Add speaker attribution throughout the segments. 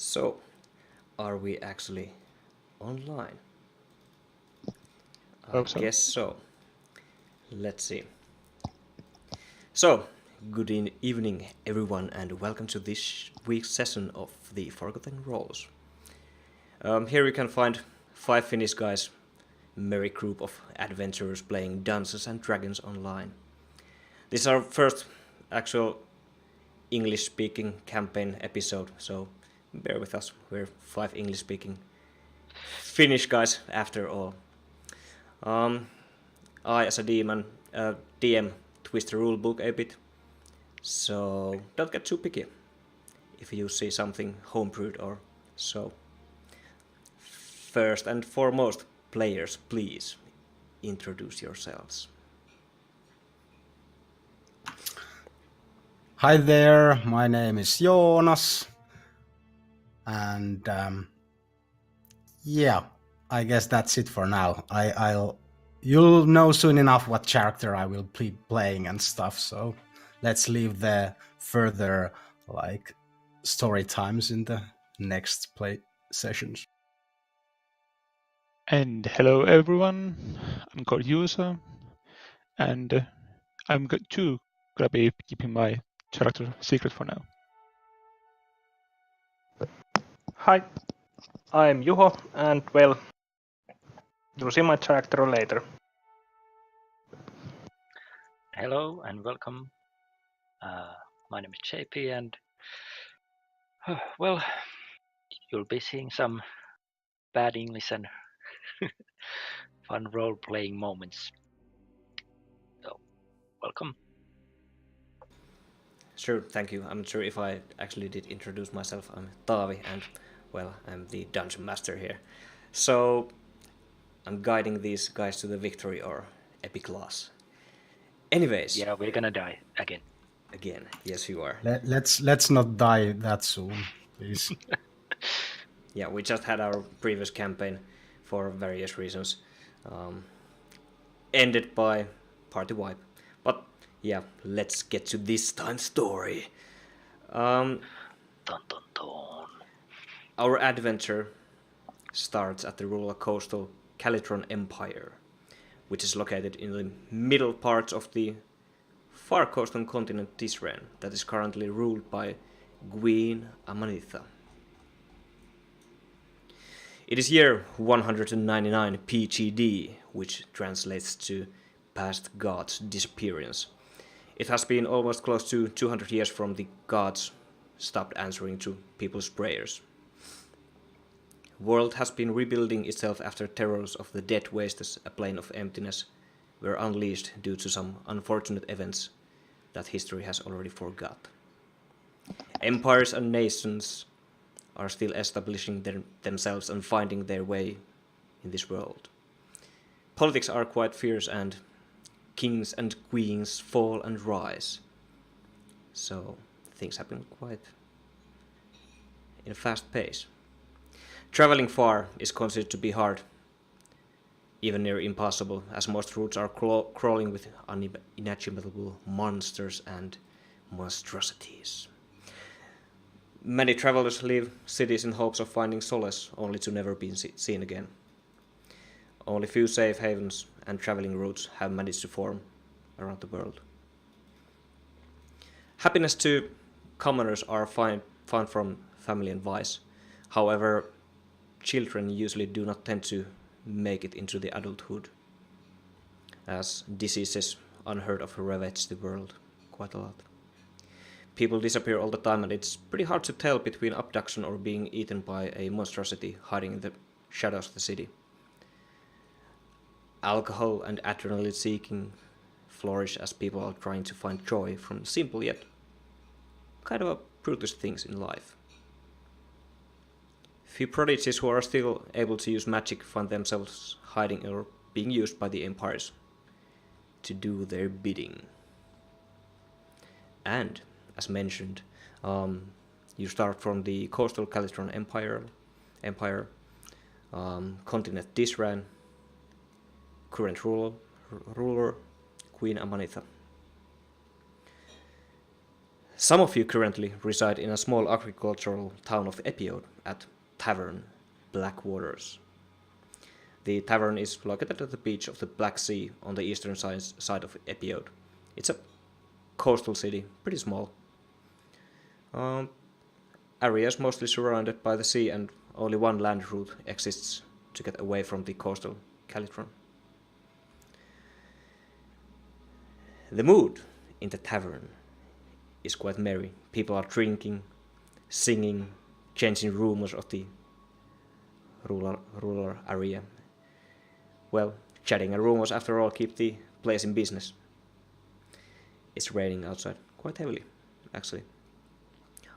Speaker 1: So, are we actually online? I
Speaker 2: Hope so.
Speaker 1: guess so. Let's see. So, good evening everyone and welcome to this week's session of the Forgotten Roles. Here you can find 5 Finnish guys, merry group of adventurers playing Dungeons and Dragons online. This is our first actual English-speaking campaign episode, so bear with us. We're 5 English-speaking Finnish guys after all. I, as a DM, twist the rulebook a bit, so don't get too picky if you see something homebrewed or so. First and foremost, players, please introduce yourselves.
Speaker 3: Hi there, my name is Jonas, and yeah, I guess that's it for now. You'll know soon enough what character I will be playing and stuff. So let's leave the further story times in the next play sessions.
Speaker 2: And hello everyone, I'm called Yusa, and I'm gonna be keeping my character secret for now.
Speaker 4: Hi, I'm Juho, and well, you'll see my character later.
Speaker 5: Hello and welcome. My name is JP, and well, you'll be seeing some bad English and fun role-playing moments. So, welcome.
Speaker 1: Sure, thank you. I'm not sure if I actually did introduce myself. I'm Taavi, and well, I'm the dungeon master here. So, I'm guiding these guys to the victory or epic loss. Anyways.
Speaker 5: Yeah, we're gonna die again.
Speaker 1: Again, yes, you are.
Speaker 3: Let's not die that soon, please.
Speaker 1: Yeah, we just had our previous campaign for various reasons ended by party wipe. But yeah, let's get to this time's story.
Speaker 5: Dun dun dun.
Speaker 1: Our adventure starts at the rural coastal Calitron Empire, which is located in the middle parts of the far coastal continent Tisran that is currently ruled by Queen Amanitha. It is year 199 PGD, which translates to past God's disappearance. It has been almost close to 200 years from the gods stopped answering to people's prayers. World has been rebuilding itself after terrors of the Dead Wastes, a plane of emptiness, were unleashed due to some unfortunate events that history has already forgot. Empires and nations are still establishing themselves and finding their way in this world. Politics are quite fierce and kings and queens fall and rise. So things happen quite in a fast pace. Traveling far is considered to be hard, even near impossible, as most routes are crawling with unimaginable monsters and monstrosities. Many travelers leave cities in hopes of finding solace, only to never be seen again. Only few safe havens and traveling routes have managed to form around the world. Happiness to commoners are found from family and vice. However, children usually do not tend to make it into the adulthood, as diseases unheard of ravage the world quite a lot. People disappear all the time, and it's pretty hard to tell between abduction or being eaten by a monstrosity hiding in the shadows of the city. Alcohol and adrenaline seeking flourish as people are trying to find joy from simple yet kind of brutish things in life. Few prodigies who are still able to use magic find themselves hiding or being used by the empires to do their bidding. And, as mentioned, you start from the coastal Calitron Empire, continent Tisran, current ruler Queen Amanitha. Some of you currently reside in a small agricultural town of Epiode at Tavern Black Waters. The tavern is located at the beach of the Black Sea on the eastern side of Epiode. It's a coastal city, pretty small. Area is mostly surrounded by the sea, and only one land route exists to get away from the coastal Calitron. The mood in the tavern is quite merry. People are drinking, singing, changing rumors of the rural area. Well, chatting and rumors after all keep the place in business. It's raining outside, quite heavily, actually.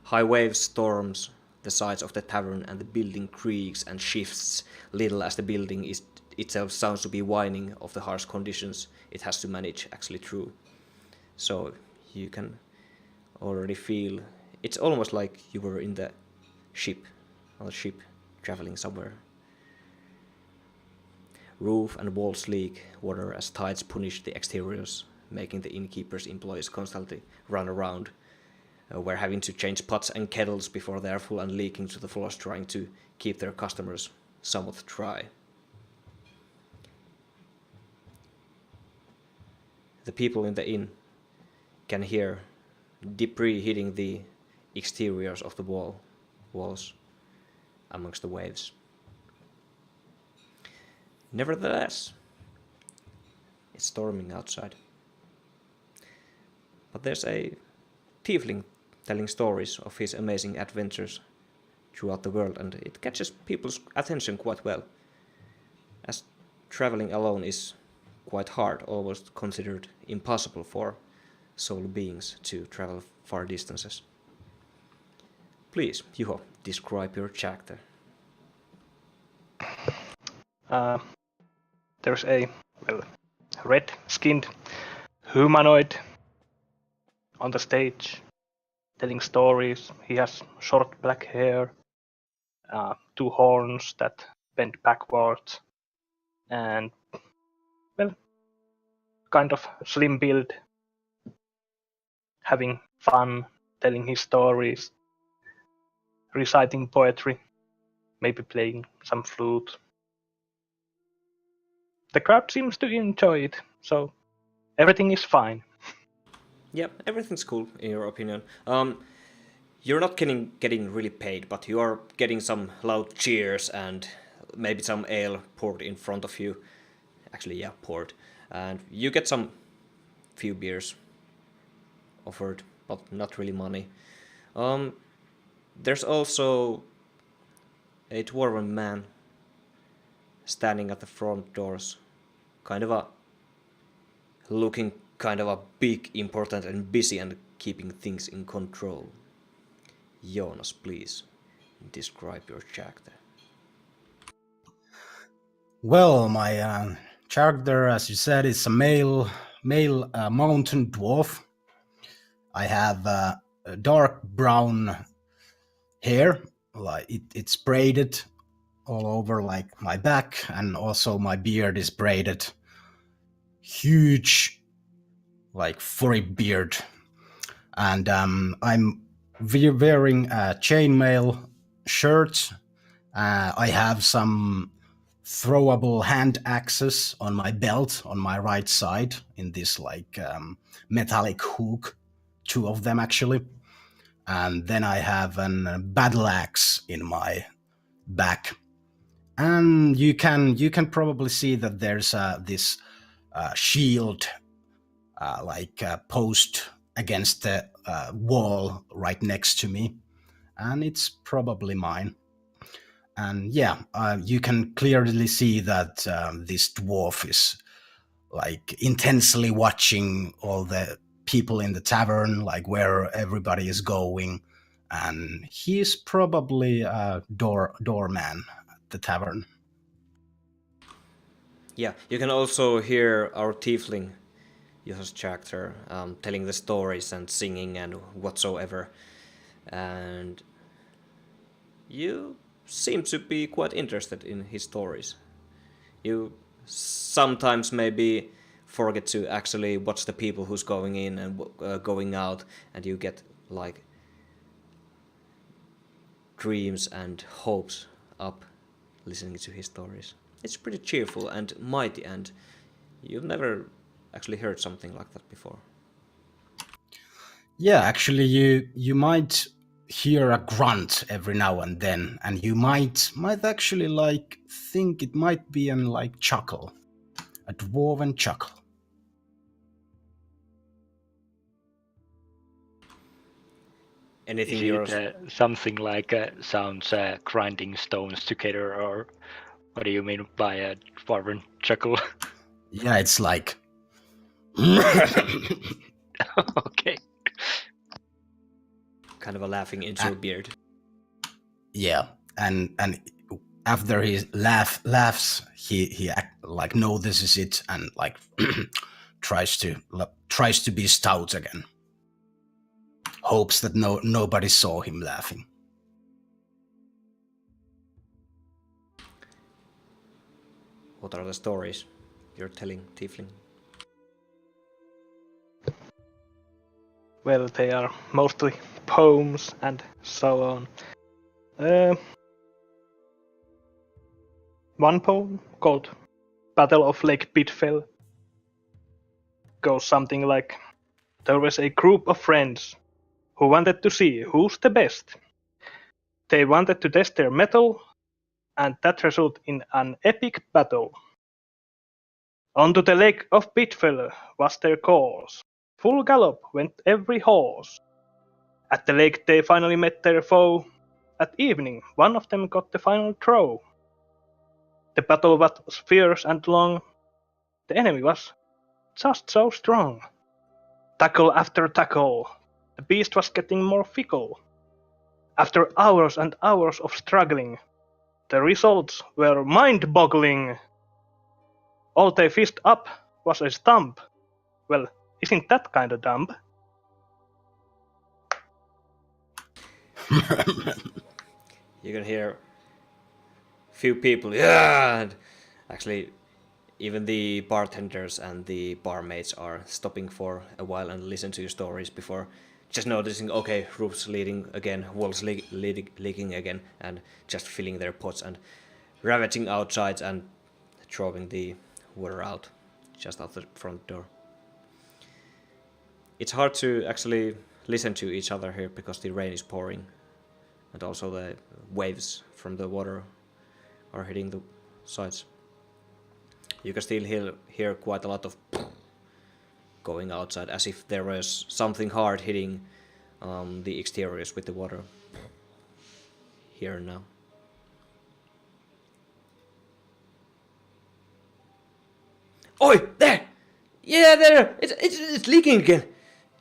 Speaker 1: High waves storms the sides of the tavern, and the building creaks and shifts little as the building itself sounds to be whining of the harsh conditions it has to manage actually through. So you can already feel, it's almost like you were in the ship, on a ship traveling somewhere. Roof and walls leak water as tides punish the exteriors, making the innkeeper's employees constantly run around. We're having to change pots and kettles before they are full and leaking to the floors, trying to keep their customers somewhat dry. The people in the inn can hear debris hitting the exteriors of the walls amongst the waves. Nevertheless, it's storming outside. But there's a tiefling telling stories of his amazing adventures throughout the world, and it catches people's attention quite well, as traveling alone is quite hard, almost considered impossible for soul beings to travel far distances. Please, Juho, describe your character.
Speaker 4: There's a red-skinned humanoid on the stage telling stories. He has short black hair, 2 horns that bend backwards, and kind of slim build, having fun, telling his stories, reciting poetry, maybe playing some flute. The crowd seems to enjoy it, so everything is fine.
Speaker 1: Yeah, everything's cool in your opinion. You're not getting really paid, but you are getting some loud cheers and maybe some ale poured in front of you. Actually, yeah, poured. And you get some few beers offered, but not really money. There's also a dwarven man standing at the front doors, looking kind of a big, important and busy and keeping things in control. Jonas, please describe your character.
Speaker 3: Well, my character, as you said, is a male mountain dwarf. I have dark brown hair, like it's braided all over like my back, and also my beard is braided. Huge, like furry beard, and I'm wearing a chainmail shirt. I have some throwable hand axes on my belt on my right side in this like metallic hook, 2 of them actually, and then I have a battle axe in my back. And you can probably see that there's this shield post against the wall right next to me, and it's probably mine. And yeah, you can clearly see that this dwarf is like intensely watching all the people in the tavern, like where everybody is going, and he's probably a doorman at the tavern.
Speaker 1: Yeah, you can also hear our tiefling, Jonas' character, telling the stories and singing and whatsoever. And you seem to be quite interested in his stories. You sometimes maybe forget to actually watch the people who's going in and going out, and you get like dreams and hopes up listening to his stories. It's pretty cheerful and mighty, and you've never actually heard something like that before.
Speaker 3: Yeah, actually, you might hear a grunt every now and then, and you might actually like think it might be an like chuckle, a dwarven chuckle.
Speaker 1: Anything
Speaker 5: Is
Speaker 1: yours?
Speaker 5: it something like sounds grinding stones together, or what do you mean by a dwarven chuckle?
Speaker 3: Yeah, it's like
Speaker 5: Okay.
Speaker 1: Kind of a laughing into a beard.
Speaker 3: yeah, and after he laughs, he like notices it and like tries to be stout again. Hopes that nobody saw him laughing.
Speaker 1: What are the stories you're telling, Tiefling?
Speaker 4: Well, they are mostly poems and so on. One poem called Battle of Lake Pitfell goes something like, there was a group of friends who wanted to see who's the best. They wanted to test their mettle, and that resulted in an epic battle. Onto the lake of Pitfell was their course. Full gallop went every horse. At the lake they finally met their foe. At evening one of them got the final throw. The battle was fierce and long. The enemy was just so strong. Tackle after tackle, the beast was getting more fickle. After hours and hours of struggling, the results were mind-boggling. All they fished up was a stump. Well, isn't that kinda dumb?
Speaker 1: You can hear few people, yeah, and actually even the bartenders and the barmaids are stopping for a while and listen to your stories before just noticing, okay, roofs leading again, walls leaking again, and just filling their pots and ravaging outside and throwing the water out just out the front door. It's hard to actually listen to each other here because the rain is pouring and also the waves from the water are hitting the sides. You can still hear quite a lot of going outside, as if there was something hard hitting the exteriors with the water here and now. Oi, there! Yeah, there! It's leaking again!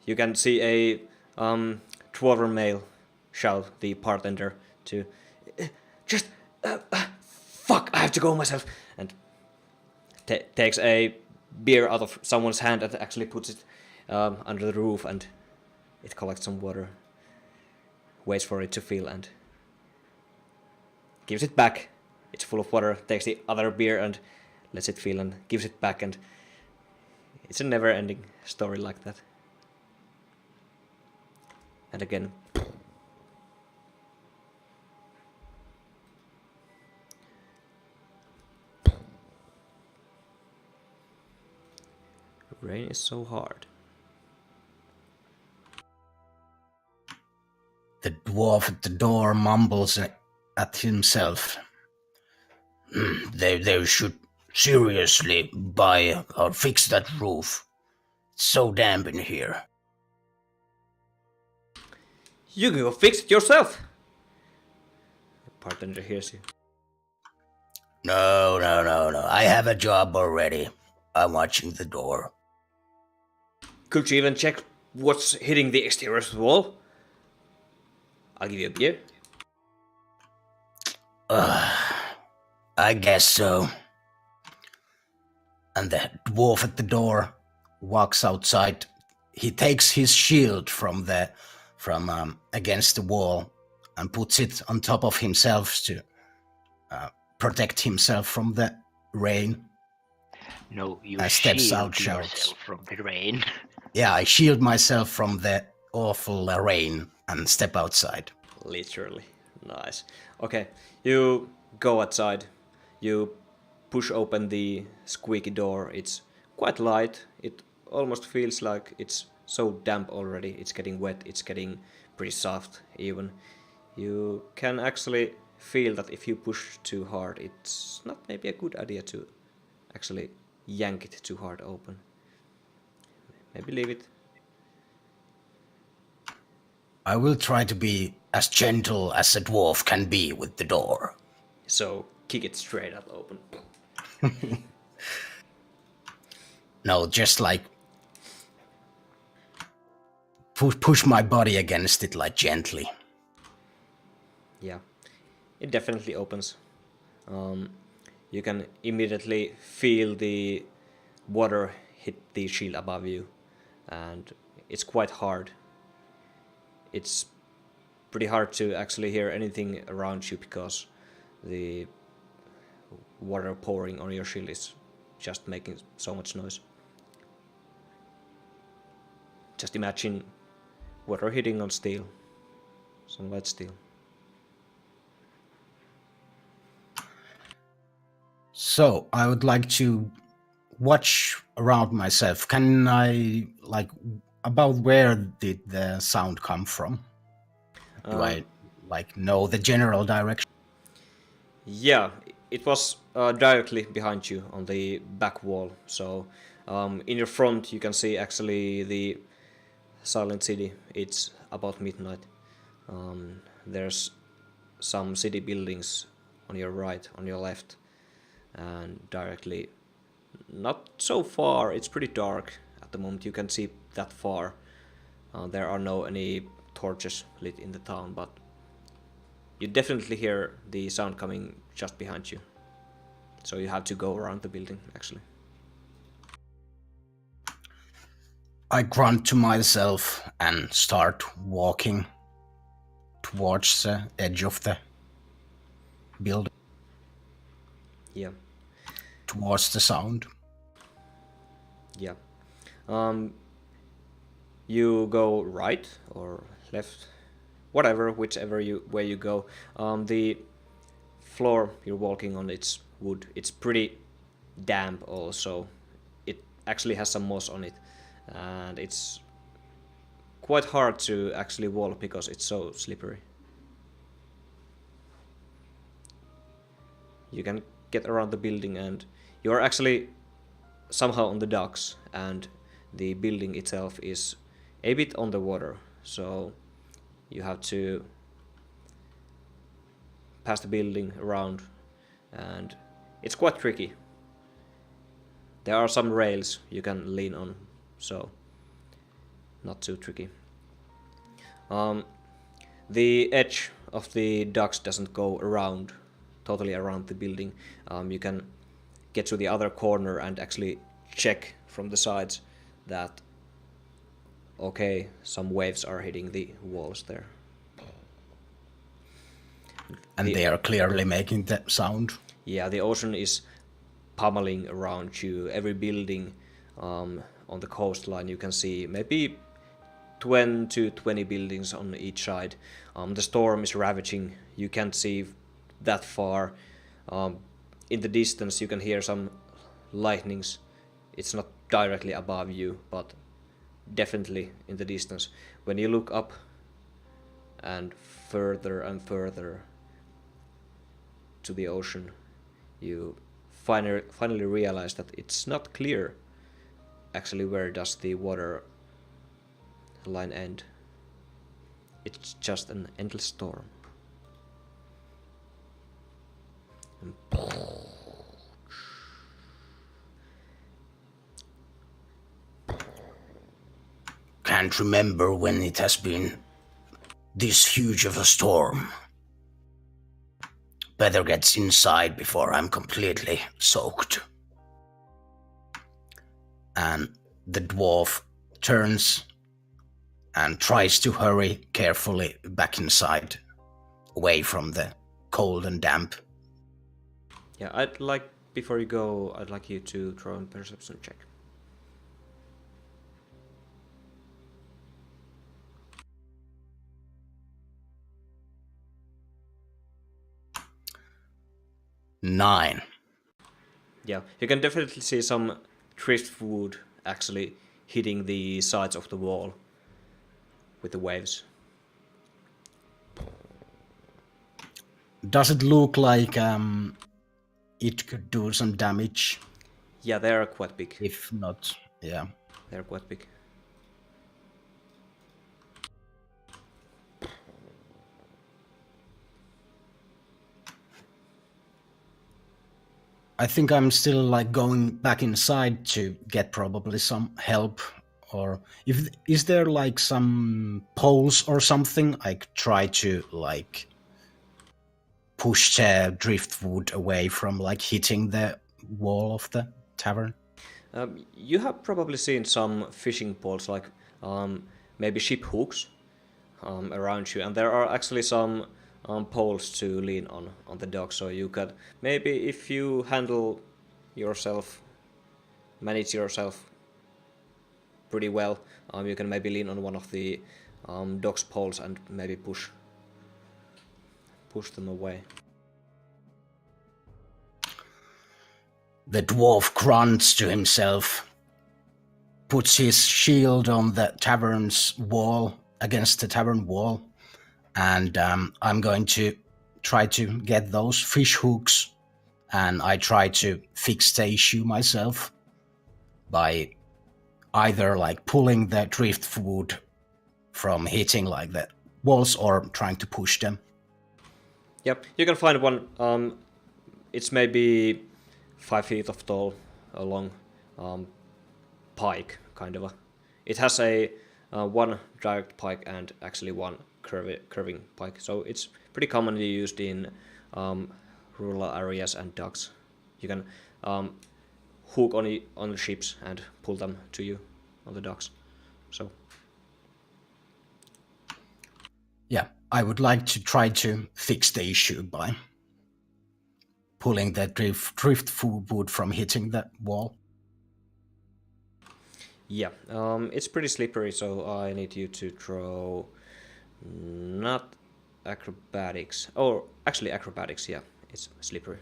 Speaker 1: You can see a dwarven male shout the bartender to fuck, I have to go myself, and takes a beer out of someone's hand and actually puts it under the roof, and it collects some water, waits for it to fill and gives it back. It's full of water, takes the other beer and lets it fill and gives it back, and it's a never-ending story like that. And again, rain is so hard.
Speaker 3: The dwarf at the door mumbles at himself. They should seriously buy or fix that roof. It's so damp in here.
Speaker 1: You can go fix it yourself! The bartender hears you.
Speaker 3: No. I have a job already. I'm watching the door.
Speaker 1: Could you even check what's hitting the exterior of the wall? I'll give you a beer.
Speaker 3: I guess so. And the dwarf at the door walks outside. He takes his shield from against the wall and puts it on top of himself to protect himself from the rain.
Speaker 5: No, you
Speaker 3: I steps
Speaker 5: shield
Speaker 3: out, shouts.
Speaker 5: yourself from the rain.
Speaker 3: Yeah, I shield myself from the awful rain and step outside.
Speaker 1: Literally. Nice. Okay, you go outside. You push open the squeaky door. It's quite light. It almost feels like it's so damp already. It's getting wet. It's getting pretty soft even. You can actually feel that if you push too hard, it's not maybe a good idea to actually yank it too hard open. Maybe leave it.
Speaker 3: I will try to be as gentle as a dwarf can be with the door.
Speaker 1: So kick it straight up open.
Speaker 3: No, just like push my body against it like gently.
Speaker 1: Yeah, it definitely opens. You can immediately feel the water hit the shield above you, and it's quite hard. It's pretty hard to actually hear anything around you because the water pouring on your shield is just making so much noise. Just imagine water hitting on steel, some light steel.
Speaker 3: So I would like to watch around myself. Can I, like, about where did the sound come from? Do I, like, know the general direction?
Speaker 1: Yeah, it was directly behind you on the back wall. So in your front you can see actually the silent city. It's about midnight. There's some city buildings on your right, on your left, and directly not so far. It's pretty dark at the moment. You can see that far. There are no any torches lit in the town, but you definitely hear the sound coming just behind you. So you have to go around the building, actually.
Speaker 3: I grunt to myself and start walking towards the edge of the building.
Speaker 1: Yeah.
Speaker 3: Towards the sound.
Speaker 1: Yeah. You go right or left, whatever, whichever way you go. The floor you're walking on, it's wood. It's pretty damp also. It actually has some moss on it, and it's quite hard to actually walk because it's so slippery. You can get around the building and you're actually somehow on the docks, and the building itself is a bit on the water, so you have to pass the building around, and it's quite tricky. There are some rails you can lean on, so not too tricky. The edge of the docks doesn't go around, totally around the building. You can get to the other corner and actually check from the sides that okay, some waves are hitting the walls there.
Speaker 3: And they are clearly making that sound.
Speaker 1: Yeah, the ocean is pummeling around you. Every building on the coastline, you can see maybe 20 to 20 buildings on each side. The storm is ravaging. You can't see that far. In the distance, you can hear some lightnings. It's not directly above you, but definitely in the distance. When you look up and further to the ocean, you finally realize that it's not clear actually where does the water line end. It's just an endless storm.
Speaker 3: Can't remember when it has been this huge of a storm. Better get inside before I'm completely soaked. And the dwarf turns and tries to hurry carefully back inside, away from the cold and damp.
Speaker 1: Yeah, before you go, I'd like you to throw a perception check.
Speaker 3: 9.
Speaker 1: Yeah, you can definitely see some driftwood actually hitting the sides of the wall with the waves.
Speaker 3: Does it look like it could do some damage?
Speaker 1: Yeah, they are quite big.
Speaker 3: If not, yeah.
Speaker 1: They're quite big.
Speaker 3: I think I'm still like going back inside to get probably some help, or is there like some poles or something I could try to like push the driftwood away from like hitting the wall of the tavern?
Speaker 1: You have probably seen some fishing poles, like maybe ship hooks around you, and there are actually some poles to lean on the dock, so you could maybe, if you manage yourself pretty well, you can maybe lean on one of the dock's poles and maybe push them away.
Speaker 3: The dwarf grunts to himself, puts his shield on the tavern's wall, against the tavern wall, and I'm going to try to get those fish hooks, and I try to fix the issue myself by either like pulling the driftwood from hitting like the walls or trying to push them.
Speaker 1: Yep, you can find one. It's maybe 5 feet of tall, a long pike, kind of. It has a one direct pike and actually one curving pike, so it's pretty commonly used in rural areas and docks. You can hook on the ships and pull them to you on the docks. So
Speaker 3: yeah, I would like to try to fix the issue by pulling the driftwood from hitting the wall.
Speaker 1: yeah, it's pretty slippery, so I need you to throw not acrobatics, or actually acrobatics. Yeah, it's slippery.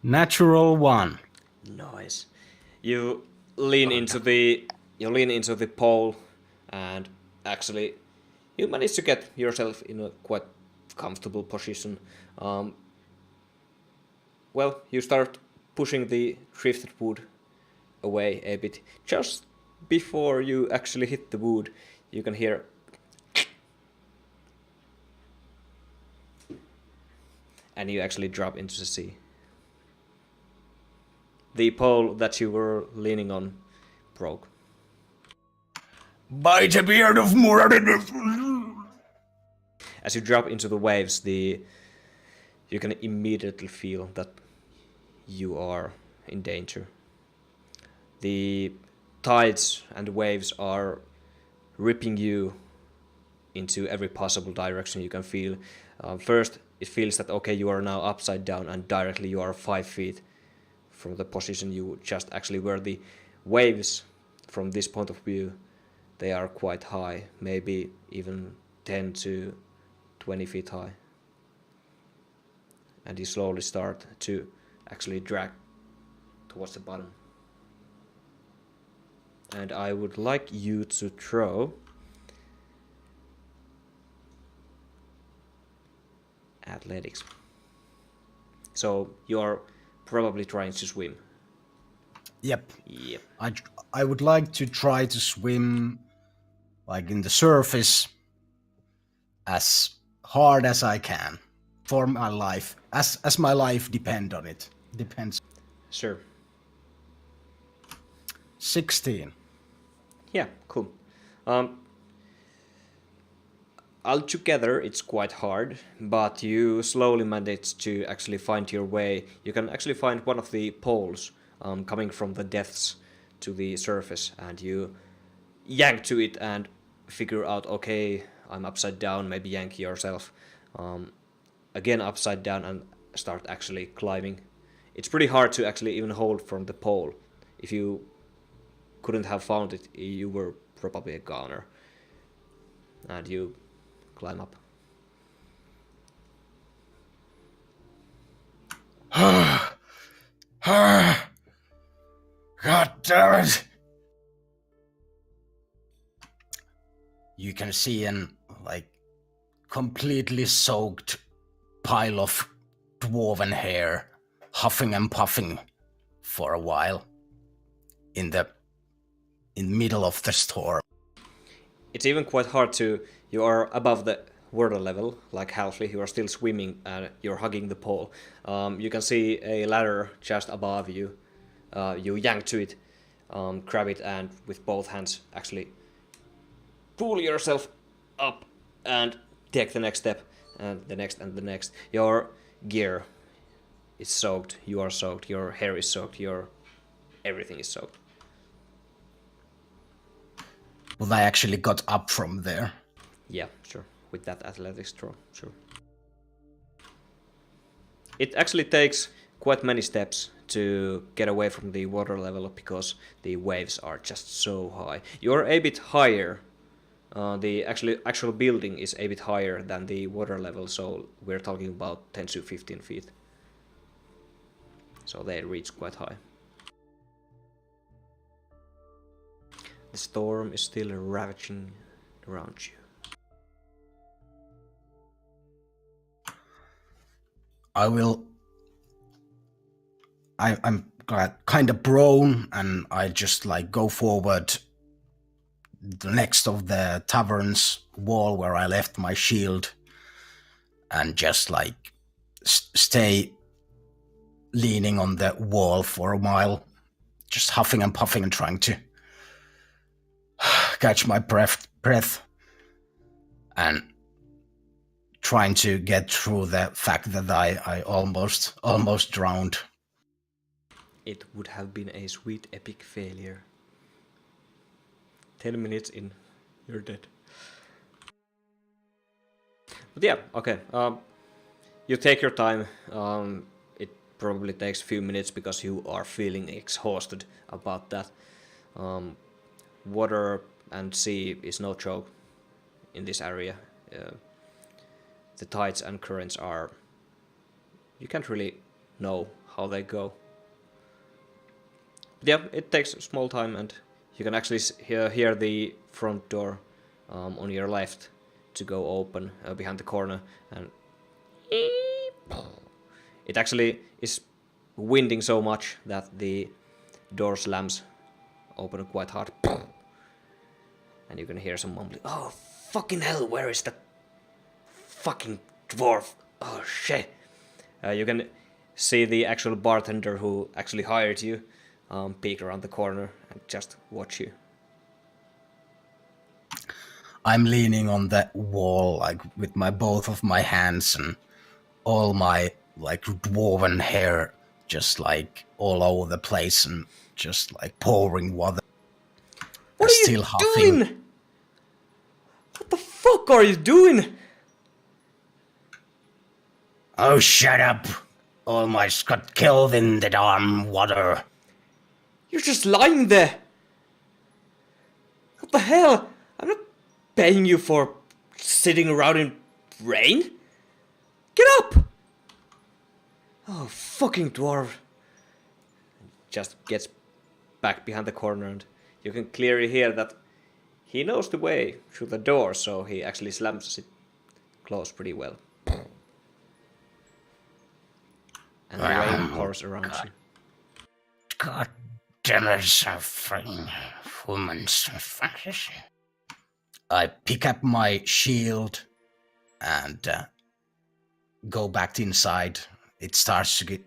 Speaker 3: Natural 1.
Speaker 1: Nice. You lean into the pole, and actually you manage to get yourself in a quite comfortable position. Well, you start pushing the drifted wood away a bit. Just before you actually hit the wood, you can hear and you actually drop into the sea. The pole that you were leaning on broke.
Speaker 3: By the beard of Muradin!
Speaker 1: As you drop into the waves, you can immediately feel that you are in danger. The tides and waves are ripping you into every possible direction you can feel. First, it feels that, okay, you are now upside down, and directly you are 5 feet from the position you just actually were. The waves, from this point of view, they are quite high, maybe even 10 to 20 feet high. And you slowly start to actually drag towards the bottom. And I would like you to throw athletics. So you're probably trying to swim.
Speaker 3: Yep.
Speaker 1: Yep.
Speaker 3: I would like to try to swim like in the surface as hard as I can for my life, as my life depends on it. Depends.
Speaker 1: Sure.
Speaker 3: 16.
Speaker 1: Yeah, cool. Altogether, it's quite hard, but you slowly manage to actually find your way. You can actually find one of the poles coming from the depths to the surface, and you yank to it and figure out, okay, I'm upside down, maybe yank yourself again upside down and start actually climbing. It's pretty hard to actually even hold from the pole. If you couldn't have found it, you were probably a goner. And you climb up.
Speaker 3: God damn it! You can see an completely soaked pile of dwarven hair huffing and puffing for a while in middle of the storm.
Speaker 1: It's even quite hard to... You are above the water level, like Halfley, you are still swimming and you're hugging the pole. You can see a ladder just above you. You yank to it, grab it, and with both hands actually pull yourself up and take the next step, and the next and the next. Your gear is soaked, you are soaked, your hair is soaked, everything is soaked.
Speaker 3: Well, I actually got up from there.
Speaker 1: Yeah, sure. With that athletics throw, sure. It actually takes quite many steps to get away from the water level because the waves are just so high. You're a bit higher. The actual building is a bit higher than the water level, so we're talking about 10 to 15 feet. So they reach quite high. The storm is still ravaging around you.
Speaker 3: I'm kind of prone, and I just go forward next of the tavern's wall where I left my shield, and just stay leaning on the wall for a while, just huffing and puffing and trying to catch my breath and trying to get through the fact that I almost drowned.
Speaker 1: It would have been a sweet epic failure. 10 minutes in, you're dead. But yeah, okay. You take your time. It probably takes a few minutes because you are feeling exhausted about that. Water and sea is no joke in this area. The tides and currents are... You can't really know how they go. But yeah, it takes a small time, and you can actually hear the front door on your left to go open behind the corner, and it actually is winding so much that the door slams open quite hard, and you can hear some mumbling. Oh, fucking hell, where is that fucking dwarf? Oh, shit. You can see the actual bartender who actually hired you peek around the corner and just watch you.
Speaker 3: I'm leaning on that wall with both of my hands, and all my dwarven hair just all over the place, and just pouring water.
Speaker 1: What are you doing? What the fuck are you doing?
Speaker 3: Oh, shut up. Almost got killed in the darn water.
Speaker 1: You're just lying there. What the hell? I'm not paying you for sitting around in rain. Get up! Oh, fucking dwarf. Just gets back behind the corner, and you can clearly hear that he knows the way through the door, so he actually slams it closed pretty well. And the rain pours around you.
Speaker 3: God damn it, suffering woman's fantasy. I pick up my shield and go back inside. It starts to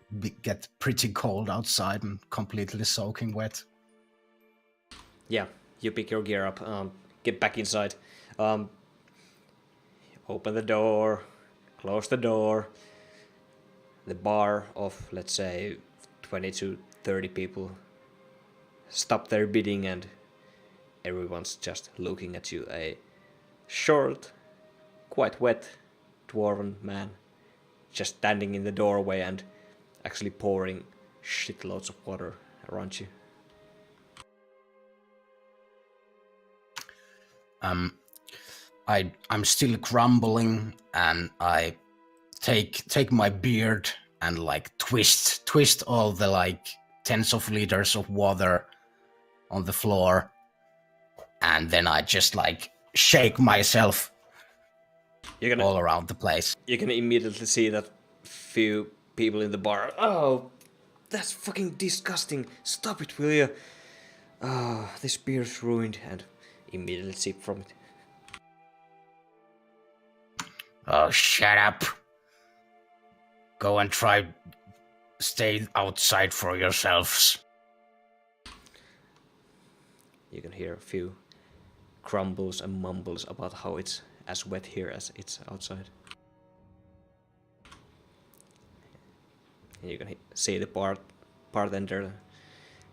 Speaker 3: get pretty cold outside and completely soaking wet.
Speaker 1: Yeah, you pick your gear up, get back inside, open the door, close the door. The bar of, let's say, 20 to 30 people stop their bidding, and everyone's just looking at you. A short, quite wet dwarven man just standing in the doorway and actually pouring shitloads of water around you.
Speaker 3: I'm still grumbling, and I take my beard and like twist all the like tens of liters of water on the floor, and then I just like shake myself all around the place.
Speaker 1: You can immediately see that few people in the bar. Oh, that's fucking disgusting! Stop it, will you? Oh, this beer's ruined, and immediately sip from it.
Speaker 3: Oh, shut up. Go and stay outside for yourselves.
Speaker 1: You can hear a few grumbles and mumbles about how it's as wet here as it's outside. And you can see the bartender.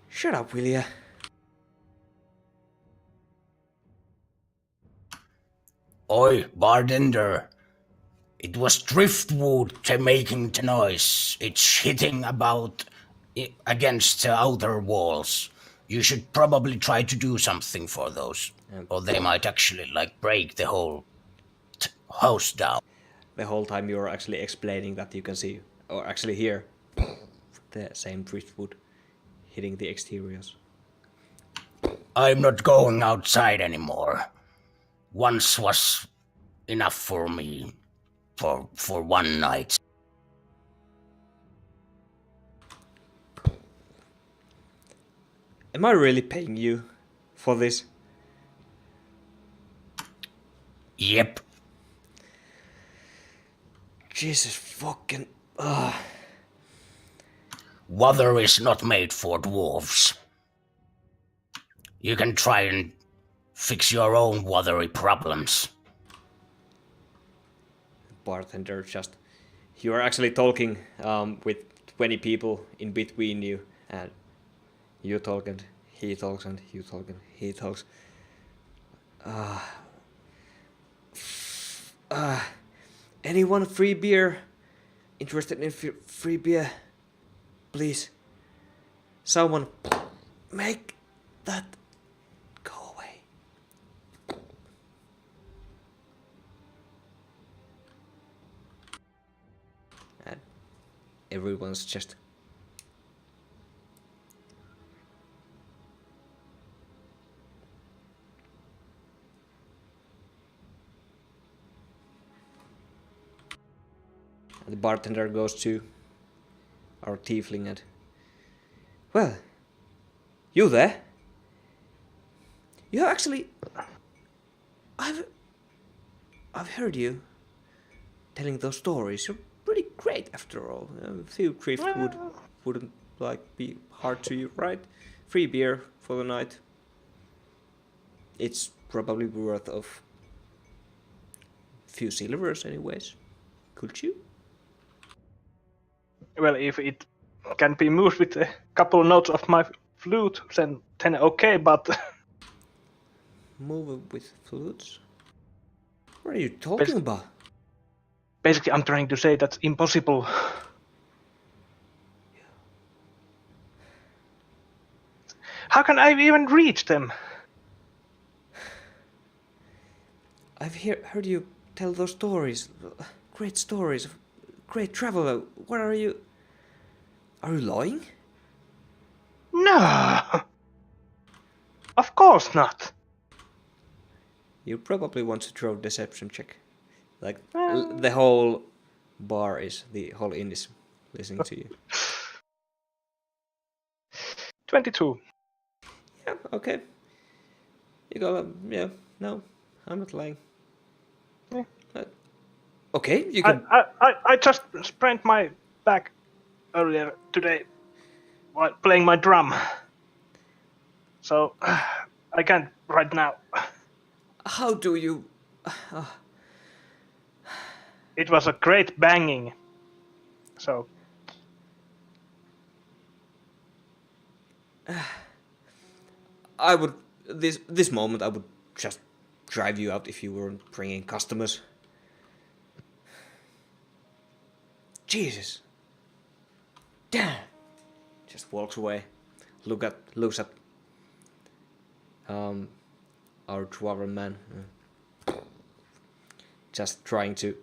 Speaker 1: Shut up, will ya?
Speaker 3: Oi, bartender. It was driftwood making the noise. It's hitting about against the outer walls. You should probably try to do something for those, or they might actually like break the whole house down.
Speaker 1: The whole time you're actually explaining that, you can see, or actually hear, the same driftwood hitting the exteriors.
Speaker 3: I'm not going outside anymore. Once was enough for me. For one night.
Speaker 1: Am I really paying you for this?
Speaker 3: Yep.
Speaker 1: Jesus fucking...
Speaker 3: Water is not made for dwarves. You can try and fix your own watery problems.
Speaker 1: Bartender just... You are actually talking with 20 people in between you, and you talk and he talks and you talk and he talks. Anyone free beer? Interested in free beer? Please. Someone make that go away. And everyone's just... And the bartender goes to our tiefling and... Well, you there? You actually... I've heard you telling those stories. You're pretty great after all. A few driftwood wouldn't be hard to you, right? Free beer for the night. It's probably worth of few silvers anyways. Could you?
Speaker 4: Well, if it can be moved with a couple of notes of my flute, then okay, but...
Speaker 1: Move it with flutes? What are you talking about?
Speaker 4: Basically, I'm trying to say that's impossible. How can I even reach them?
Speaker 1: I've heard you tell those stories. Great stories. Great traveler. What are you... Are you lying?
Speaker 4: No! Of course not.
Speaker 1: You probably want to throw deception check. Like, the whole bar is... The whole inn is listening to you.
Speaker 4: 22.
Speaker 1: Yeah, okay. You go... Yeah, no. I'm not lying.
Speaker 4: Yeah.
Speaker 1: Okay, you can...
Speaker 4: I just sprained my back earlier today while playing my drum. So, I can't right now.
Speaker 1: How do you...
Speaker 4: It was a great banging. So...
Speaker 1: I would... This moment I would just drive you out if you weren't bringing customers. Jesus. Damn. Just walks away. Looks at our dwarven man. Just trying to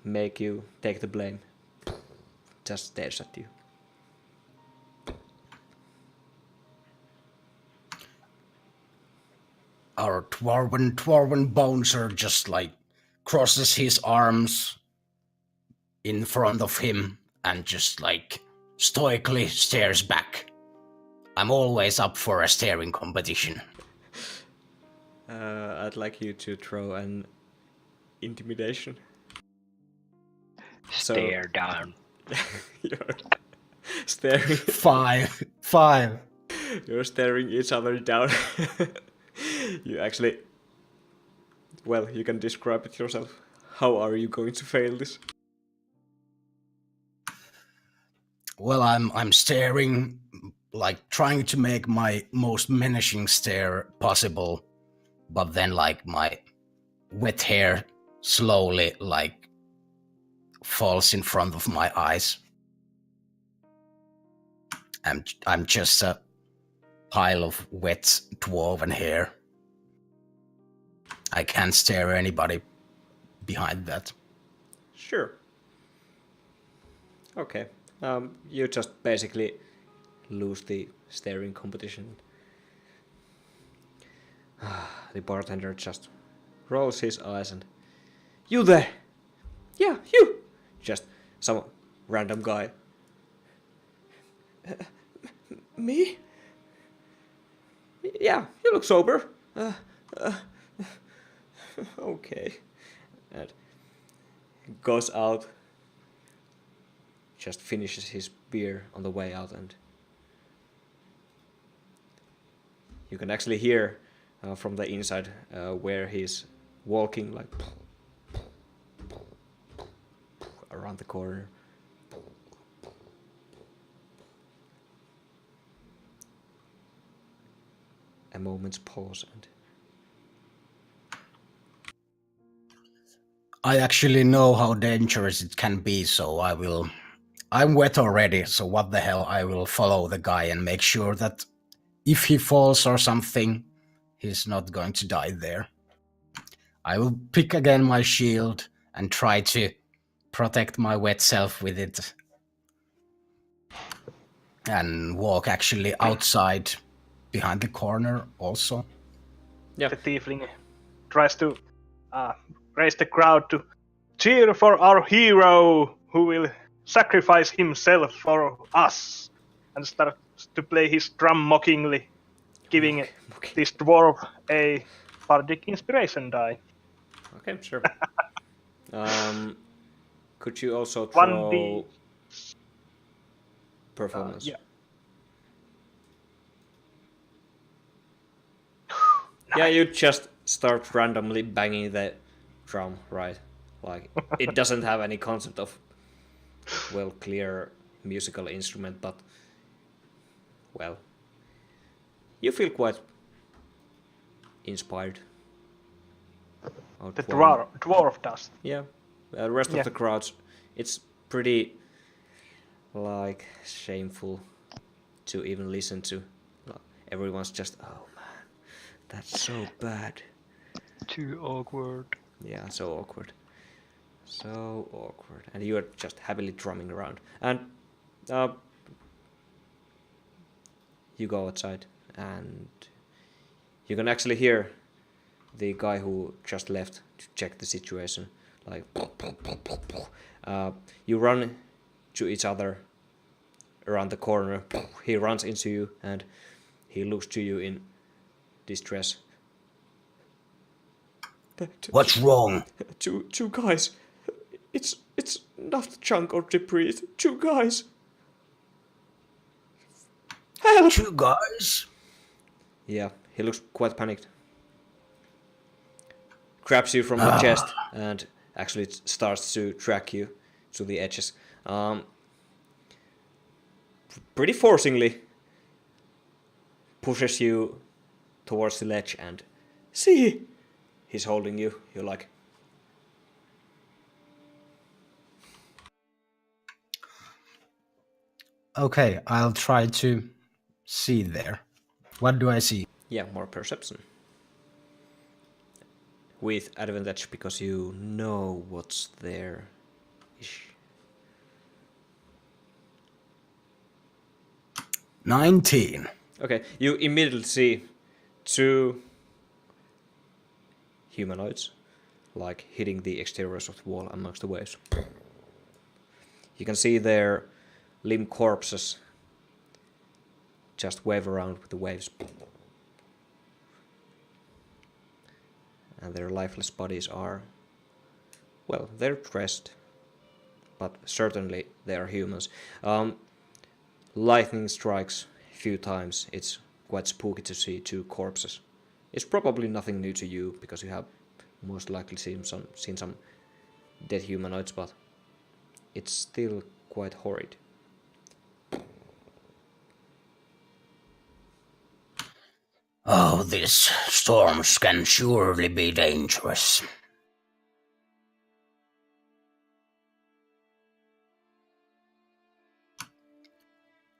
Speaker 1: make you take the blame. just stares at you.
Speaker 3: Our dwarven bouncer just like crosses his arms in front of him and just like stoically stares back. I'm always up for a staring competition.
Speaker 1: I'd like you to throw an intimidation.
Speaker 5: Stare down.
Speaker 1: You're staring.
Speaker 3: Five.
Speaker 1: You're staring each other down. You actually... Well, you can describe it yourself. How are you going to fail this?
Speaker 3: Well, I'm staring, like trying to make my most menacing stare possible, but then like my wet hair slowly like falls in front of my eyes. I'm just a pile of wet dwarven hair. I can't stare at anybody behind that.
Speaker 1: Sure. Okay. You just basically lose the staring competition. The bartender just rolls his eyes and... You there! Yeah, you! Just some random guy. Me? Yeah, you look sober. Okay. And goes out, just finishes his beer on the way out, and you can actually hear from the inside where he's walking, like around the corner. A moment's pause, and
Speaker 3: I actually know how dangerous it can be, so I'm wet already, so what the hell, I will follow the guy and make sure that if he falls or something, he's not going to die there. I will pick again my shield and try to protect my wet self with it. And walk actually outside behind the corner also.
Speaker 1: yeah.
Speaker 4: The tiefling tries to raise the crowd to cheer for our hero who will sacrifice himself for us, and starts to play his drum mockingly, giving this dwarf a bardic inspiration die.
Speaker 1: Okay, sure. Could you also throw
Speaker 4: 1d.
Speaker 1: performance?
Speaker 4: Yeah.
Speaker 1: Yeah, you just start randomly banging the drum, right? Like, it doesn't have any concept of, well, clear musical instrument, but, well, you feel quite inspired.
Speaker 4: The dwarf does.
Speaker 1: Yeah, the rest of the crowds, it's pretty, like, shameful to even listen to. Everyone's just, oh man, that's so bad.
Speaker 5: Too awkward.
Speaker 1: Yeah, so awkward. So awkward. And you are just happily drumming around. And you go outside, and you can actually hear the guy who just left to check the situation. Like, you run to each other around the corner. He runs into you, and he looks to you in distress.
Speaker 3: What's wrong?
Speaker 1: Two guys. It's not junk or debris. Two guys. Help!
Speaker 3: Two guys?
Speaker 1: Yeah, he looks quite panicked. Grabs you from the chest and actually starts to track you to the edges. Pretty forcingly pushes you towards the ledge and see, he's holding you. You're like,
Speaker 3: Okay, I'll try to see there. What do I see?
Speaker 1: yeah, more perception. With advantage because you know what's there. Ish.
Speaker 3: 19.
Speaker 1: Okay, you immediately see 2 humanoids, like hitting the exteriors of the wall amongst the waves. You can see their limp corpses just wave around with the waves. And their lifeless bodies are, well, they're dressed, but certainly they are humans. Lightning strikes a few times. It's quite spooky to see 2 corpses. It's probably nothing new to you, because you have most likely seen some dead humanoids, but it's still quite horrid.
Speaker 3: Oh, these storms can surely be dangerous.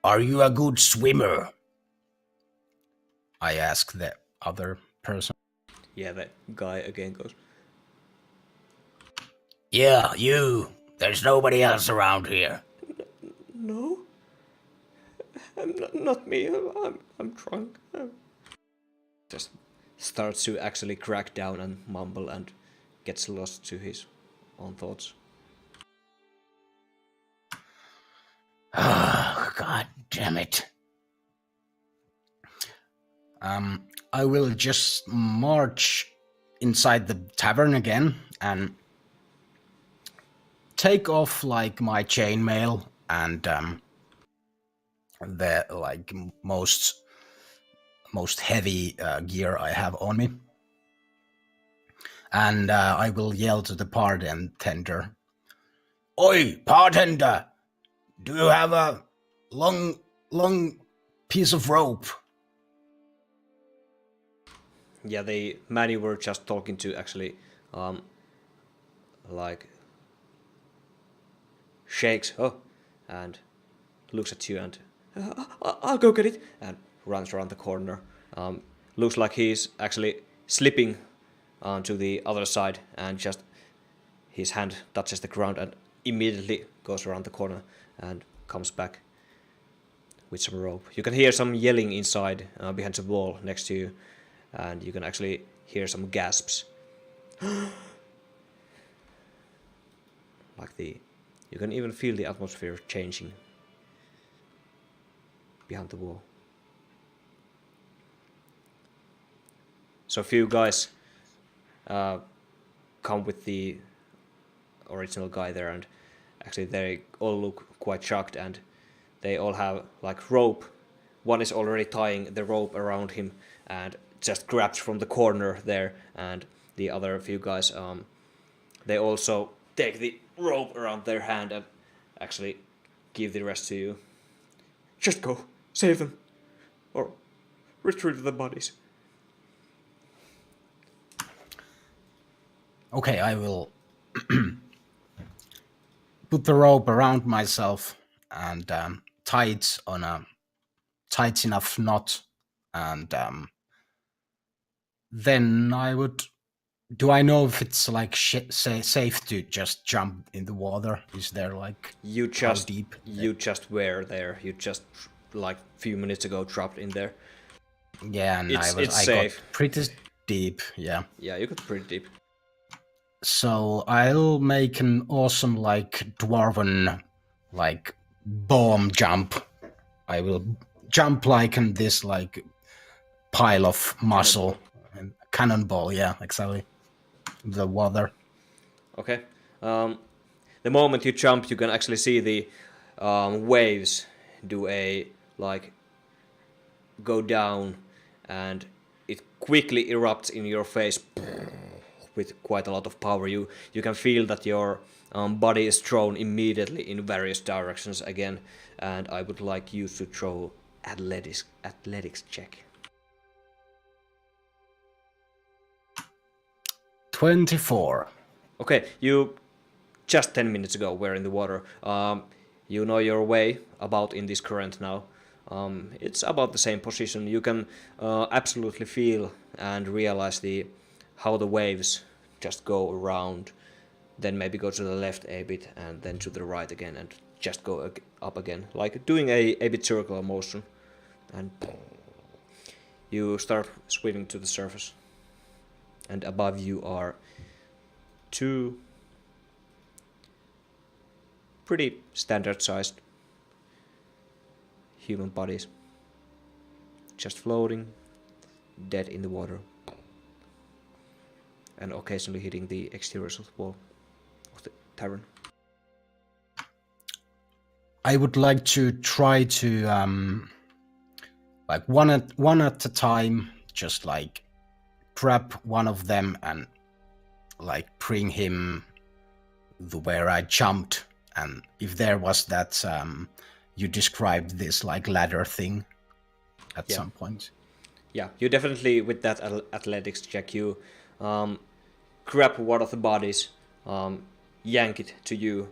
Speaker 3: Are you a good swimmer? I ask the other person.
Speaker 1: Yeah, the guy again goes,
Speaker 3: Yeah, you. There's nobody else around here.
Speaker 1: no, not me. I'm drunk. Just starts to actually crack down and mumble and gets lost to his own thoughts.
Speaker 3: Oh, God damn it. I will just march inside the tavern again and take off like my chainmail and the like most heavy gear I have on me. And I will yell to the bartender. Oi, bartender! Do you have a long piece of rope?
Speaker 1: Yeah, the man you were just talking to actually, like, shakes, and looks at you and, I'll go get it, and runs around the corner. Looks like he's actually slipping onto the other side, and just his hand touches the ground and immediately goes around the corner and comes back with some rope. You can hear some yelling inside behind the wall next to you, and you can actually hear some gasps. You can even feel the atmosphere changing behind the wall. So a few guys come with the original guy there, and actually they all look quite shocked, and they all have like rope. One is already tying the rope around him and just grabs from the corner there, and the other few guys, they also take the rope around their hand and actually give the rest to you. Just go, save them, or retrieve the bodies.
Speaker 3: Okay, I will put the rope around myself and tie it on a tight enough knot, and then I would. Do I know if it's like safe to just jump in the water? Is there like how deep?
Speaker 1: You just were there. You just like a few minutes ago dropped in there.
Speaker 3: Yeah, and
Speaker 1: it's
Speaker 3: I
Speaker 1: safe.
Speaker 3: got pretty deep. Yeah.
Speaker 1: Yeah, you got pretty deep.
Speaker 3: So I'll make an awesome like dwarven like bomb jump. I will jump like in this like pile of muscle and cannonball. Yeah, exactly. The water.
Speaker 1: Okay. The moment you jump, you can actually see the waves do a like go down, and it quickly erupts in your face with quite a lot of power. You can feel that your body is thrown immediately in various directions again, and I would like you to throw athletics check.
Speaker 3: 24.
Speaker 1: Okay, you just 10 minutes ago were in the water. You know your way about in this current now. It's about the same position. You can absolutely feel and realize how the waves just go around, then maybe go to the left a bit, and then to the right again, and just go up again, like doing a bit circular motion. and you start swimming to the surface. And above you are two pretty standard-sized human bodies, just floating, dead in the water, and occasionally hitting the exteriors of the wall of the tavern.
Speaker 3: I would like to try to like one at a time, just like grab one of them and like bring him to where I jumped. And if there was that you described this like ladder thing at some point.
Speaker 1: Yeah, you definitely, with that athletics check, you grab one of the bodies, yank it to you.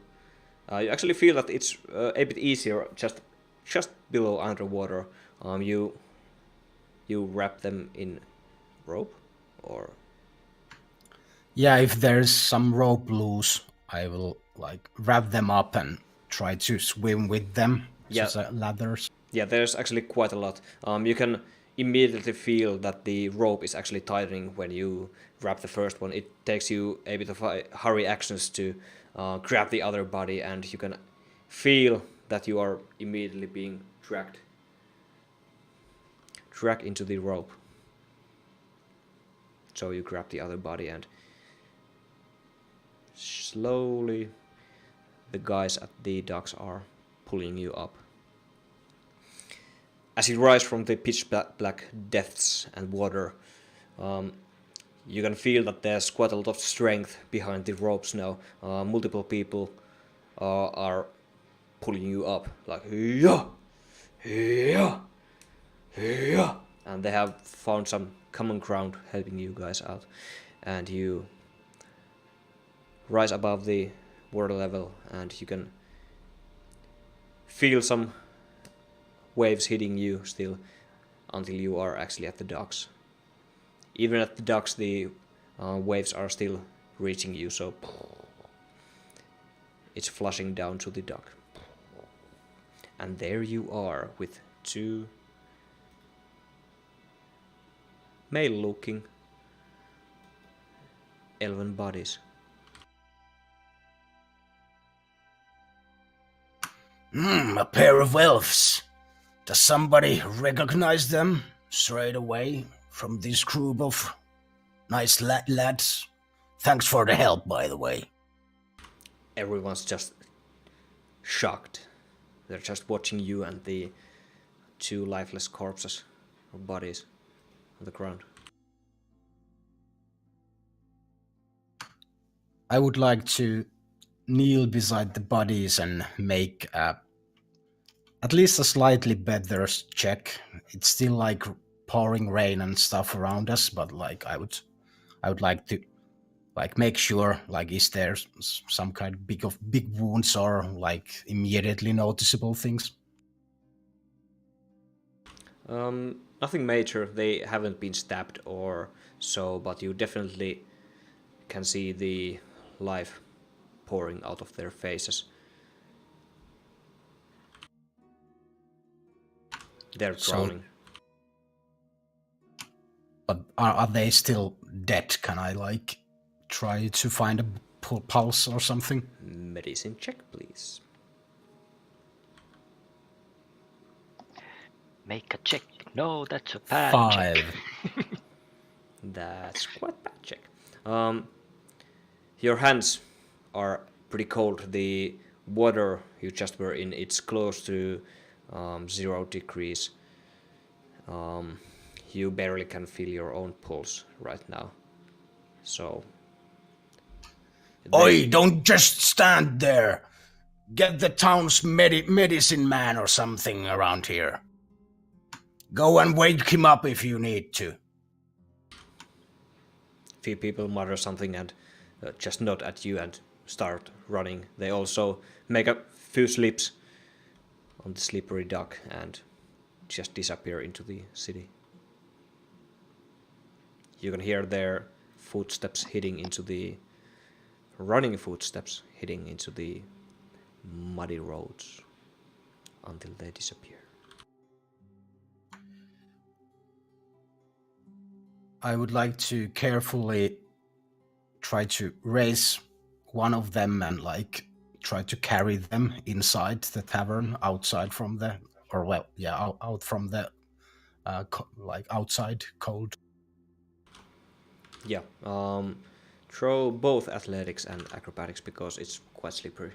Speaker 1: You actually feel that it's a bit easier just below underwater. You wrap them in rope, or
Speaker 3: yeah, if there's some rope loose, I will like wrap them up and try to swim with them.
Speaker 1: Yeah,
Speaker 3: ladders.
Speaker 1: Yeah, there's actually quite a lot. You can immediately feel that the rope is actually tightening when you grab the first one. It takes you a bit of hurry actions to grab the other body, and you can feel that you are immediately being dragged into the rope. So you grab the other body, and slowly the guys at the docks are pulling you up. As you rise from the pitch black depths and water, you can feel that there's quite a lot of strength behind the ropes now. Multiple people are pulling you up, like yeah, yeah, yeah, and they have found some common ground helping you guys out, and you rise above the water level, and you can feel some waves hitting you still until you are actually at the docks. Even at the docks, the waves are still reaching you, so it's flushing down to the dock. And there you are with two male-looking elven bodies.
Speaker 3: A pair of elves. Does somebody recognize them straight away from this group of nice lads? Thanks for the help, by the way.
Speaker 1: Everyone's just shocked. They're just watching you and the two lifeless corpses or bodies on the ground.
Speaker 3: I would like to kneel beside the bodies and make at least a slightly better check. It's still like pouring rain and stuff around us, but like I would like to like make sure, like, is there some kind of big wounds or like immediately noticeable things?
Speaker 1: Nothing major. They haven't been stabbed or so, but you definitely can see the life pouring out of their faces. They're drowning.
Speaker 3: But are they still dead? Can I like try to find a pulse or something?
Speaker 1: Medicine check, please.
Speaker 5: Make a check. No, that's a bad
Speaker 3: 5.
Speaker 5: check.
Speaker 1: That's quite bad check. Your hands are pretty cold. The water you just were in, it's close to 0 degrees. You barely can feel your own pulse right now. So...
Speaker 3: Oi, don't just stand there! Get the town's medicine man or something around here. Go and wake him up if you need to.
Speaker 1: Few people mutter something and just nod at you and start running. They also make a few slips on the slippery dock and just disappear into the city. You can hear their footsteps hitting into the running footsteps hitting into the muddy roads until they disappear.
Speaker 3: I would like to carefully try to raise one of them and like try to carry them inside the tavern, outside from the, or well, yeah, out from the like outside cold.
Speaker 1: Yeah. Throw both athletics and acrobatics because it's quite slippery.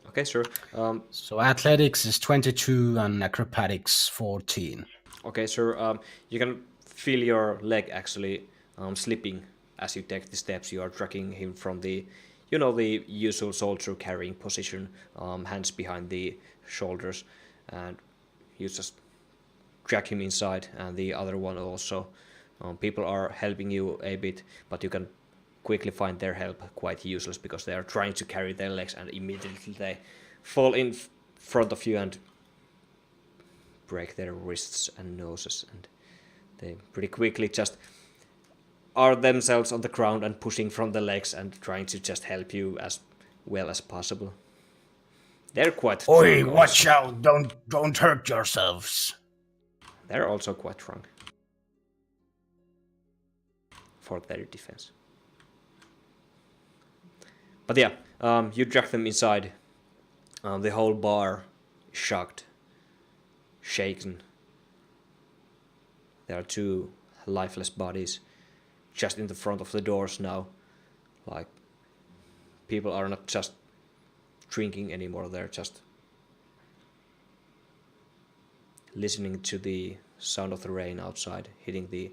Speaker 1: Okay, sure.
Speaker 3: So athletics is 22 and acrobatics 14.
Speaker 1: Okay, sir. You can feel your leg actually slipping as you take the steps. You are dragging him from the, the usual soldier carrying position, hands behind the shoulders, and you just drag him inside, and the other one also. People are helping you a bit, but you can quickly find their help quite useless because they are trying to carry their legs and immediately they fall in front of you and break their wrists and noses, and they pretty quickly just are themselves on the ground and pushing from the legs and trying to just help you as well as possible. They're quite
Speaker 3: Oi,
Speaker 1: drunk
Speaker 3: watch
Speaker 1: also.
Speaker 3: out, don't hurt yourselves.
Speaker 1: They're also quite drunk for their defense. But yeah, you drag them inside. The whole bar is shocked, shaken. There are two lifeless bodies just in the front of the doors now. Like, people are not just drinking anymore, they're just listening to the sound of the rain outside hitting the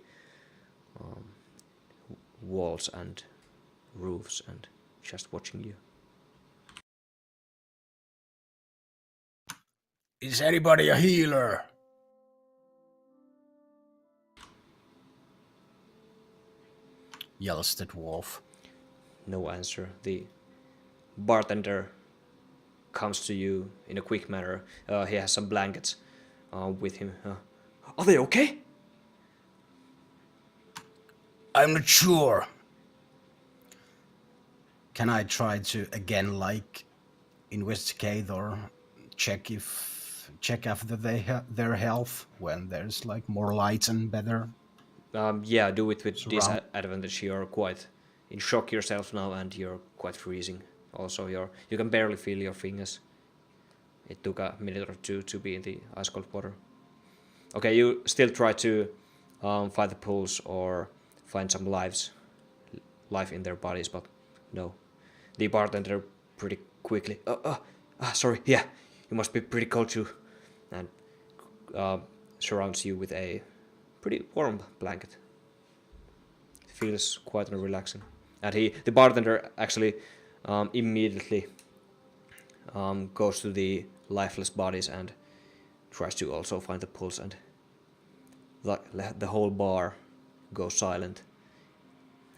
Speaker 1: walls and roofs and just watching you.
Speaker 3: Is anybody a healer? Yells the dwarf.
Speaker 1: No answer. The bartender comes to you in a quick manner. He has some blankets with him. Are they okay?
Speaker 3: I'm not sure. Can I try to again like investigate or check after their health when there's like more light and better?
Speaker 1: Yeah, do it with
Speaker 3: Surround.
Speaker 1: disadvantage. You're quite in shock yourself now, and you're quite freezing. Also, you can barely feel your fingers. It took a minute or two to be in the ice cold water. Okay, you still try to find the pulse or find some life in their bodies, but no. The bartender pretty quickly. Sorry. Yeah, you must be pretty cold too, and surrounds you with a pretty warm blanket. It feels quite relaxing. And the bartender actually immediately goes to the lifeless bodies and tries to also find the pulse, and the whole bar goes silent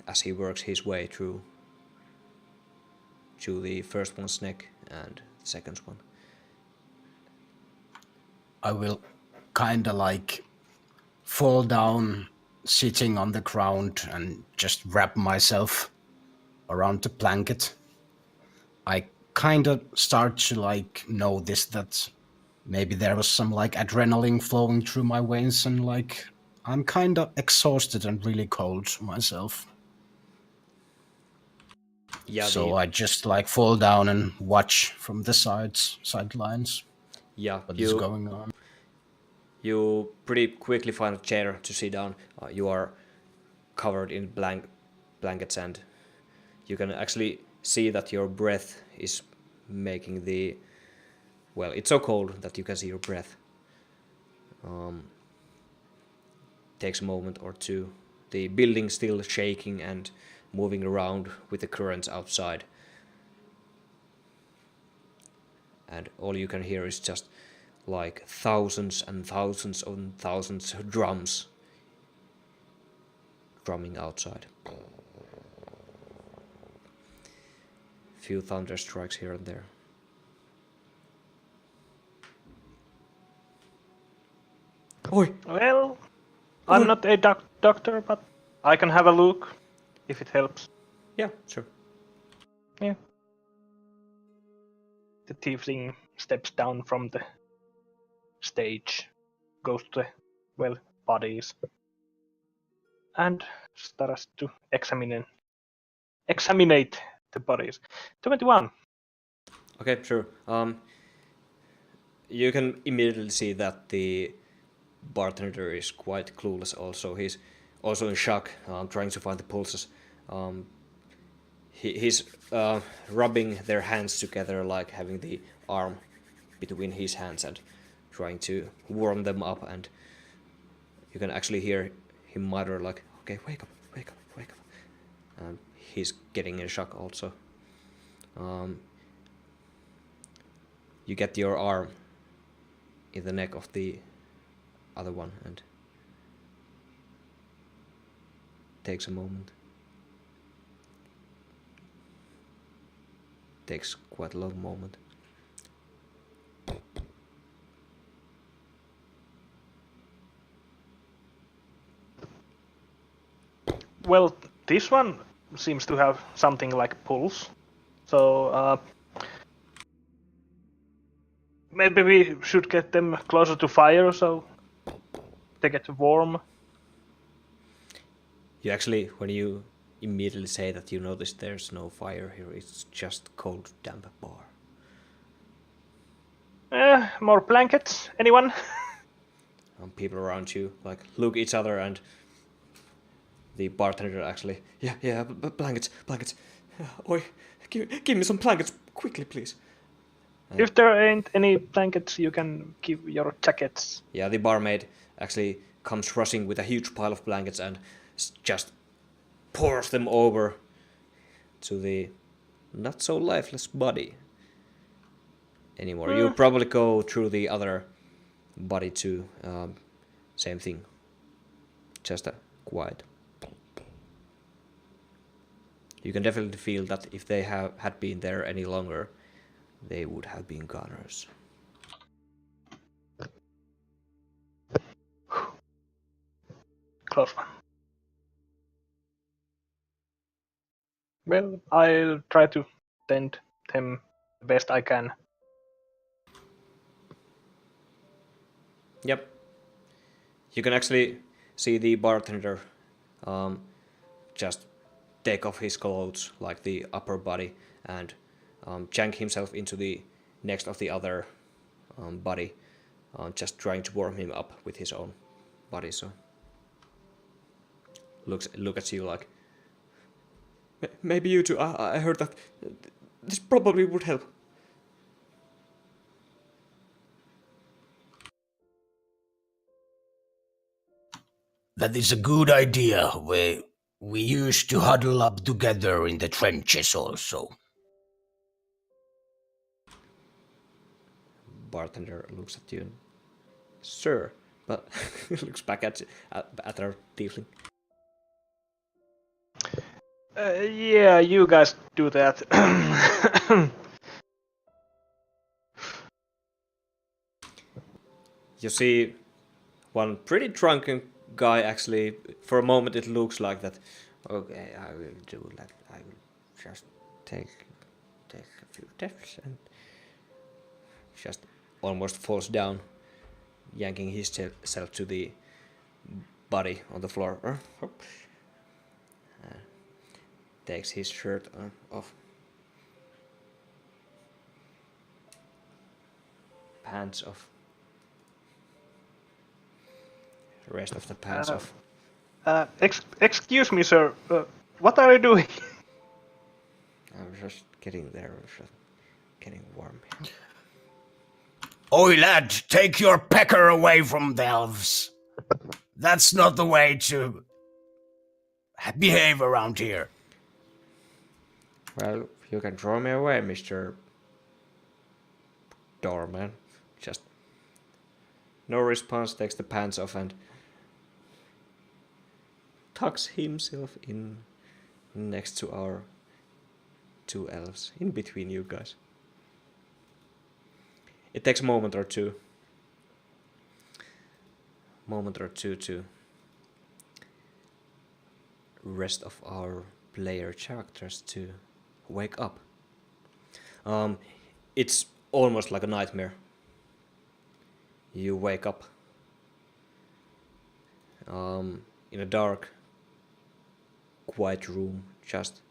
Speaker 1: as he works his way through to the first one's neck and the second one.
Speaker 3: I will kinda like fall down sitting on the ground and just wrap myself around the blanket. I kinda start to like notice that maybe there was some like adrenaline flowing through my veins, and like I'm kinda exhausted and really cold myself.
Speaker 1: Yeah,
Speaker 3: So I just like fall down and watch from the sidelines what is going on.
Speaker 1: You pretty quickly find a chair to sit down. You are covered in blankets, and you can actually see that your breath is making the... Well, it's so cold that you can see your breath. Takes a moment or two. The building still shaking and moving around with the currents outside. And all you can hear is just like thousands and thousands and thousands of drums drumming outside. Few thunder strikes here and there. Oi!
Speaker 4: Well, I'm not a doctor, but I can have a look if it helps.
Speaker 1: Yeah, sure.
Speaker 4: Yeah. The tiefling steps down from the stage, goes to the bodies and starts to examine the bodies. 21.
Speaker 1: Okay, sure. You can immediately see that the bartender is quite clueless also. He's also in shock, trying to find the pulses. He's rubbing their hands together, like having the arm between his hands and trying to warm them up, and you can actually hear him mutter like, okay, wake up, wake up, wake up. And he's getting in shock also. You get your arm in the neck of the other one, and takes a moment. Takes quite a long moment.
Speaker 4: Well, this one seems to have something like pulse. So maybe we should get them closer to fire so they get warm.
Speaker 1: You actually, when you immediately say that, you notice there's no fire here, it's just cold, damp bar.
Speaker 4: More blankets? Anyone?
Speaker 1: People around you like look each other, and the bartender actually, yeah, blankets. Oi, give me some blankets quickly, please.
Speaker 4: If there ain't any blankets, you can give your jackets.
Speaker 1: Yeah, the barmaid actually comes rushing with a huge pile of blankets and just pours them over to the not so lifeless body anymore. You probably go through the other body too. Same thing. Just quiet. You can definitely feel that if they had been there any longer, they would have been goners.
Speaker 4: Close one. Well, I'll try to tend them the best I can.
Speaker 1: Yep. You can actually see the bartender just take off his clothes, like the upper body, and jank himself into the next of the other body, just trying to warm him up with his own body. So look at you like, maybe you too. I heard that this probably would help.
Speaker 6: That is a good idea. We used to huddle up together in the trenches also.
Speaker 1: Bartender looks at you. Sir, but looks back at our tiefling.
Speaker 4: Yeah, you guys do that.
Speaker 1: You see one pretty drunken guy actually. For a moment it looks like that. Okay, I will do that. I will just take a few steps and just almost falls down, yanking himself to the body on the floor. Takes his shirt off. Pants off. The rest of the pants off.
Speaker 4: Excuse me, sir. What are you doing?
Speaker 1: I'm just getting there. Just getting warm.
Speaker 6: Oi, lad, take your pecker away from the elves. That's not the way to behave around here.
Speaker 1: Well, you can throw me away, Mr. Doorman. Just no response, takes the pants off and tucks himself in next to our two elves, in between you guys. It takes a moment or two to rest of our player characters to wake up. It's almost like a nightmare. You wake up in a dark, quiet room. Just,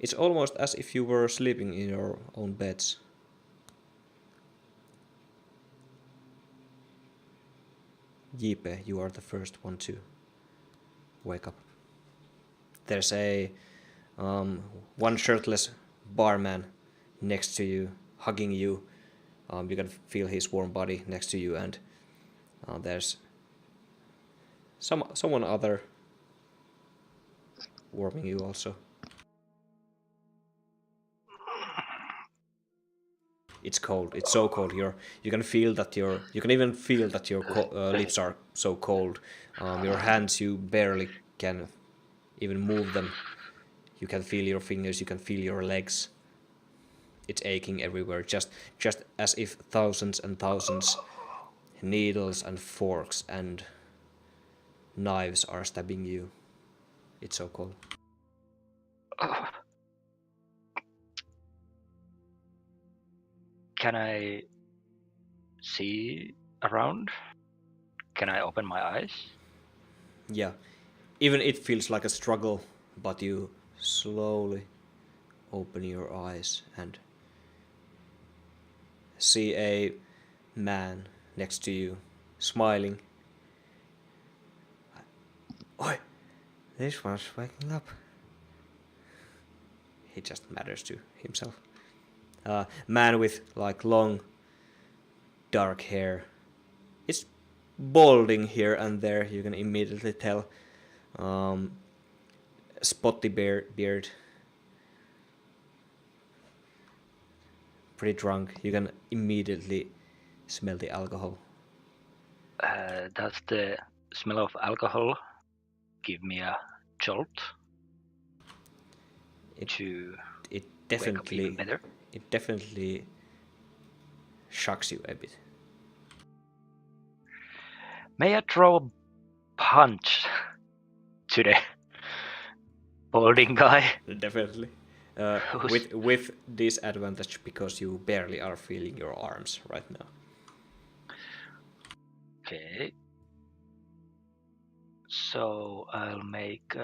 Speaker 1: it's almost as if you were sleeping in your own beds. Jipe, you are the first one to wake up. There's a one shirtless barman next to you, hugging you. You can feel his warm body next to you, and there's someone other warming you also. It's cold. It's so cold. You can feel that you can even feel that your lips are so cold. Your hands, you barely can even move them. You can feel your fingers. You can feel your legs. It's aching everywhere. Just as if thousands and thousands needles and forks and knives are stabbing you. It's so cold.
Speaker 5: Can I see around? Can I open my eyes?
Speaker 1: Yeah, even it feels like a struggle, but you slowly open your eyes and see a man next to you, smiling. Oi, this one's waking up. He just matters to himself. Man with like long, dark hair. It's balding here and there. You can immediately tell. Spotty beard. Pretty drunk. You can immediately smell the alcohol.
Speaker 5: Does the smell of alcohol give me a jolt?
Speaker 1: It
Speaker 5: wake up even better?
Speaker 1: It definitely shocks you a bit.
Speaker 5: May I throw a punch to the balding guy?
Speaker 1: Definitely. With disadvantage because you barely are feeling your arms right now.
Speaker 5: Okay. So I'll make.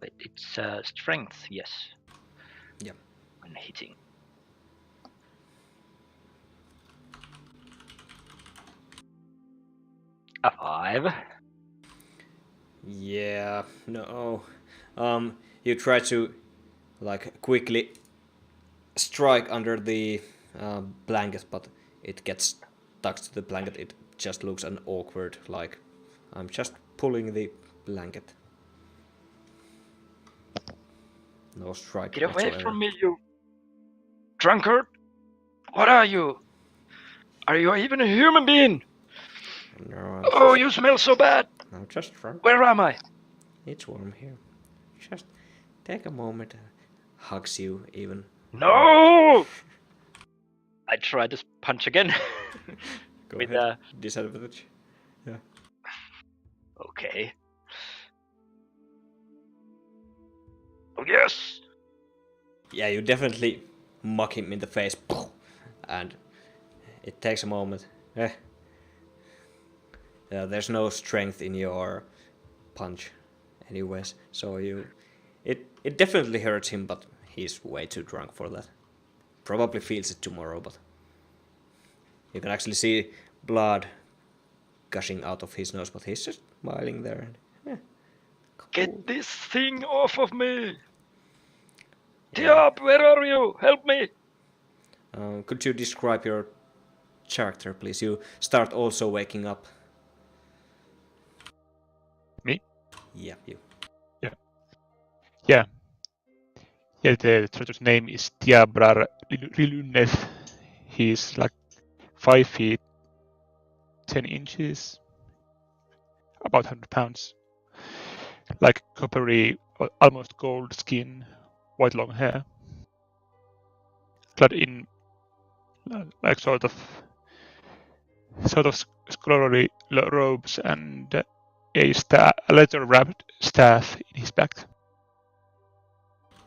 Speaker 5: Wait, it's strength, yes.
Speaker 1: Yeah.
Speaker 5: When hitting. A 5.
Speaker 1: Yeah, no. You try to like quickly strike under the blanket, but it gets stuck to the blanket. It just looks an awkward, like I'm just pulling the blanket. No strike.
Speaker 5: Get away
Speaker 1: whatsoever.
Speaker 5: from me, you drunkard! What are you? Are you even a human being?
Speaker 1: No,
Speaker 5: Oh, you smell so bad!
Speaker 1: I'm just drunk.
Speaker 5: Where am I?
Speaker 1: It's warm here. Just take a moment. Hugs you even.
Speaker 5: No! I try to punch again.
Speaker 1: Go
Speaker 5: With
Speaker 1: ahead. Disadvantage. Yeah.
Speaker 5: Okay. Oh yes!
Speaker 1: Yeah, you definitely muck him in the face, and it takes a moment. There's no strength in your punch, anyways. So it definitely hurts him, but he's way too drunk for that. Probably feels it tomorrow, but you can actually see blood gushing out of his nose, but he's just smiling there. And, cool.
Speaker 5: Get this thing off of me! Diab, where are you? Help me!
Speaker 1: Could you describe your character, please? You start also waking up.
Speaker 2: Me?
Speaker 1: Yeah, you.
Speaker 2: Yeah. Yeah, the traitor's name is Diabrar Riluneth. He's like 5 feet 10 inches, about 100 pounds. Like coppery, almost gold skin, white long hair. Clad in like sort of scholarly robes and a leather-wrapped staff in his back.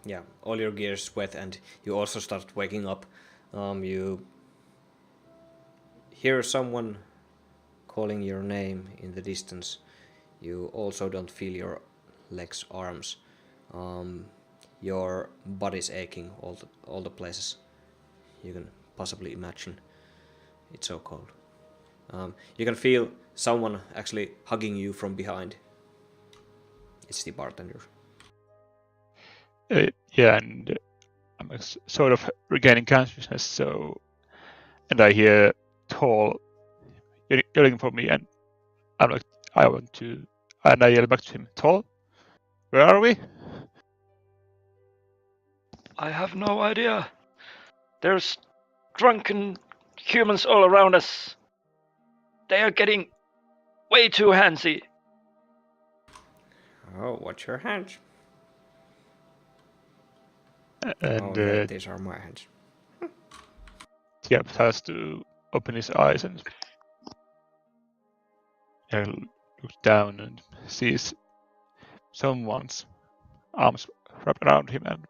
Speaker 1: Yeah, all your gear is wet, and you also start waking up. You hear someone calling your name in the distance. You also don't feel your legs, arms. Your body's aching all the places you can possibly imagine. It's so cold. You can feel someone actually hugging you from behind. It's the bartender.
Speaker 2: Yeah, and I'm sort of regaining consciousness, so... And I hear Tall yelling for me, and I'm like, I want to... And I yell back to him, Tall? Where are we?
Speaker 5: I have no idea. There's drunken humans all around us. They are getting way too handsy.
Speaker 1: Oh, watch your hands.
Speaker 2: And
Speaker 1: these are my hands.
Speaker 2: Tiap has to open his eyes and looks down and sees someone's arms wrapped around him and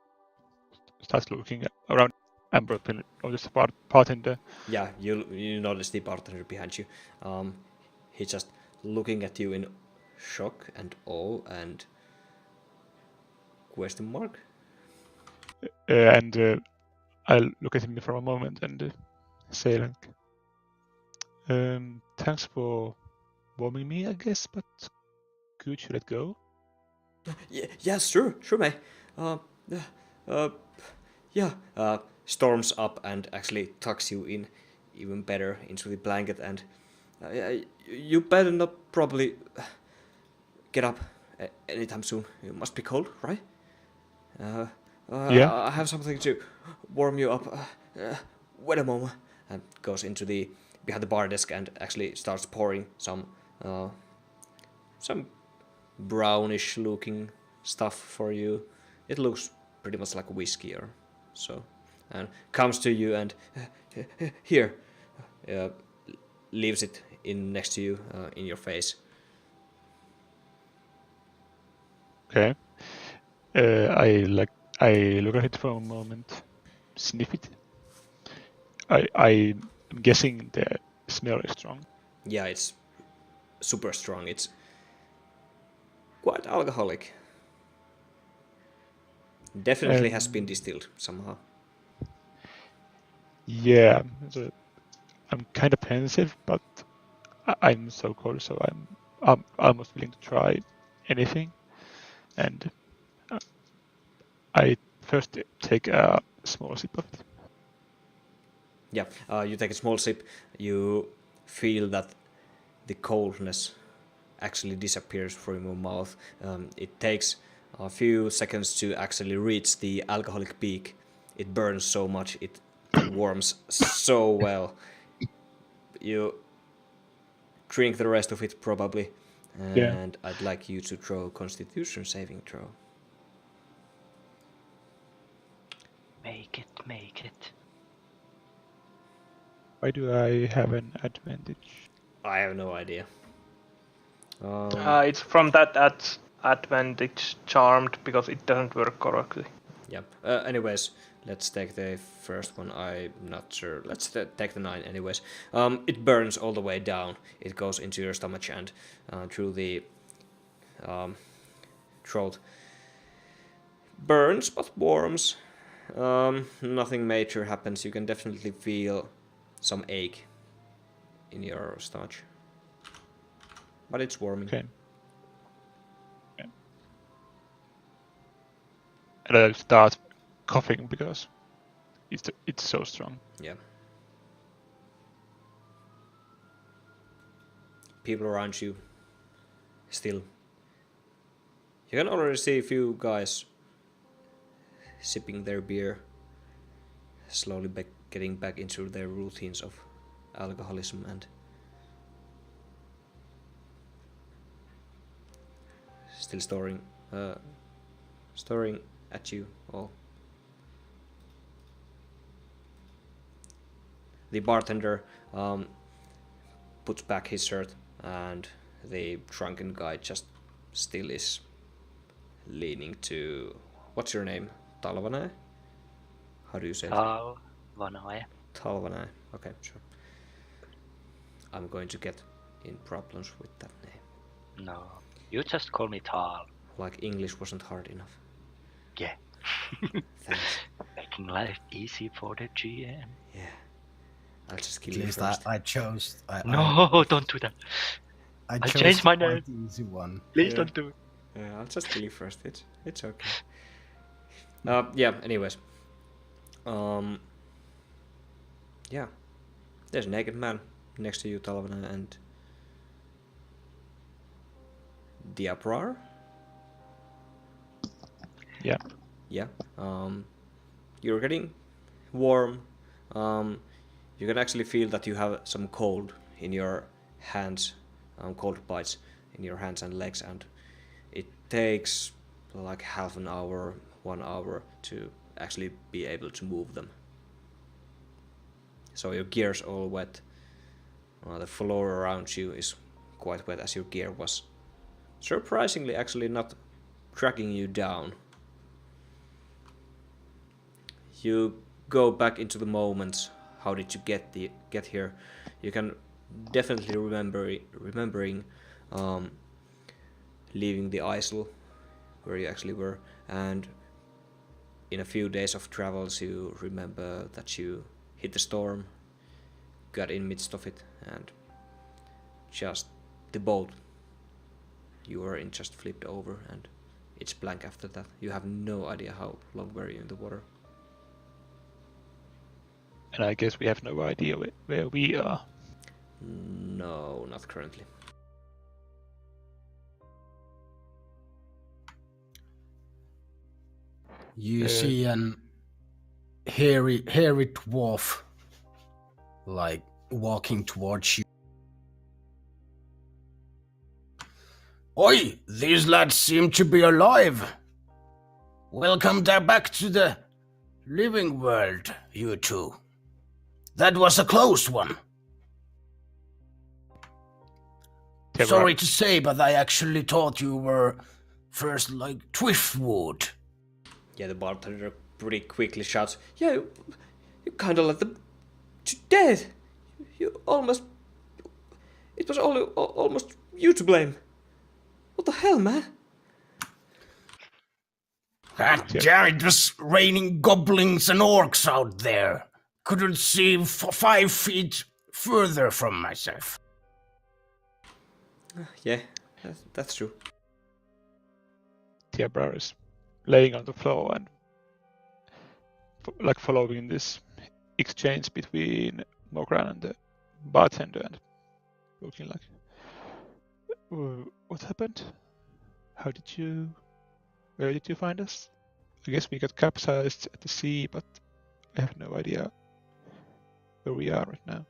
Speaker 2: starts looking around and probably notice the bartender.
Speaker 1: Yeah, you notice the bartender behind you. He's just looking at you in shock and awe and question mark.
Speaker 2: And I'll look at him for a moment and say like, thanks for warming me, I guess, but could you let go?
Speaker 1: Yes, sure, mate. Storms up and actually tucks you in even better into the blanket, and you better not probably get up anytime soon. You must be cold, right?
Speaker 2: Yeah.
Speaker 1: I have something to warm you up. Wait a moment. And goes into behind the bar desk and actually starts pouring some brownish looking stuff for you. It looks pretty much like whiskey or so. And comes to you and here, leaves it in next to you in your face.
Speaker 2: Okay. I look at it for a moment, sniff it. I'm guessing the smell is strong.
Speaker 1: Yeah, it's super strong. It's quite alcoholic. Definitely has been distilled somehow.
Speaker 2: Yeah, so I'm kind of pensive, but I'm so cold, so I'm almost willing to try anything. And I first take a small sip of it.
Speaker 1: Yeah, you take a small sip. You feel that the coldness actually disappears from your mouth. It takes a few seconds to actually reach the alcoholic peak. It burns so much, it warms so well. You drink the rest of it probably, and
Speaker 2: Yeah.
Speaker 1: I'd like you to throw a Constitution saving throw.
Speaker 5: Make it.
Speaker 2: Why do I have an advantage?
Speaker 1: I have no idea.
Speaker 4: It's from that advantage charmed because it doesn't work correctly.
Speaker 1: Yeah. Anyways, let's take the first one. I'm not sure. Let's take the 9 anyways. It burns all the way down. It goes into your stomach and through the throat. Burns but warms. Nothing major happens. You can definitely feel some ache in your stomach. But it's warming.
Speaker 2: Okay. Yeah. And I start coughing because it's so strong.
Speaker 1: Yeah. People around you still. You can already see a few guys sipping their beer, slowly getting back into their routines of alcoholism and still staring at you all. The bartender puts back his shirt and the drunken guy just still is leaning to... What's your name? Talvanae? How do you say it?
Speaker 5: Talvanae.
Speaker 1: Talvanae. Okay, sure. I'm going to get in problems with that name.
Speaker 5: No, you just call me Tal.
Speaker 1: Like English wasn't hard enough.
Speaker 5: Yeah.
Speaker 1: Thanks.
Speaker 5: Making life easy for the GM.
Speaker 1: Yeah. I'll just kill
Speaker 3: At
Speaker 1: you
Speaker 3: least
Speaker 1: first.
Speaker 3: I chose.
Speaker 5: No, don't do that.
Speaker 3: I
Speaker 5: I'll
Speaker 3: chose
Speaker 5: change my
Speaker 3: quite
Speaker 5: name.
Speaker 3: the easy one.
Speaker 5: Please
Speaker 1: Yeah.
Speaker 5: don't do it.
Speaker 1: Yeah, I'll just kill you first. It's okay. Yeah. Anyways. Yeah. There's a naked man next to you, Talvana, and Diabrar.
Speaker 2: Yeah.
Speaker 1: Yeah. You're getting warm. You can actually feel that you have some cold in your hands, cold bites in your hands and legs, and it takes like half an hour, 1 hour to actually be able to move them. So your gear's all wet. The floor around you is quite wet, as your gear was surprisingly actually not tracking you down. You go back into the moments. How did you get here? You can definitely remembering leaving the isle where you actually were, and in a few days of travels you remember that you hit the storm, got in midst of it, and just the boat you were in just flipped over, and it's blank after that. You have no idea how long were you in the water.
Speaker 2: And I guess we have no idea where we are.
Speaker 1: No, not currently.
Speaker 3: You see an hairy dwarf, like, walking towards you.
Speaker 6: Oi, these lads seem to be alive. Welcome back to the living world, you two. That was a close one.
Speaker 2: Yeah,
Speaker 6: Sorry to say, but I actually thought you were first like Twiftwood.
Speaker 1: Yeah, the bartender pretty quickly shouts, "Yeah, you kind of let them to death. You almost... It was almost you to blame. What the hell, man?"
Speaker 6: God damn, it was raining goblins and orcs out there. Couldn't see 5 feet further from myself.
Speaker 1: Yeah, that's true.
Speaker 2: Diabrar is laying on the floor and like following this exchange between Mogran and the bartender and looking like, what happened? Where did you find us? I guess we got capsized at the sea, but I have no idea where we are right now.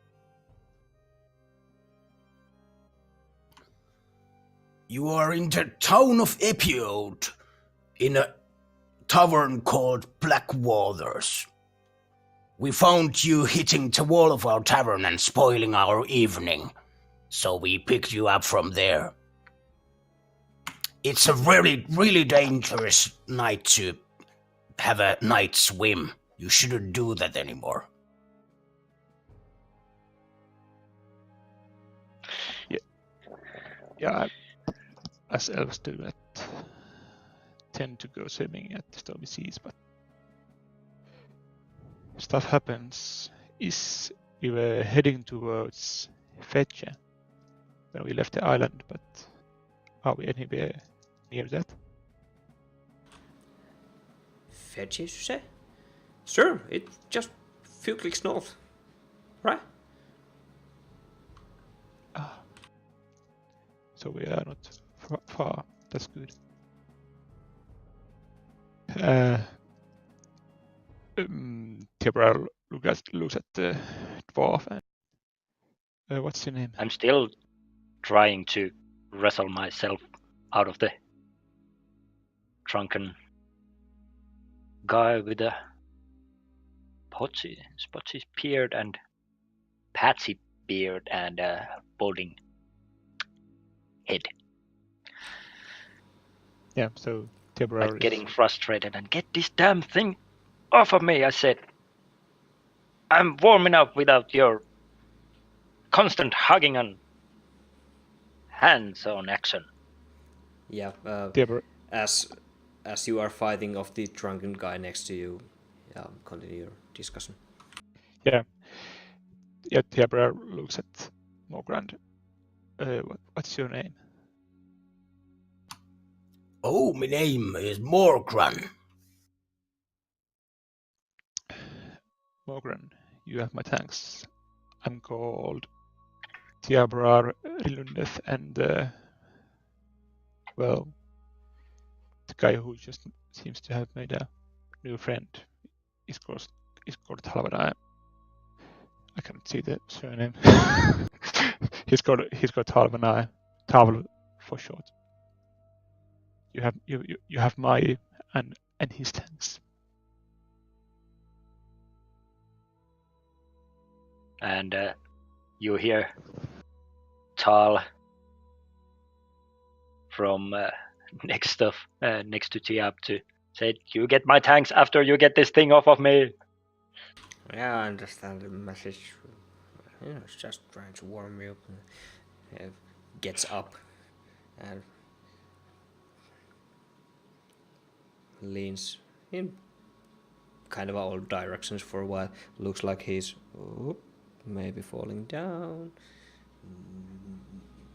Speaker 6: You are in the town of Epiode, in a tavern called Blackwaters. We found you hitting the wall of our tavern and spoiling our evening, so we picked you up from there. It's a really, really dangerous night to have a night swim. You shouldn't do that anymore.
Speaker 2: Yeah, as elves do not tend to go swimming at stormy seas, but stuff happens. We were heading towards Fetche when we left the island, but are we anywhere near that?
Speaker 1: Fetch, you say? Sure, it's just a few clicks north, right?
Speaker 2: So we are not far. That's good. Diabrar looks at the dwarf and what's your name?
Speaker 5: I'm still trying to wrestle myself out of the drunken guy with a spotty beard and patsy beard and a balding head.
Speaker 2: Yeah, so Diabrar
Speaker 5: Like getting frustrated and get this damn thing off of me, I said. I'm warm enough without your constant hugging and hands-on action.
Speaker 1: Yeah,
Speaker 2: Tiabra,
Speaker 1: as you are fighting off the drunken guy next to you, continue your discussion.
Speaker 2: yeah, Tiabra looks at Morgrand. What's your name?
Speaker 6: Oh, my name is Morgran.
Speaker 2: Morgrand, you have my thanks. I'm called Tiabra Rilundeth, and well, the guy who just seems to have made a new friend is called Halvanai. I can't see the surname. he's got Halvanai, Tavel for short. You have my and his thanks.
Speaker 5: And you hear Tal from next to Tiab to say, "You get my thanks after you get this thing off of me."
Speaker 1: Yeah, I understand the message. It's just trying to warm me up. Gets up and leans in kind of all directions for a while. Looks like he's maybe falling down.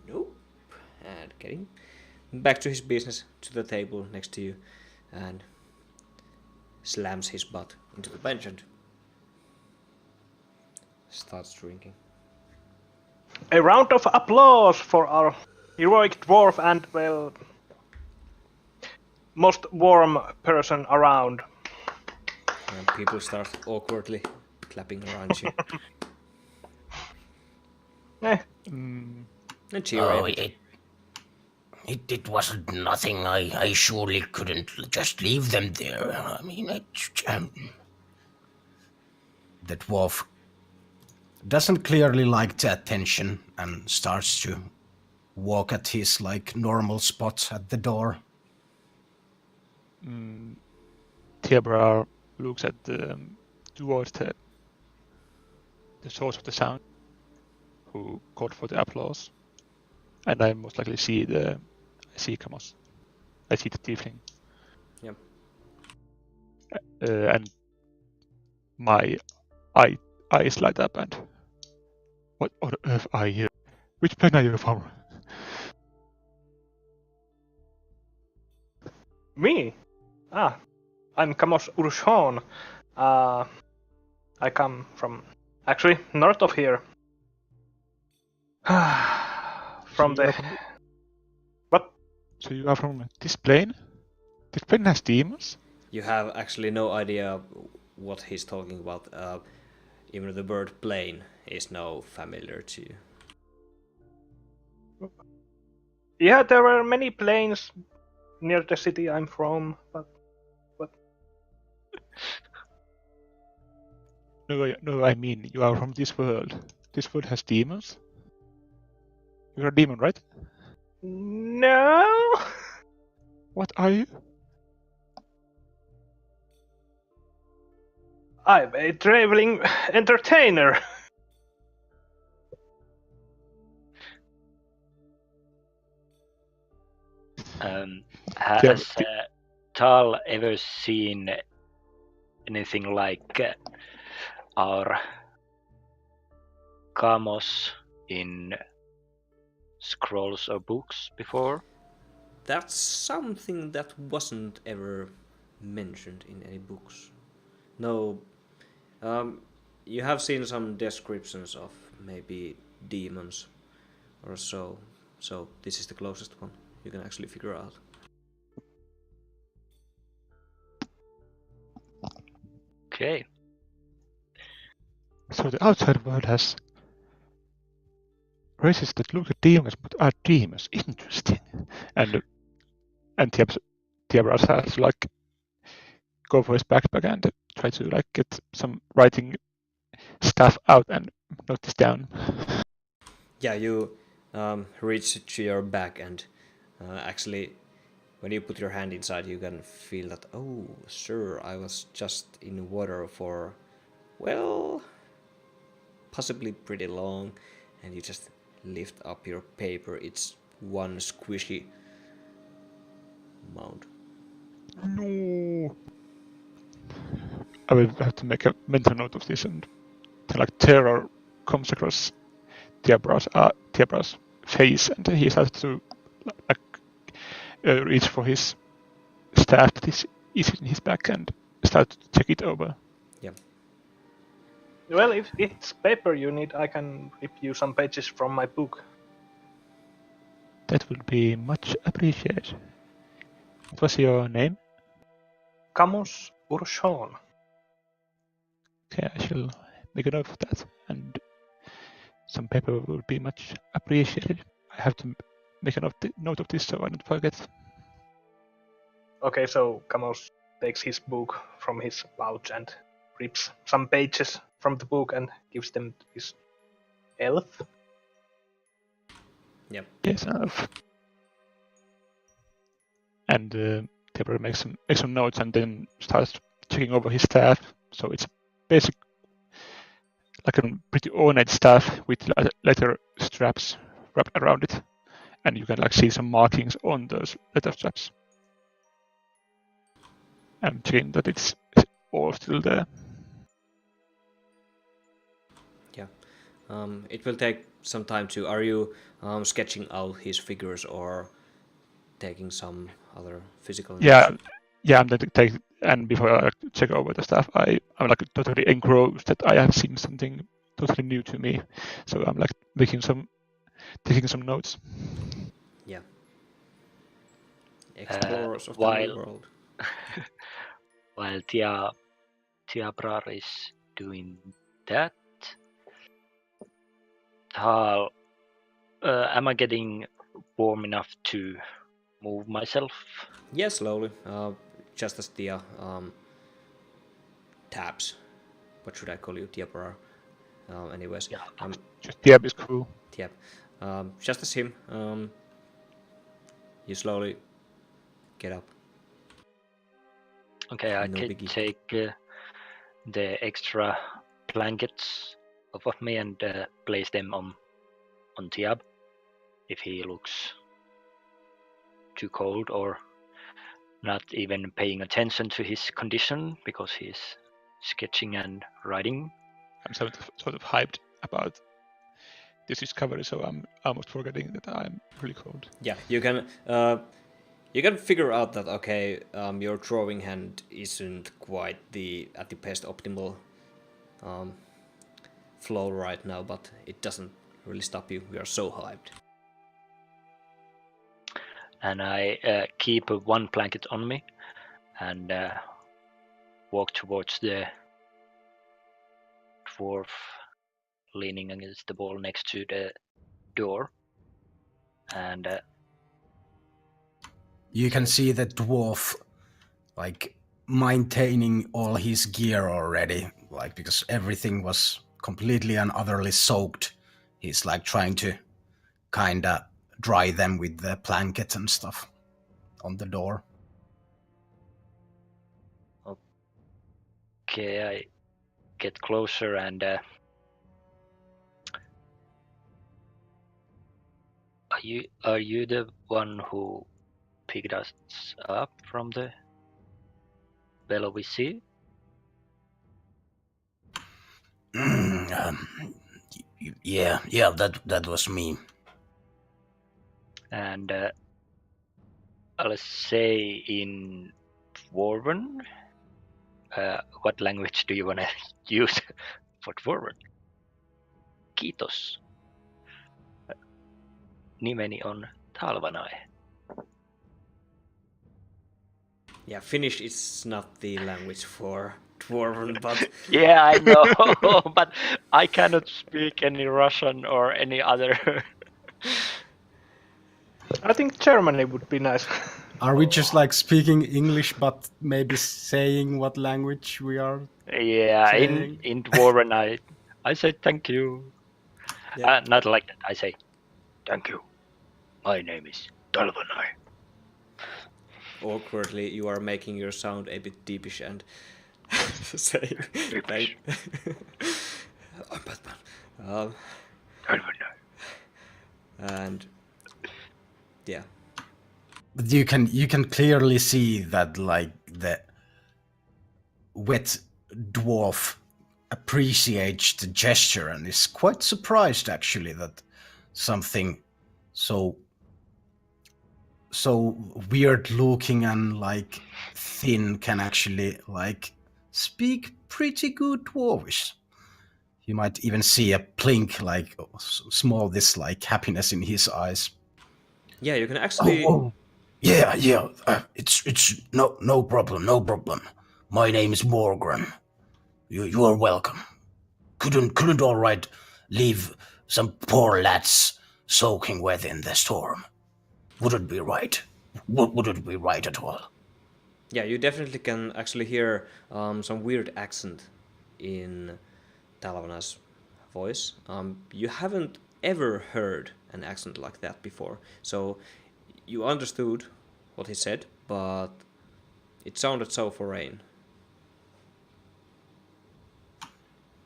Speaker 1: Nope. And getting back to his business, to the table next to you, and slams his butt into the bench and starts drinking.
Speaker 4: A round of applause for our heroic dwarf and, well, most warm person around.
Speaker 1: And people start awkwardly clapping around you. And cheer
Speaker 6: Oh,
Speaker 1: a bit.
Speaker 6: it wasn't nothing. I surely couldn't just leave them there. I mean,
Speaker 3: The dwarf doesn't clearly like the attention and starts to walk at his normal spot at the door.
Speaker 2: Tiabra looks at towards the source of the sound, who called for the applause, and I most likely see Kamos. I see the tiefling.
Speaker 1: Yep.
Speaker 2: And my eyes light up, and what on earth are you? Which plane are you from?
Speaker 4: Me? I'm Kamos Urshon. I come from, actually, north of here. From the... What?
Speaker 2: So you are from this plane? This plane has demons?
Speaker 1: You have actually no idea what he's talking about. Even the word plane is now familiar to you.
Speaker 4: Yeah, there are many planes near the city I'm from, but...
Speaker 2: No, I mean, you are from this world. This world has demons? You're a demon, right?
Speaker 4: No!
Speaker 2: What are you?
Speaker 4: I'm a traveling entertainer.
Speaker 5: Has Tal ever seen anything like our Kamos in scrolls or books before?
Speaker 1: That's something that wasn't ever mentioned in any books. No, you have seen some descriptions of maybe demons or so. So this is the closest one you can actually figure out.
Speaker 5: Okay.
Speaker 2: So the outside world has races that look like demons but are demons. Interesting. And Tiabra has to go for his backpack and try to get some writing stuff out and note this down.
Speaker 1: Yeah, you reach to your back and actually when you put your hand inside you can feel that, oh sure, I was just in water for, well, possibly pretty long, and you just lift up your paper. It's one squishy mound.
Speaker 2: No. I will have to make a mental note of this, and like terror comes across Tiabra's face, and he starts to reach for his staff that is in his back and start to check it over.
Speaker 1: Yeah.
Speaker 4: Well, if it's paper you need, I can rip you some pages from my book.
Speaker 2: That would be much appreciated. What was your name?
Speaker 4: Camus Urshon.
Speaker 2: Okay, I shall make a note of that, and some paper would be much appreciated. I have to make a note of this so I don't forget.
Speaker 4: Okay, so Camus takes his book from his pouch and rips some pages from the book and gives them to his elf.
Speaker 1: Yep.
Speaker 2: Yes, and Tiabra makes some notes and then starts checking over his staff. So it's basic, like a pretty ornate staff with leather straps wrapped around it, and you can like see some markings on those leather straps. I'm checking that it's all still there.
Speaker 1: Yeah. It will take some time to. Are you sketching out his figures or taking some other physical notes?
Speaker 2: Yeah. I'm going to take, and before I check over the stuff, I'm like totally engrossed that I have seen something totally new to me. So I'm like taking some notes.
Speaker 1: Yeah. Explorers of the new world.
Speaker 5: While Tiabrar is doing that, how am I getting warm enough to move myself?
Speaker 1: Yeah, slowly. Just as Tia taps. What should I call you, Tiabrar? Anyways.
Speaker 5: Yeah.
Speaker 2: Just Tiab is cool.
Speaker 1: Tiab. Just as him. You slowly get up.
Speaker 5: Okay, I
Speaker 1: No
Speaker 5: can
Speaker 1: biggie.
Speaker 5: take the extra blankets off of me and place them on Tiab if he looks too cold or not even paying attention to his condition because he's sketching and writing.
Speaker 2: I'm sort of hyped about this discovery, so I'm almost forgetting that I'm really cold.
Speaker 1: Yeah, you can figure out that okay, your drawing hand isn't quite at the best optimal flow right now, but it doesn't really stop you. We are so hyped.
Speaker 5: And I keep one blanket on me and walk towards the dwarf leaning against the wall next to the door. And
Speaker 3: you can see the dwarf like maintaining all his gear already, like because everything was completely and utterly soaked. He's like trying to kinda dry them with the blanket and stuff on the door.
Speaker 5: okay, I get closer and are you the one who picked us up from the Bellowy Sea?
Speaker 6: Yeah, that was me.
Speaker 5: And let's say in Dwarven, what language do you want to use for Dwarven? Kiitos. Nimeni on Talvanai.
Speaker 1: Yeah, Finnish is not the language for Dwarven, but
Speaker 5: Yeah, I know, but I cannot speak any Russian or any other.
Speaker 4: I think Germany would be nice.
Speaker 3: Are we just like speaking English but maybe saying what language we are?
Speaker 5: Yeah,
Speaker 3: Saying?
Speaker 5: in Dwarven I say thank you.
Speaker 1: Yeah.
Speaker 5: Not like that. I say thank you. My name is Talvanai.
Speaker 1: awkwardly you are making your sound a bit deepish and saying, I'm Batman.
Speaker 5: Talvanai.
Speaker 1: And Yeah.
Speaker 3: But you can clearly see that like the wet dwarf appreciates the gesture and is quite surprised actually that something so weird looking and like thin can actually like speak pretty good dwarvish. You might even see a blink like small this like happiness in his eyes.
Speaker 1: Yeah, you can actually.
Speaker 6: Oh, yeah. It's no problem, no problem. My name is Morgan. You are welcome. Couldn't all right leave some poor lads soaking wet in the storm. Wouldn't be right. Wouldn't be right at all.
Speaker 1: Yeah, you definitely can actually hear some weird accent in Talvana's voice. You haven't ever heard an accent like that before, so you understood what he said, but it sounded so foreign.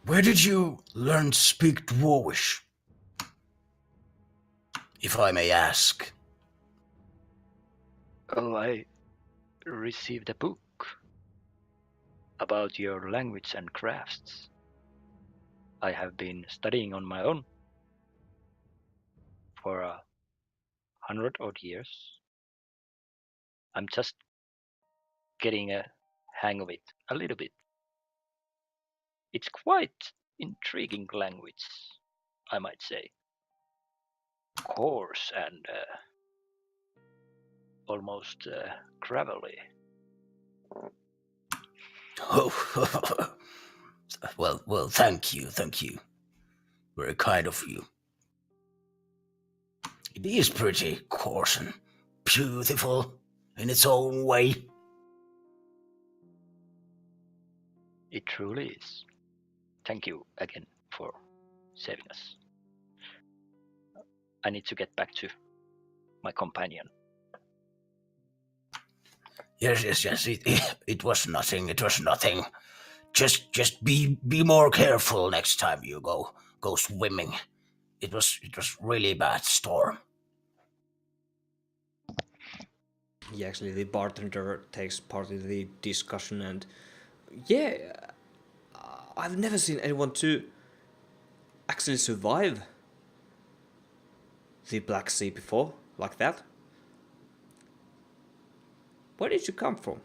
Speaker 6: Where did you learn to speak Dwarvish? If I may ask.
Speaker 5: Oh, I received a book about your language and crafts. I have been studying on my own for 100 odd years. I'm just getting a hang of it a little bit. It's quite intriguing language, I might say. Coarse and almost gravelly.
Speaker 6: Oh, well, thank you. Very kind of you. It is pretty coarse and beautiful in its own way.
Speaker 5: It truly is. Thank you again for saving us. I need to get back to my companion.
Speaker 6: Yes. It was nothing. Just be more careful next time you go swimming. It was really bad storm.
Speaker 1: Yeah, actually, the bartender takes part in the discussion, and yeah, I've never seen anyone to actually survive the Black Sea before, like that. Where did you come from?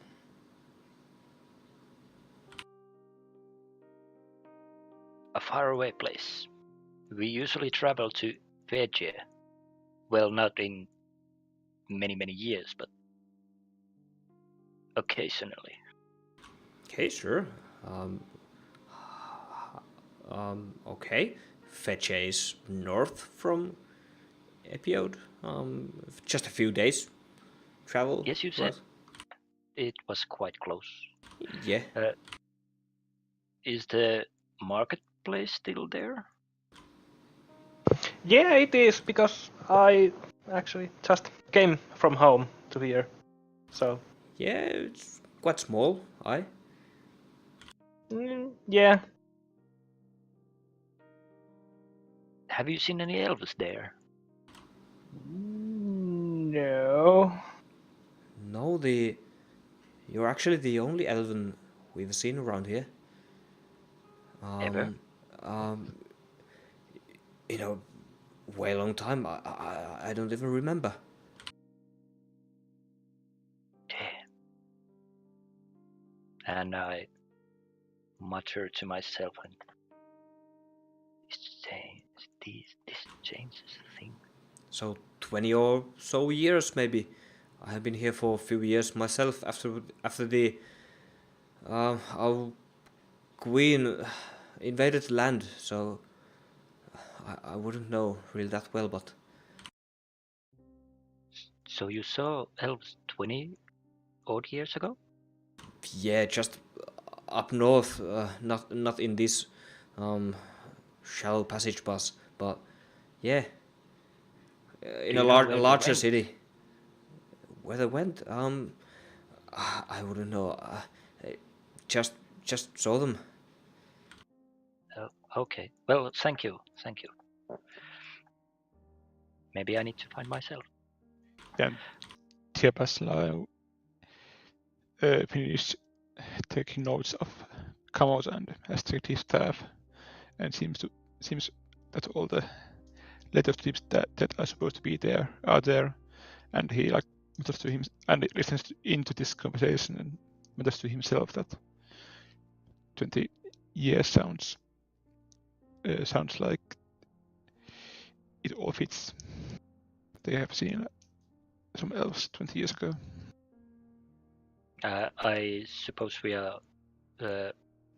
Speaker 5: A faraway place. We usually travel to Fiji. Well, not in many years, but occasionally.
Speaker 1: Okay, sure. Okay. Fetche is north from Epiode. Just a few days travel.
Speaker 5: Yes, you said it was quite close.
Speaker 1: Yeah.
Speaker 5: Is the marketplace still there?
Speaker 4: Yeah, it is, because I actually just came from home to here. So,
Speaker 1: Yeah, it's quite small,
Speaker 4: yeah.
Speaker 5: Have you seen any elves there?
Speaker 4: No.
Speaker 1: No, you're actually the only elven we've seen around here.
Speaker 5: Ever?
Speaker 1: In a way long time. I don't even remember.
Speaker 5: Damn. And I mutter to myself, and this changes things.
Speaker 1: So 20 or so years, maybe. I have been here for a few years myself. After the our queen invaded the land, so I wouldn't know really that well, but
Speaker 5: So you saw elves 20 odd years ago?
Speaker 1: yeah, just up north, not in this shallow passage bus, but yeah, in a larger city. Where they went, I wouldn't know. Just saw them.
Speaker 5: Oh, okay. Well, thank you. Maybe I need to find myself.
Speaker 2: Then Tiapasla finished taking notes of Kamos and has checked his staff, and seems that all the letter tips that are supposed to be there are there, and he like mutters to him and listens into this conversation and mutters to himself that 20 years sounds like it all fits. They have seen some elves 20 years ago.
Speaker 5: I suppose we are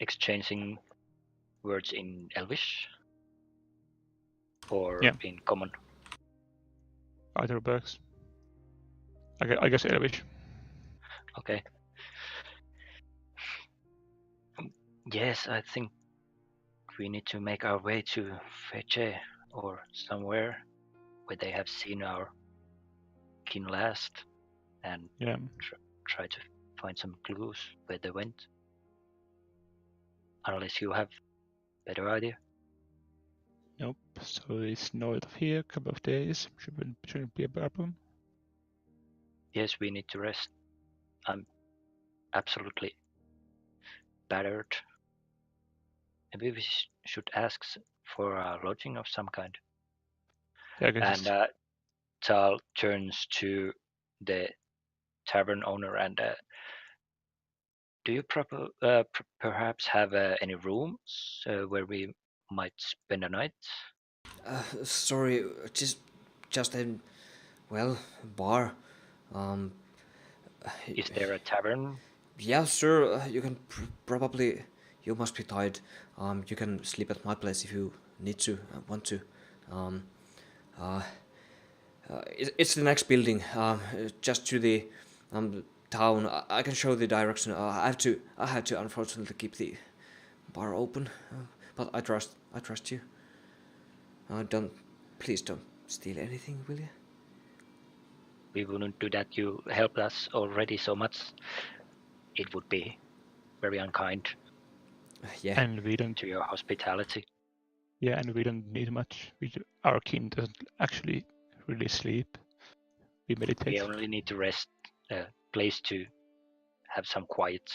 Speaker 5: exchanging words in Elvish or
Speaker 2: Yeah.
Speaker 5: in common.
Speaker 2: Either works. I guess Elvish.
Speaker 5: Okay. Yes, I think we need to make our way to Fece or somewhere where they have seen our kin last, and
Speaker 2: Yeah.
Speaker 5: try to find some clues where they went. Unless you have better idea.
Speaker 2: Nope. So it's north of here, a couple of days. Shouldn't be a problem.
Speaker 5: Yes, we need to rest. I'm absolutely battered. Maybe we should ask for a lodging of some kind.
Speaker 2: Yeah, I guess.
Speaker 5: And Tal turns to the tavern owner and do you perhaps have any rooms where we might spend a night?
Speaker 1: Sorry, just a bar.
Speaker 5: Is there a tavern?
Speaker 1: Yeah, sure. You can probably. You must be tired. You can sleep at my place if you need to, want to. It's the next building. Just to the town. I can show the direction. I have to unfortunately keep the bar open. But I trust you. Please don't steal anything, will you?
Speaker 5: We wouldn't do that. You helped us already so much. It would be very unkind
Speaker 1: Yeah.
Speaker 2: And we don't.
Speaker 5: to your hospitality.
Speaker 2: Yeah, and we don't need much. Our kin doesn't actually really sleep. We meditate.
Speaker 5: We only need to rest, a place to have some quiet.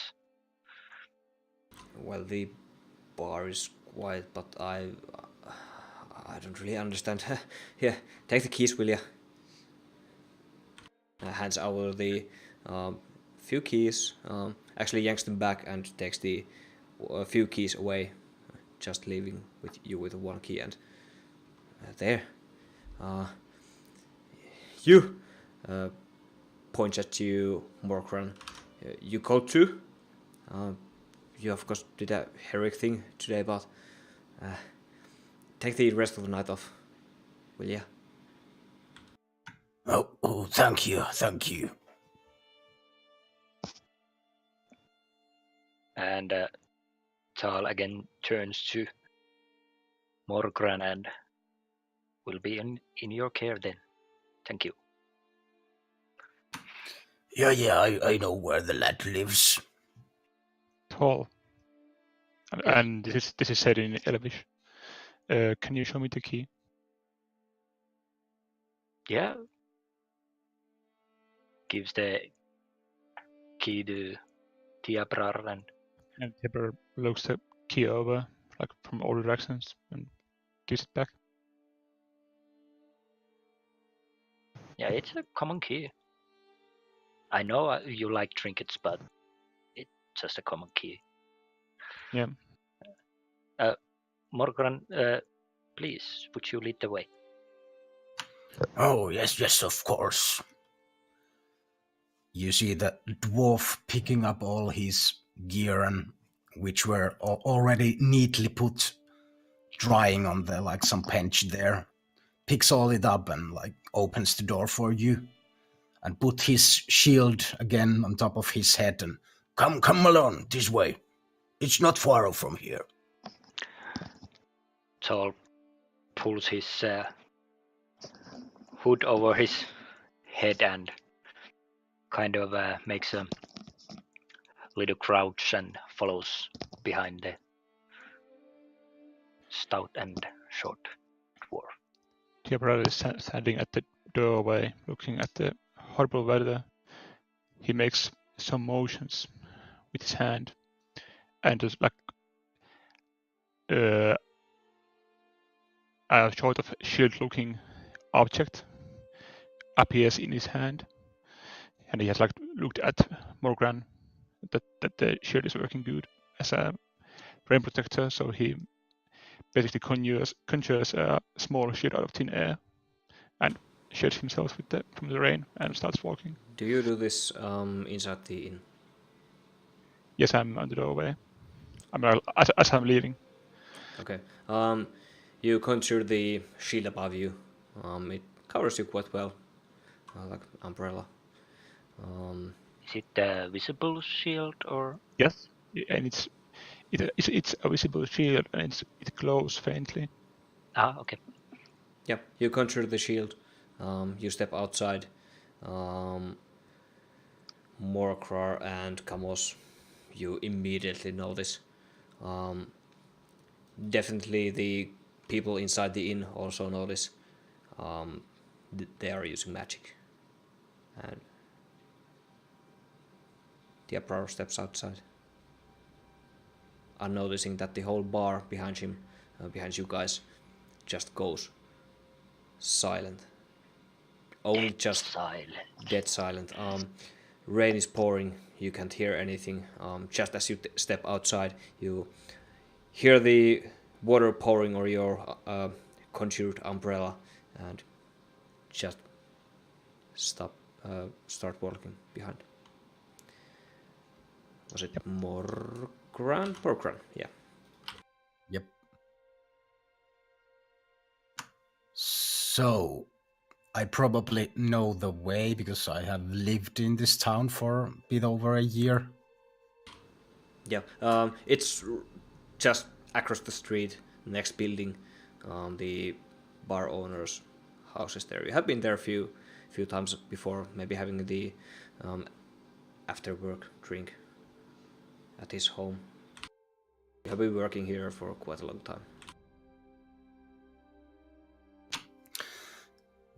Speaker 1: Well, the bar is quiet, but I don't really understand. Here, take the keys, will you? Hands over the few keys. Actually yanks them back and takes the few keys away, just leaving with you with one key. And there, you points at you, Morkran. You called too. You of course did a heroic thing today, but take the rest of the night off, will ya?
Speaker 6: Oh, thank you.
Speaker 5: And Tal again turns to Morgran and will be in your care then. Thank you.
Speaker 6: Yeah, I know where the lad lives.
Speaker 2: Tall. And this is said in Elvish. Can you show me the key?
Speaker 5: Yeah. Gives the key to Tiabrar
Speaker 2: And Tipper looks the key over, like from all directions, and gives it back.
Speaker 5: yeah, it's a common key. I know you like trinkets, but it's just a common key.
Speaker 2: Yeah.
Speaker 5: Morgran, please, would you lead the way?
Speaker 6: Oh, yes, of course. You see the dwarf picking up all his gear, and which were already neatly put, drying on the like some bench there. Picks all it up and like opens the door for you, and put his shield again on top of his head and come along this way. It's not far off from here.
Speaker 5: Tal pulls his hood over his head and kind of makes a little crouch and follows behind the stout and short dwarf.
Speaker 2: Tipper is standing at the doorway, looking at the horrible weather, he makes some motions with his hand, and just like a sort of shield-looking object appears in his hand, and he has like looked at Morgan that the shield is working good as a rain protector, so he basically conjures a small shield out of thin air and shields himself from the rain and starts walking.
Speaker 1: Do you do this inside the inn?
Speaker 2: Yes, I'm on the doorway. As I'm leaving.
Speaker 1: Okay. You conjure the shield above you. It covers you quite well, like umbrella.
Speaker 5: Is it a visible shield or?
Speaker 2: Yes, and it's a visible shield, and it glows faintly.
Speaker 5: Ah, okay.
Speaker 1: Yeah, you conjure the shield. You step outside. Morkrar and Kamos, you immediately notice. Definitely the people inside the inn also notice. They are using magic. And the Emperor steps outside, unnoticing that the whole bar behind him, behind you guys, just goes silent. Only just
Speaker 5: silent.
Speaker 1: Dead silent. Rain is pouring. You can't hear anything. Just as you step outside, you hear the water pouring or your conjured umbrella, and just start walking behind. Was it Morgran? Yeah.
Speaker 6: Yep. So, I probably know the way because I have lived in this town for a bit over a year.
Speaker 1: Yeah, it's just across the street, next building, the bar owner's house is there. You have been there a few times before, maybe having the after work drink at his home. You have been working here for quite a long time.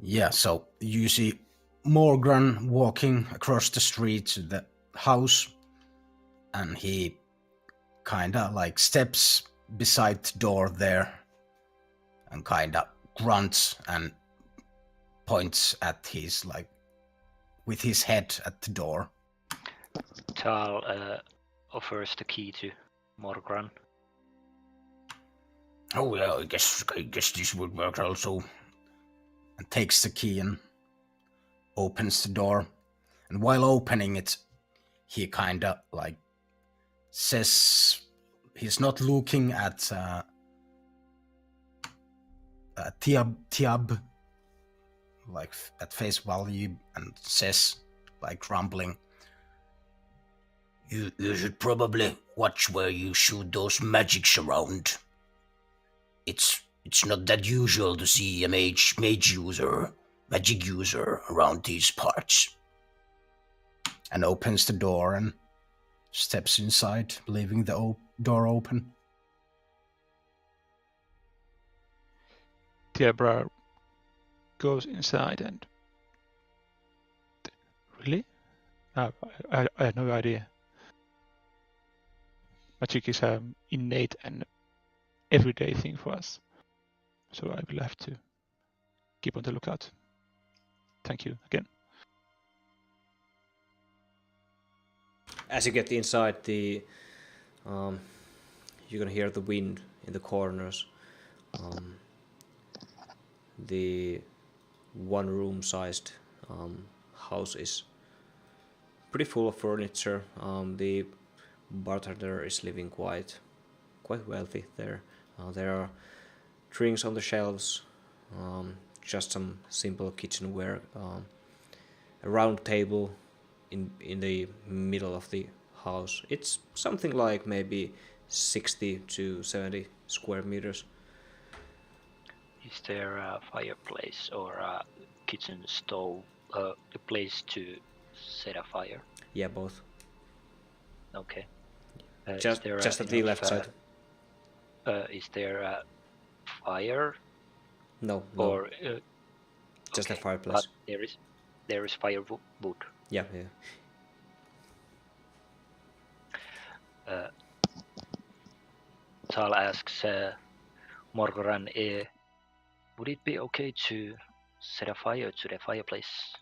Speaker 6: Yeah, so you see Morgan walking across the street to the house, and he kinda like steps beside the door there and kinda grunts and points at his like with his head at the door.
Speaker 5: Tal offers the key to Morgran.
Speaker 6: Oh yeah, I guess this would work also. And takes the key and opens the door. And while opening it, he kinda like says he's not looking at Tiab like at face value, and says like rumbling, You should probably watch where you shoot those magics around. It's not that usual to see a magic user around these parts. And opens the door and steps inside, leaving the door open.
Speaker 2: Tiabra goes inside and... Really? I had no idea. Magic is an innate and everyday thing for us. So I will have to keep on the lookout. Thank you again.
Speaker 1: As you get inside, you can hear the wind in the corners. The one-room sized house is pretty full of furniture. The bartender is living quite wealthy there. There are drinks on the shelves, just some simple kitchenware, a round table in the middle of the house. It's something like maybe 60 to 70 square meters.
Speaker 5: Is there a fireplace or a kitchen stove, a place to set a fire?
Speaker 1: Yeah, both.
Speaker 5: Okay.
Speaker 1: Just at the left side.
Speaker 5: Is there a fire?
Speaker 1: No.
Speaker 5: Or
Speaker 1: just
Speaker 5: okay,
Speaker 1: a fireplace.
Speaker 5: But there is. there is firewood.
Speaker 1: Yeah, yeah.
Speaker 5: Tal asks Morgoran, would it be okay to set a fire to the fireplace?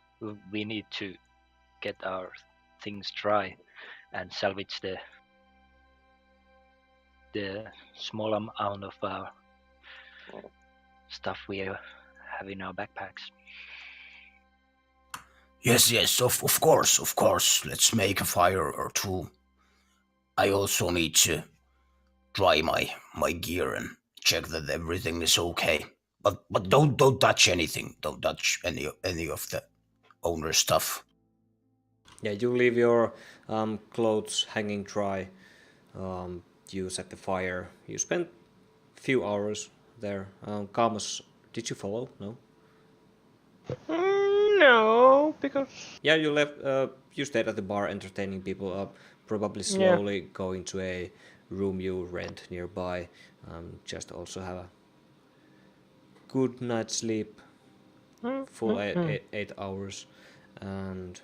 Speaker 5: We need to get our things dry and salvage the small amount of stuff we have in our backpacks.
Speaker 6: Yes, of course. Let's make a fire or two. I also need to dry my gear and check that everything is okay. But don't touch anything. Don't touch any of the owner's stuff.
Speaker 1: Yeah, you leave your clothes hanging dry. You set the fire. You spend a few hours there. Kamos, did you follow? No?
Speaker 4: No, because
Speaker 1: Yeah, you left. You stayed at the bar entertaining people, probably slowly going to a room you rent nearby. Just also have a good night's sleep, full 8 hours, and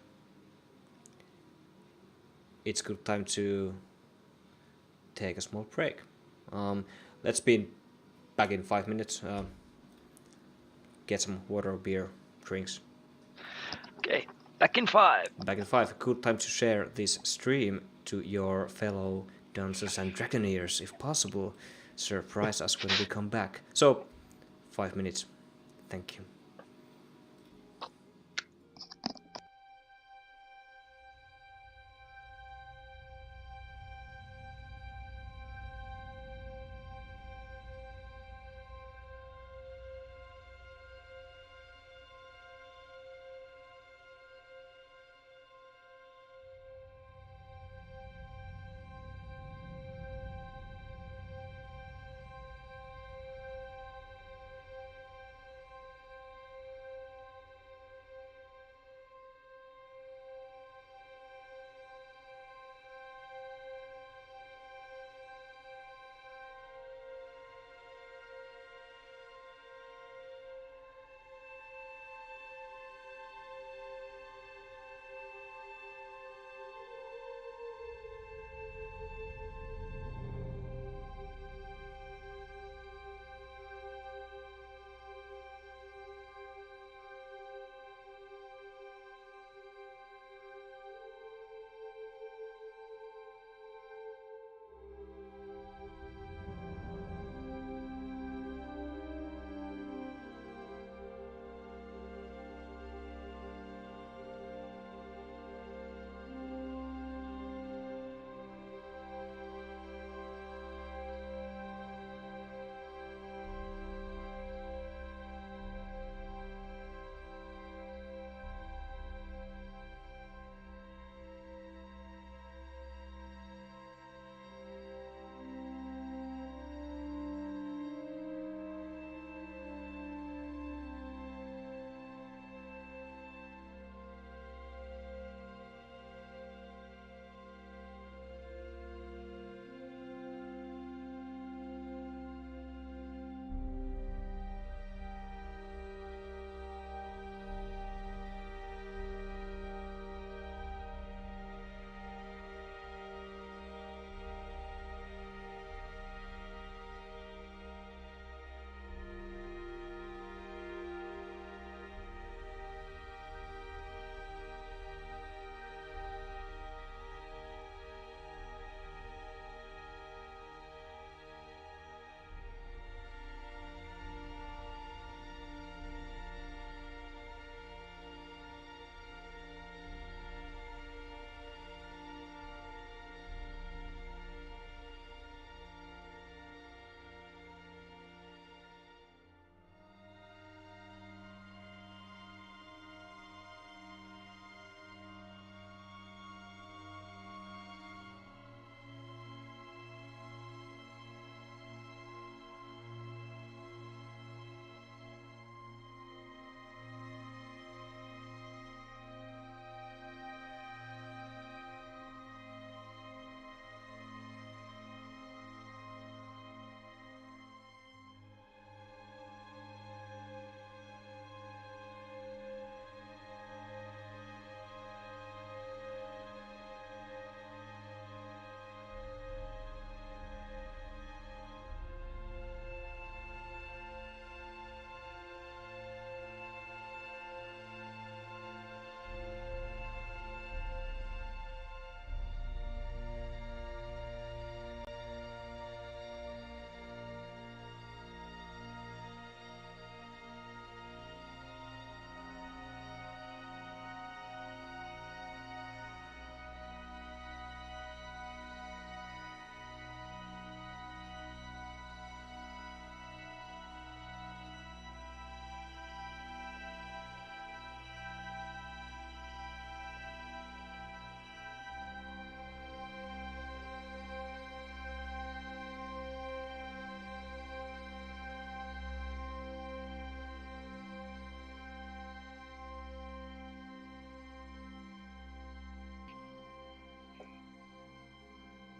Speaker 1: it's good time to take a small break. Let's be back in 5 minutes. Get some water, beer, drinks.
Speaker 5: Okay, back in 5.
Speaker 1: Back in 5. Good time to share this stream to your fellow Dungeons and Dragoneers, if possible. Surprise us when we come back. So, 5 minutes. Thank you.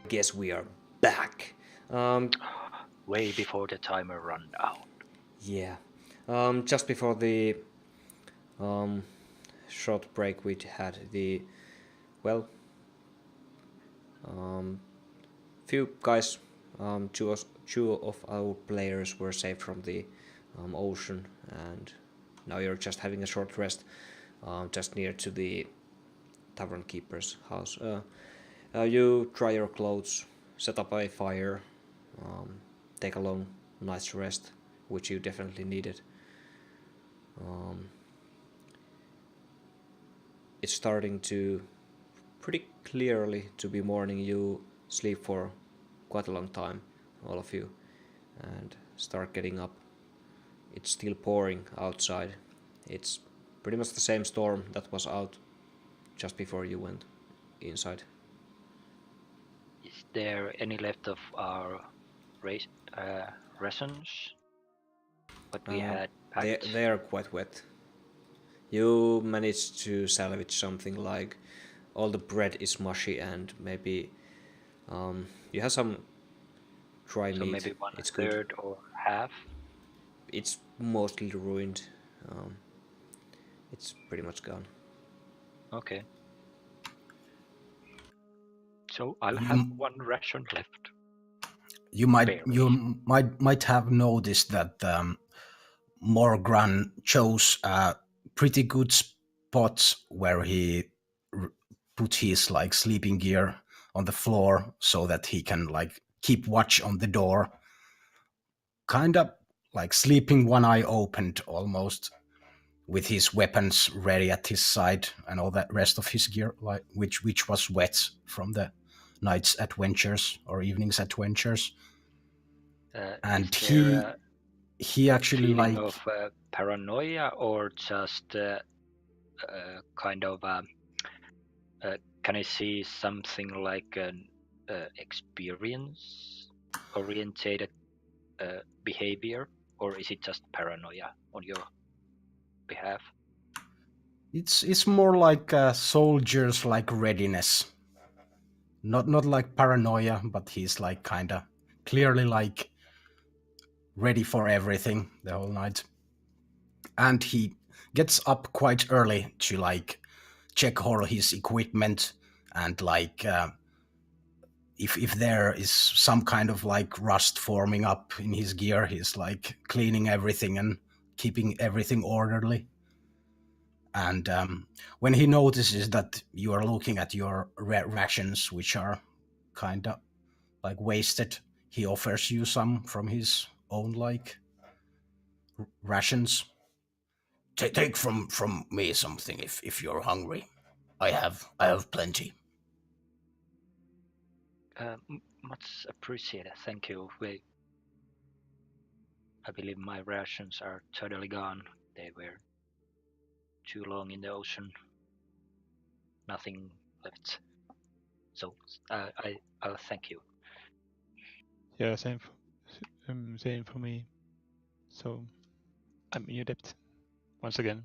Speaker 1: guess we are back.
Speaker 5: Way before the timer run out.
Speaker 1: Yeah. Just before the short break we had few guys, two of our players were saved from the ocean, and now you're just having a short rest just near to the tavern keeper's house. You dry your clothes, set up a fire, take a long night's rest, which you definitely needed. It's starting to pretty clearly to be morning. You sleep for quite a long time, all of you, and start getting up. It's still pouring outside. It's pretty much the same storm that was out just before you went inside.
Speaker 5: Is there any left of our rations? What we had packed?
Speaker 1: They are quite wet. You managed to salvage something like all the bread is mushy and maybe you have some dry
Speaker 5: So
Speaker 1: meat.
Speaker 5: maybe one
Speaker 1: It's good.
Speaker 5: third or half.
Speaker 1: It's mostly ruined. It's pretty much gone.
Speaker 5: Okay. So I'll have one ration left.
Speaker 3: You might have noticed that Morgran chose a pretty good spot where he put his like sleeping gear on the floor so that he can like keep watch on the door, kind of like sleeping one eye opened almost, with his weapons ready at his side and all that rest of his gear, like which was wet from the night's adventures or evening's adventures. And he actually
Speaker 5: feeling
Speaker 3: like
Speaker 5: of paranoia or just kind of can I see something like an experience orientated behavior, or is it just paranoia on your behalf?
Speaker 3: it's more like a soldier's like readiness, not like paranoia, but he's like kind of clearly like ready for everything the whole night. And he gets up quite early to like check all his equipment and like if there is some kind of like rust forming up in his gear, he's like cleaning everything and keeping everything orderly. And when he notices that you are looking at your rations, which are kind of like wasted, he offers you some from his own like rations.
Speaker 6: Take from me something if you're hungry. I have plenty.
Speaker 5: Much appreciated, thank you. I believe my rations are totally gone. They were too long in the ocean. Nothing left. So I'll thank you.
Speaker 2: Yeah, same for me. So I'm in your debt once again.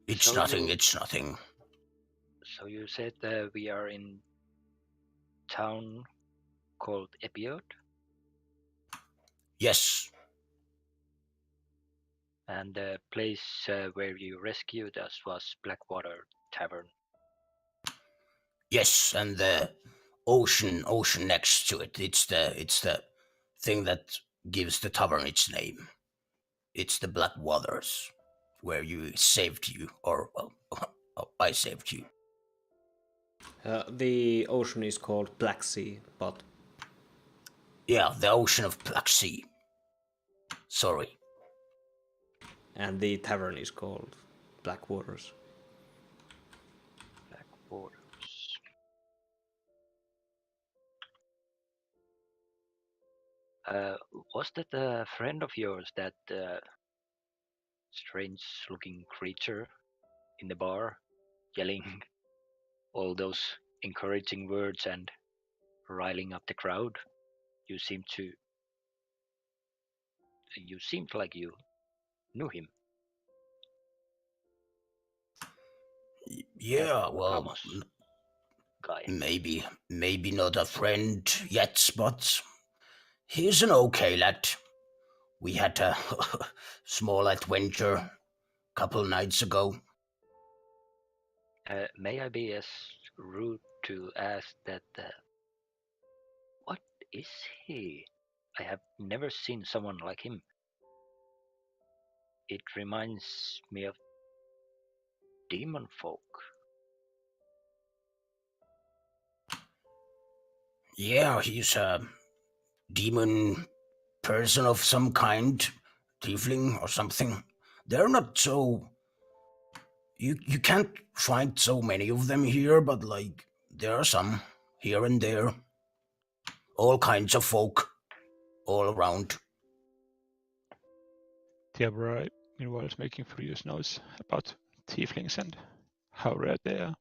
Speaker 6: It's nothing.
Speaker 5: So you said we are in town called Epiode?
Speaker 6: Yes.
Speaker 5: And the place where you rescued us was Blackwater Tavern.
Speaker 6: Yes, and the ocean next to it. It's the thing that gives the tavern its name. It's the Black Waters, where you saved you, or well, I saved you.
Speaker 1: The ocean is called Black Sea, but
Speaker 6: Yeah, the ocean of Black Sea. Sorry.
Speaker 1: and the tavern is called Black Waters.
Speaker 5: Black Waters. Was that a friend of yours, that strange-looking creature in the bar, yelling all those encouraging words and riling up the crowd? You seemed like you knew him.
Speaker 6: Yeah, well,
Speaker 5: Amos guy.
Speaker 6: maybe not a friend yet, but he's an okay lad. We had a small adventure couple nights ago.
Speaker 5: May I be as rude to ask that what is he? I have never seen someone like him. It reminds me of demon folk.
Speaker 6: Yeah, he's a demon person of some kind, tiefling or something. They're not so. You can't find so many of them here, but like there are some here and there. All kinds of folk, all around.
Speaker 2: Tiabra, meanwhile, is making furious noise about tieflings and how rare they are.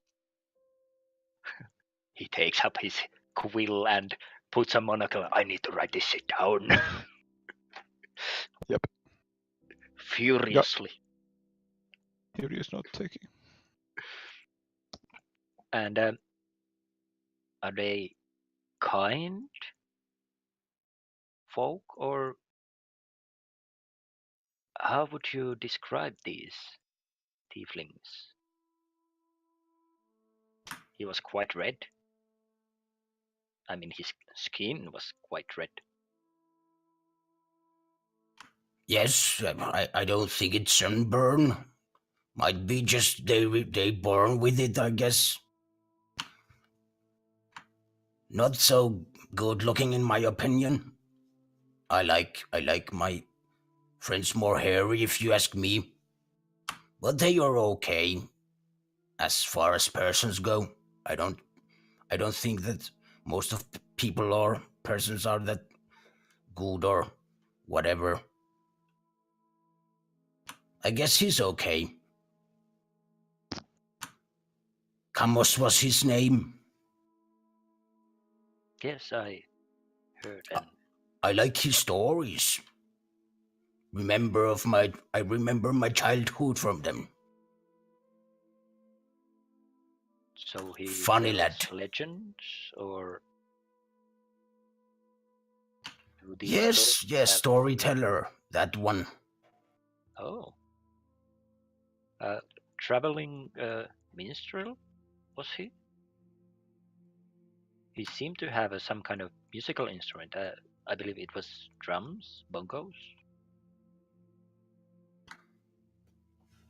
Speaker 5: He takes up his quill and puts a monocle. I need to write this shit down.
Speaker 2: Yep.
Speaker 5: Furiously.
Speaker 2: Furious note taking.
Speaker 5: And are they kind folk, or how would you describe these tieflings? He was quite red. I mean, his skin was quite red.
Speaker 6: Yes, I don't think it's sunburn. Might be just they born with it, I guess. Not so good looking in my opinion. I like my friends more hairy if you ask me. But they are okay. As far as persons go, I don't think that most of people or persons are that good or whatever. I guess he's okay. Camus was his name.
Speaker 5: Yes, I heard. And
Speaker 6: I like his stories. I remember my childhood from them.
Speaker 5: so he
Speaker 6: Funny
Speaker 5: tells
Speaker 6: lad.
Speaker 5: legends, or do these
Speaker 6: Yes,
Speaker 5: stories
Speaker 6: yes,
Speaker 5: have-
Speaker 6: storyteller. That one.
Speaker 5: Oh. Traveling minstrel, was he? He seemed to have some kind of musical instrument. I believe it was drums, bongos.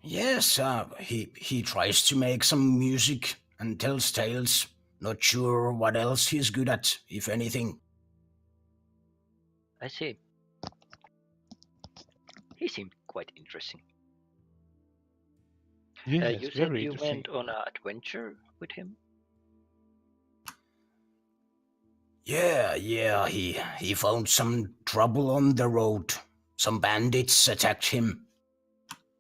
Speaker 6: Yes, he tries to make some music and tells tales. Not sure what else he's good at, if anything.
Speaker 5: I see. He seemed quite interesting.
Speaker 2: Yes,
Speaker 5: You said
Speaker 2: very
Speaker 5: you
Speaker 2: interesting.
Speaker 5: went on an adventure with him?
Speaker 6: Yeah, he found some trouble on the road. Some bandits attacked him.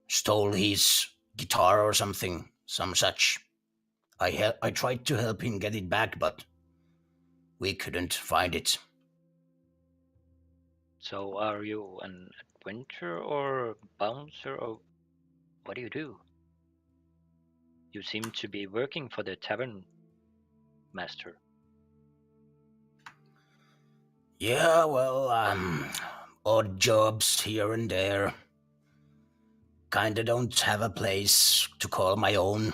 Speaker 6: Stole his guitar or something, some such. I tried to help him get it back, but we couldn't find it.
Speaker 5: So are you an adventurer or bouncer, or what do? You seem to be working for the tavern master.
Speaker 6: Yeah, well, odd jobs here and there. Kinda don't have a place to call my own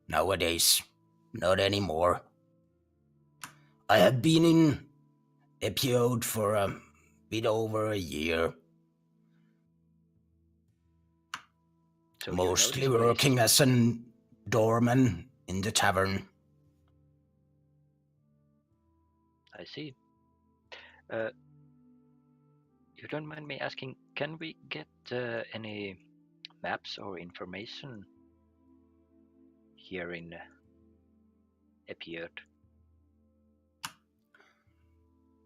Speaker 6: nowadays. Not anymore. I have been in Epiode for a bit over a year.
Speaker 5: So you know
Speaker 6: Mostly
Speaker 5: this place.
Speaker 6: working as a doorman in the tavern.
Speaker 5: I see. You don't mind me asking, can we get any maps or information here in Epiode?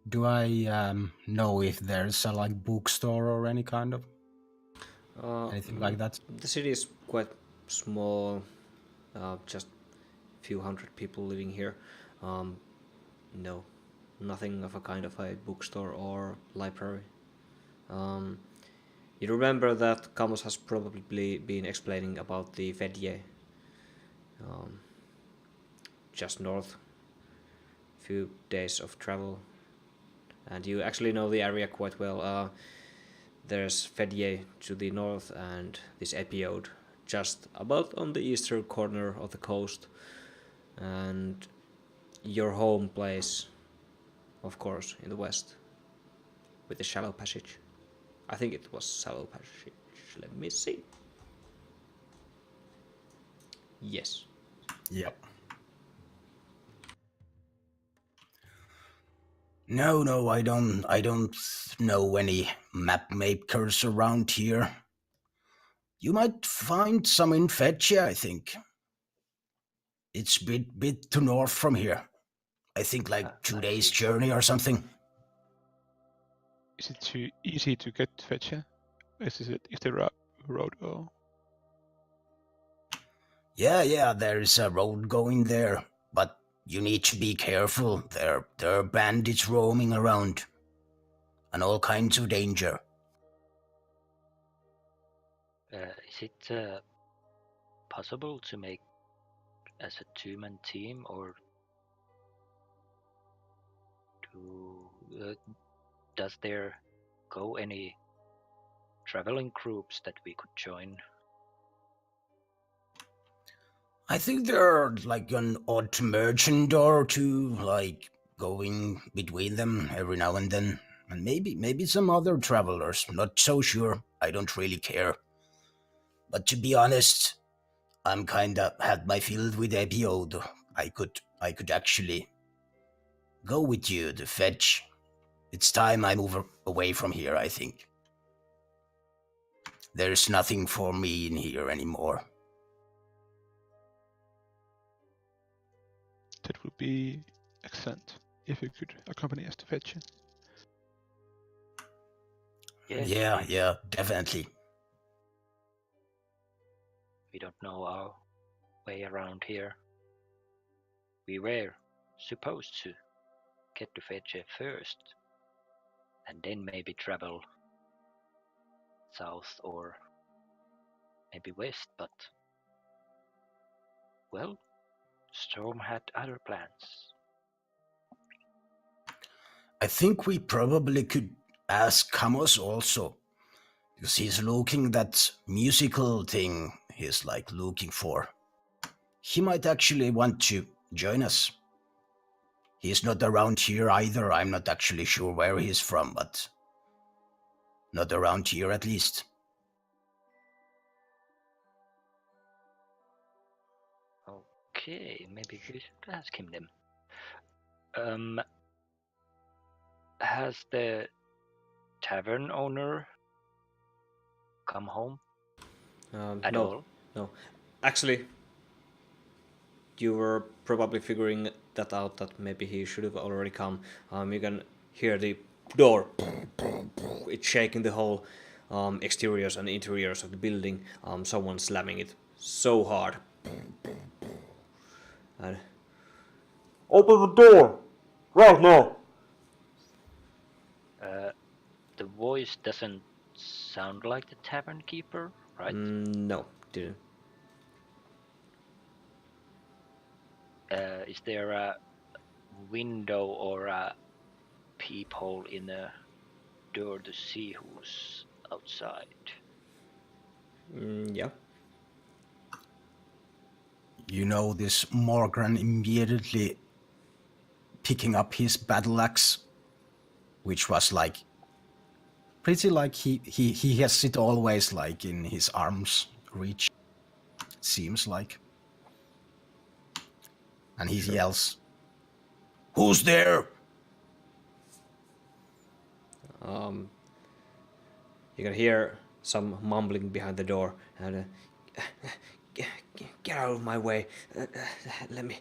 Speaker 3: Do I know if there's a like bookstore or any kind of anything like that?
Speaker 1: The city is quite small, just a few hundred people living here. No, nothing of a kind of a bookstore or library. You remember that Camus has probably been explaining about the Vedje, just north, few days of travel, and you actually know the area quite well. There's Fedye to the north and this Epiode just about on the eastern corner of the coast, and your home place, of course, in the west with the shallow passage. I think it was shallow passage. Let me see. Yes.
Speaker 6: Yep. No, I don't know any map makers around here. You might find some in Fetchia, I think. It's bit to north from here. I think like 2 days journey or something.
Speaker 2: Is it too easy to get to Fetchia? Is there a road or?
Speaker 6: Yeah, there's a road going there, but you need to be careful. There are bandits roaming around, and all kinds of danger.
Speaker 5: Is it possible to make as a two-man team, or does there go any traveling groups that we could join?
Speaker 6: I think there are like an odd merchant or two, like going between them every now and then, and maybe some other travelers. Not so sure. I don't really care. But to be honest, I'm kinda had my fill with Epiode. I could actually go with you to fetch. It's time I move away from here, I think. There's nothing for me in here anymore.
Speaker 2: That would be excellent if you could accompany us to Fetchia.
Speaker 5: Yes,
Speaker 6: Yeah, definitely.
Speaker 5: we don't know our way around here. We were supposed to get to Fetchia first, and then maybe travel south or maybe west, but well, Storm had other plans.
Speaker 6: I think we probably could ask Kamos also, because he's looking that musical thing he's like looking for. He might actually want to join us. He's not around here either. I'm not actually sure where he's from, but not around here at least.
Speaker 5: Okay, maybe we should ask him then. Has the tavern owner come home at
Speaker 1: No,
Speaker 5: all?
Speaker 1: no. Actually, you were probably figuring that out, that maybe he should have already come. You can hear the door. It's shaking the whole exteriors and interiors of the building. Someone slamming it so hard. And open the door right now.
Speaker 5: The voice doesn't sound like the tavern keeper, right?
Speaker 1: No, didn't.
Speaker 5: Is there a window or a peephole in the door to see who's outside?
Speaker 1: Yeah.
Speaker 3: You know, this Morgan immediately picking up his battle axe, which was like pretty like he has it always like in his arm's reach, seems like. And he yells,
Speaker 6: Who's there?
Speaker 1: You can hear some mumbling behind the door, and get out of my way. Let me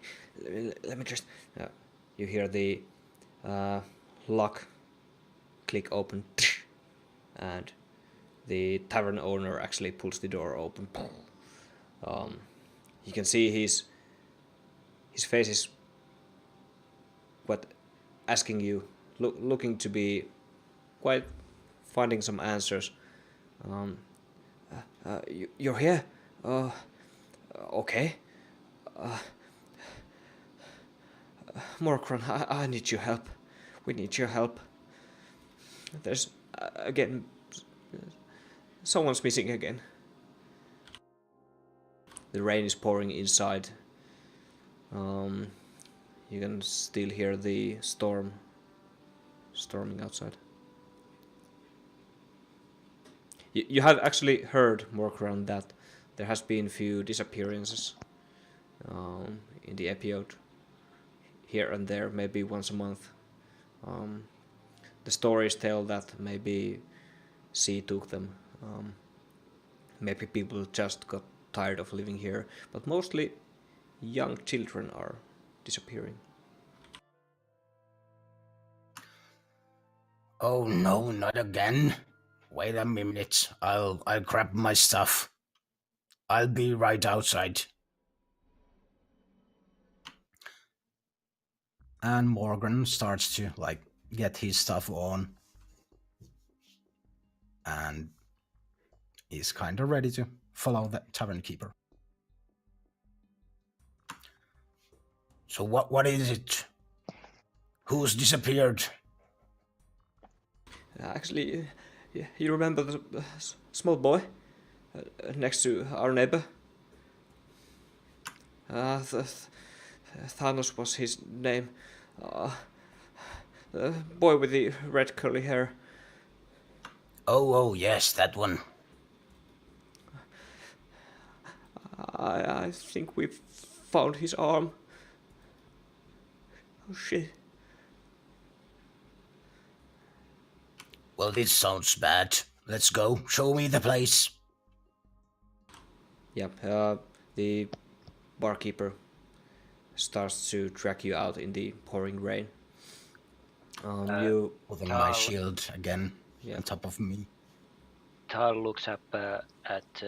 Speaker 1: just. You hear the lock click open, and the tavern owner actually pulls the door open. You can see his face is what asking you, looking to be quite finding some answers. You're here? Okay. Morkran, I need your help. We need your help. There's, again, someone's missing again. The rain is pouring inside. You can still hear the storming outside. You have actually heard, Morkran, that there has been few disappearances in the episode. Here and there, maybe once a month. The stories tell that maybe Chee took them. Maybe people just got tired of living here, but mostly young children are disappearing.
Speaker 6: Oh no, not again. Wait a minute. I'll grab my stuff. I'll be right outside.
Speaker 3: And Morgan starts to like get his stuff on, and is kind of ready to follow the tavern keeper.
Speaker 6: So what is it? Who's disappeared?
Speaker 1: Actually, you remember the small boy next to our neighbor? Thanos was his name. The boy with the red curly hair.
Speaker 6: Oh, yes, that one.
Speaker 1: I think we've found his arm. Oh shit.
Speaker 6: Well, this sounds bad. Let's go. Show me the place.
Speaker 1: Yeah, the barkeeper starts to drag you out in the pouring rain. You
Speaker 6: Putting my shield again
Speaker 1: Yeah.
Speaker 6: on top of me.
Speaker 5: Tal looks up at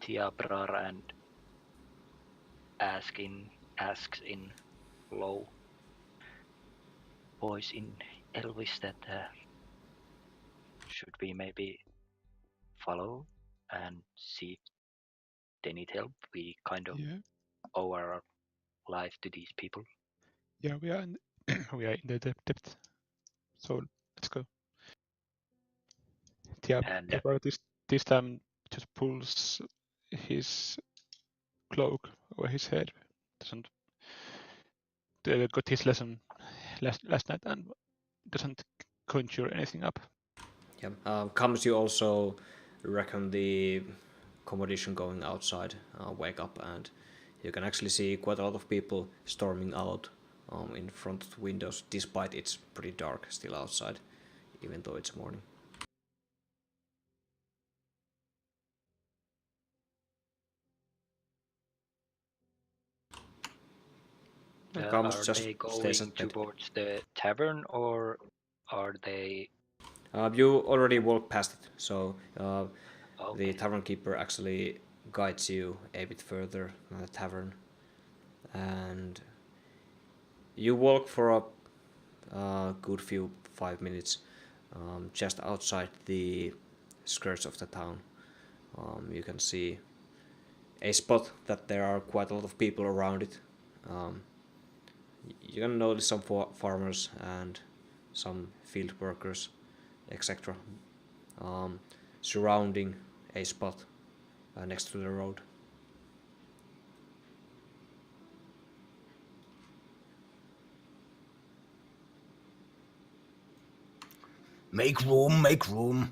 Speaker 5: Tiabrar and asks in low voice in Elvis that should we maybe follow and see if they need help? We kind of owe our life to these people.
Speaker 2: Yeah, we are in, we are in the depth. So let's go. Tiabra this time just pulls his cloak over his head. Doesn't got his lesson last night and doesn't conjure anything up.
Speaker 1: Yeah. Comes you also reckon the competition going outside wake up, and you can actually see quite a lot of people storming out in front of the windows, despite it's pretty dark still outside, even though it's morning.
Speaker 5: Are they going towards the tavern, or are they...
Speaker 1: You already walked past it, so
Speaker 5: Okay.
Speaker 1: the tavern keeper actually guides you a bit further than the tavern, and you walk for a good 5 minutes just outside the skirts of the town. You can see a spot that there are quite a lot of people around it. You can notice some farmers and some field workers, etc. Surrounding a spot next to the road.
Speaker 6: Make room, make room.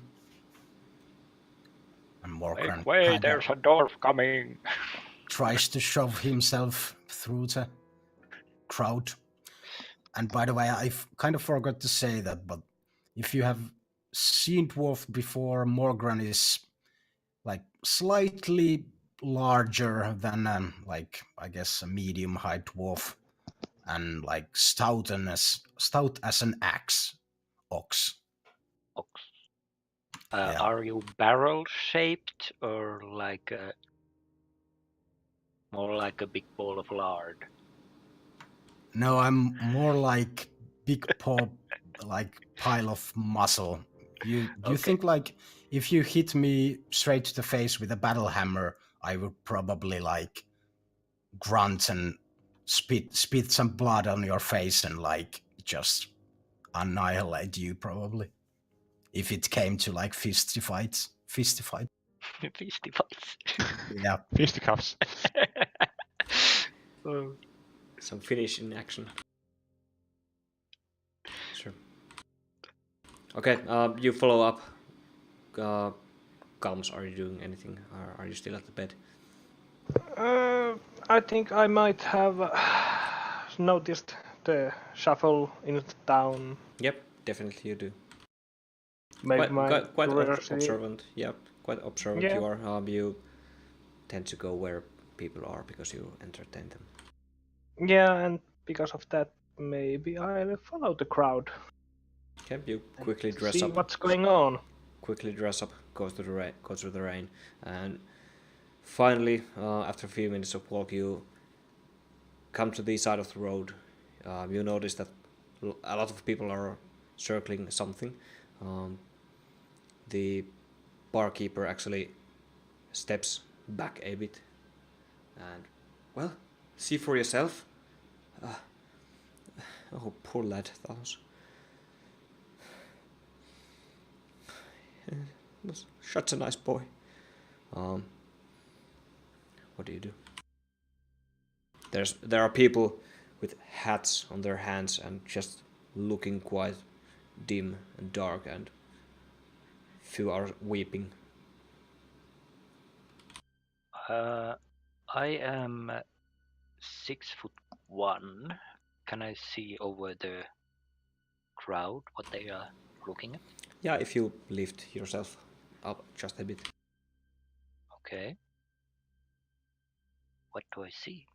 Speaker 6: And Morgan
Speaker 2: Make way, there's a dwarf coming.
Speaker 3: Tries to shove himself through the crowd. And by the way, I kind of forgot to say that, but if you have seen dwarf before, Morgan is like slightly larger than like I guess a medium height dwarf, and like stout as an ox.
Speaker 5: Are you barrel shaped or like more like a big ball of lard?
Speaker 3: No, I'm more like big paw, like pile of muscle. You think like if you hit me straight to the face with a battle hammer, I would probably like grunt and spit some blood on your face and like just annihilate you probably. If it came to like fistifight.
Speaker 5: Fisty fights.
Speaker 3: Yeah.
Speaker 2: Fisticuffs.
Speaker 5: Oh.
Speaker 1: Some finish in action. Sure. Okay, you follow up. Calms, are you doing anything? Or are you still at the bed?
Speaker 4: I think I might have noticed the shuffle in the town.
Speaker 1: Yep, definitely you do.
Speaker 4: Make my
Speaker 1: Quite
Speaker 4: curiosity-
Speaker 1: observant. Yeah, quite observant
Speaker 4: Yeah.
Speaker 1: you are. You tend to go where people are because you entertain them.
Speaker 4: Yeah, and because of that, maybe I'll follow the crowd.
Speaker 1: Okay, you quickly dress
Speaker 4: See
Speaker 1: up.
Speaker 4: what's going on.
Speaker 1: Quickly dress up, go through the rain, and finally, after a few minutes of walk, you come to the side of the road. You notice that a lot of people are circling something. The barkeeper actually steps back a bit, and well, see for yourself. Oh, poor lad, that was such a nice boy. What do you do? There are people with hats on their hands and just looking quite dim and dark, and few are weeping.
Speaker 5: I am 6'1". Can I see over the crowd what they are looking at?
Speaker 1: Yeah, if you lift yourself up just a bit.
Speaker 5: Okay. What do I see?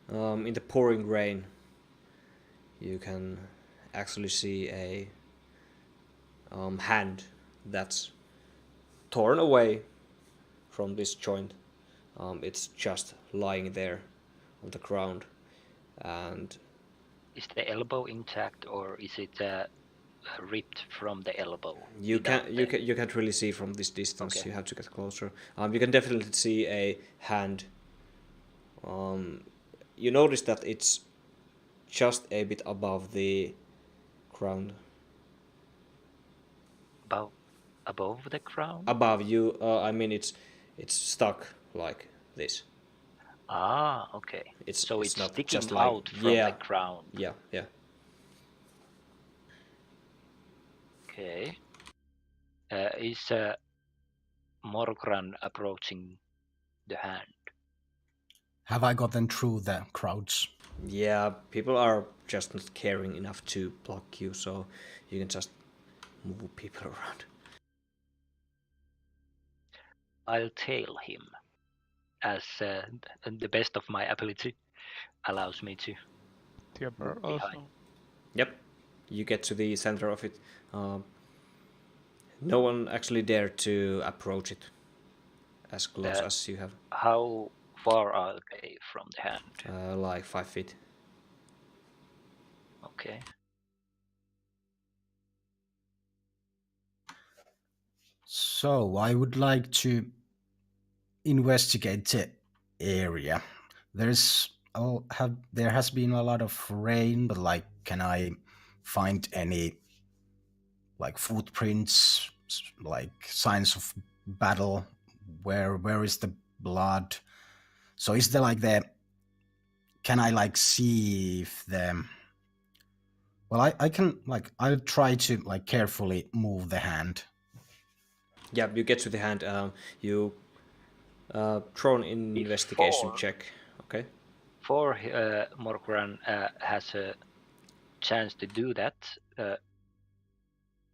Speaker 1: In the pouring rain, you can actually see a hand that's torn away from this joint. It's just lying there on the ground, and
Speaker 5: Is the elbow intact, or is it ripped from the elbow?
Speaker 1: you can't really see from this distance.
Speaker 5: Okay.
Speaker 1: You have to get closer. You can definitely see a hand. You notice that it's just a bit above the ground.
Speaker 5: Above the ground?
Speaker 1: Above you, I mean it's stuck like this.
Speaker 5: Ah, okay. So
Speaker 1: it's
Speaker 5: it's
Speaker 1: not
Speaker 5: sticking
Speaker 1: just like,
Speaker 5: out from
Speaker 1: yeah,
Speaker 5: the ground.
Speaker 1: Yeah.
Speaker 5: Okay. Is Morgran approaching the hand?
Speaker 3: Have I gotten through the crowds?
Speaker 1: Yeah, people are just not caring enough to block you, so you can just move people around.
Speaker 5: I'll tail him, as the best of my ability allows me to.
Speaker 2: Timber
Speaker 5: Behind.
Speaker 2: also.
Speaker 1: Yep, you get to the center of it. No one actually dared to approach it as close as you have.
Speaker 5: How far are they from the hand?
Speaker 1: Like 5 feet.
Speaker 5: Okay.
Speaker 3: So I would like to investigate the area. There has been a lot of rain, but like, can I find any like footprints, like signs of battle? Where is the blood? So is there like can I like see if well, I can like, I'll try to like carefully move the hand.
Speaker 1: Yeah, you get to the hand. You throw an investigation
Speaker 5: Before-
Speaker 1: check. Okay.
Speaker 5: Before Morgran has a chance to do that,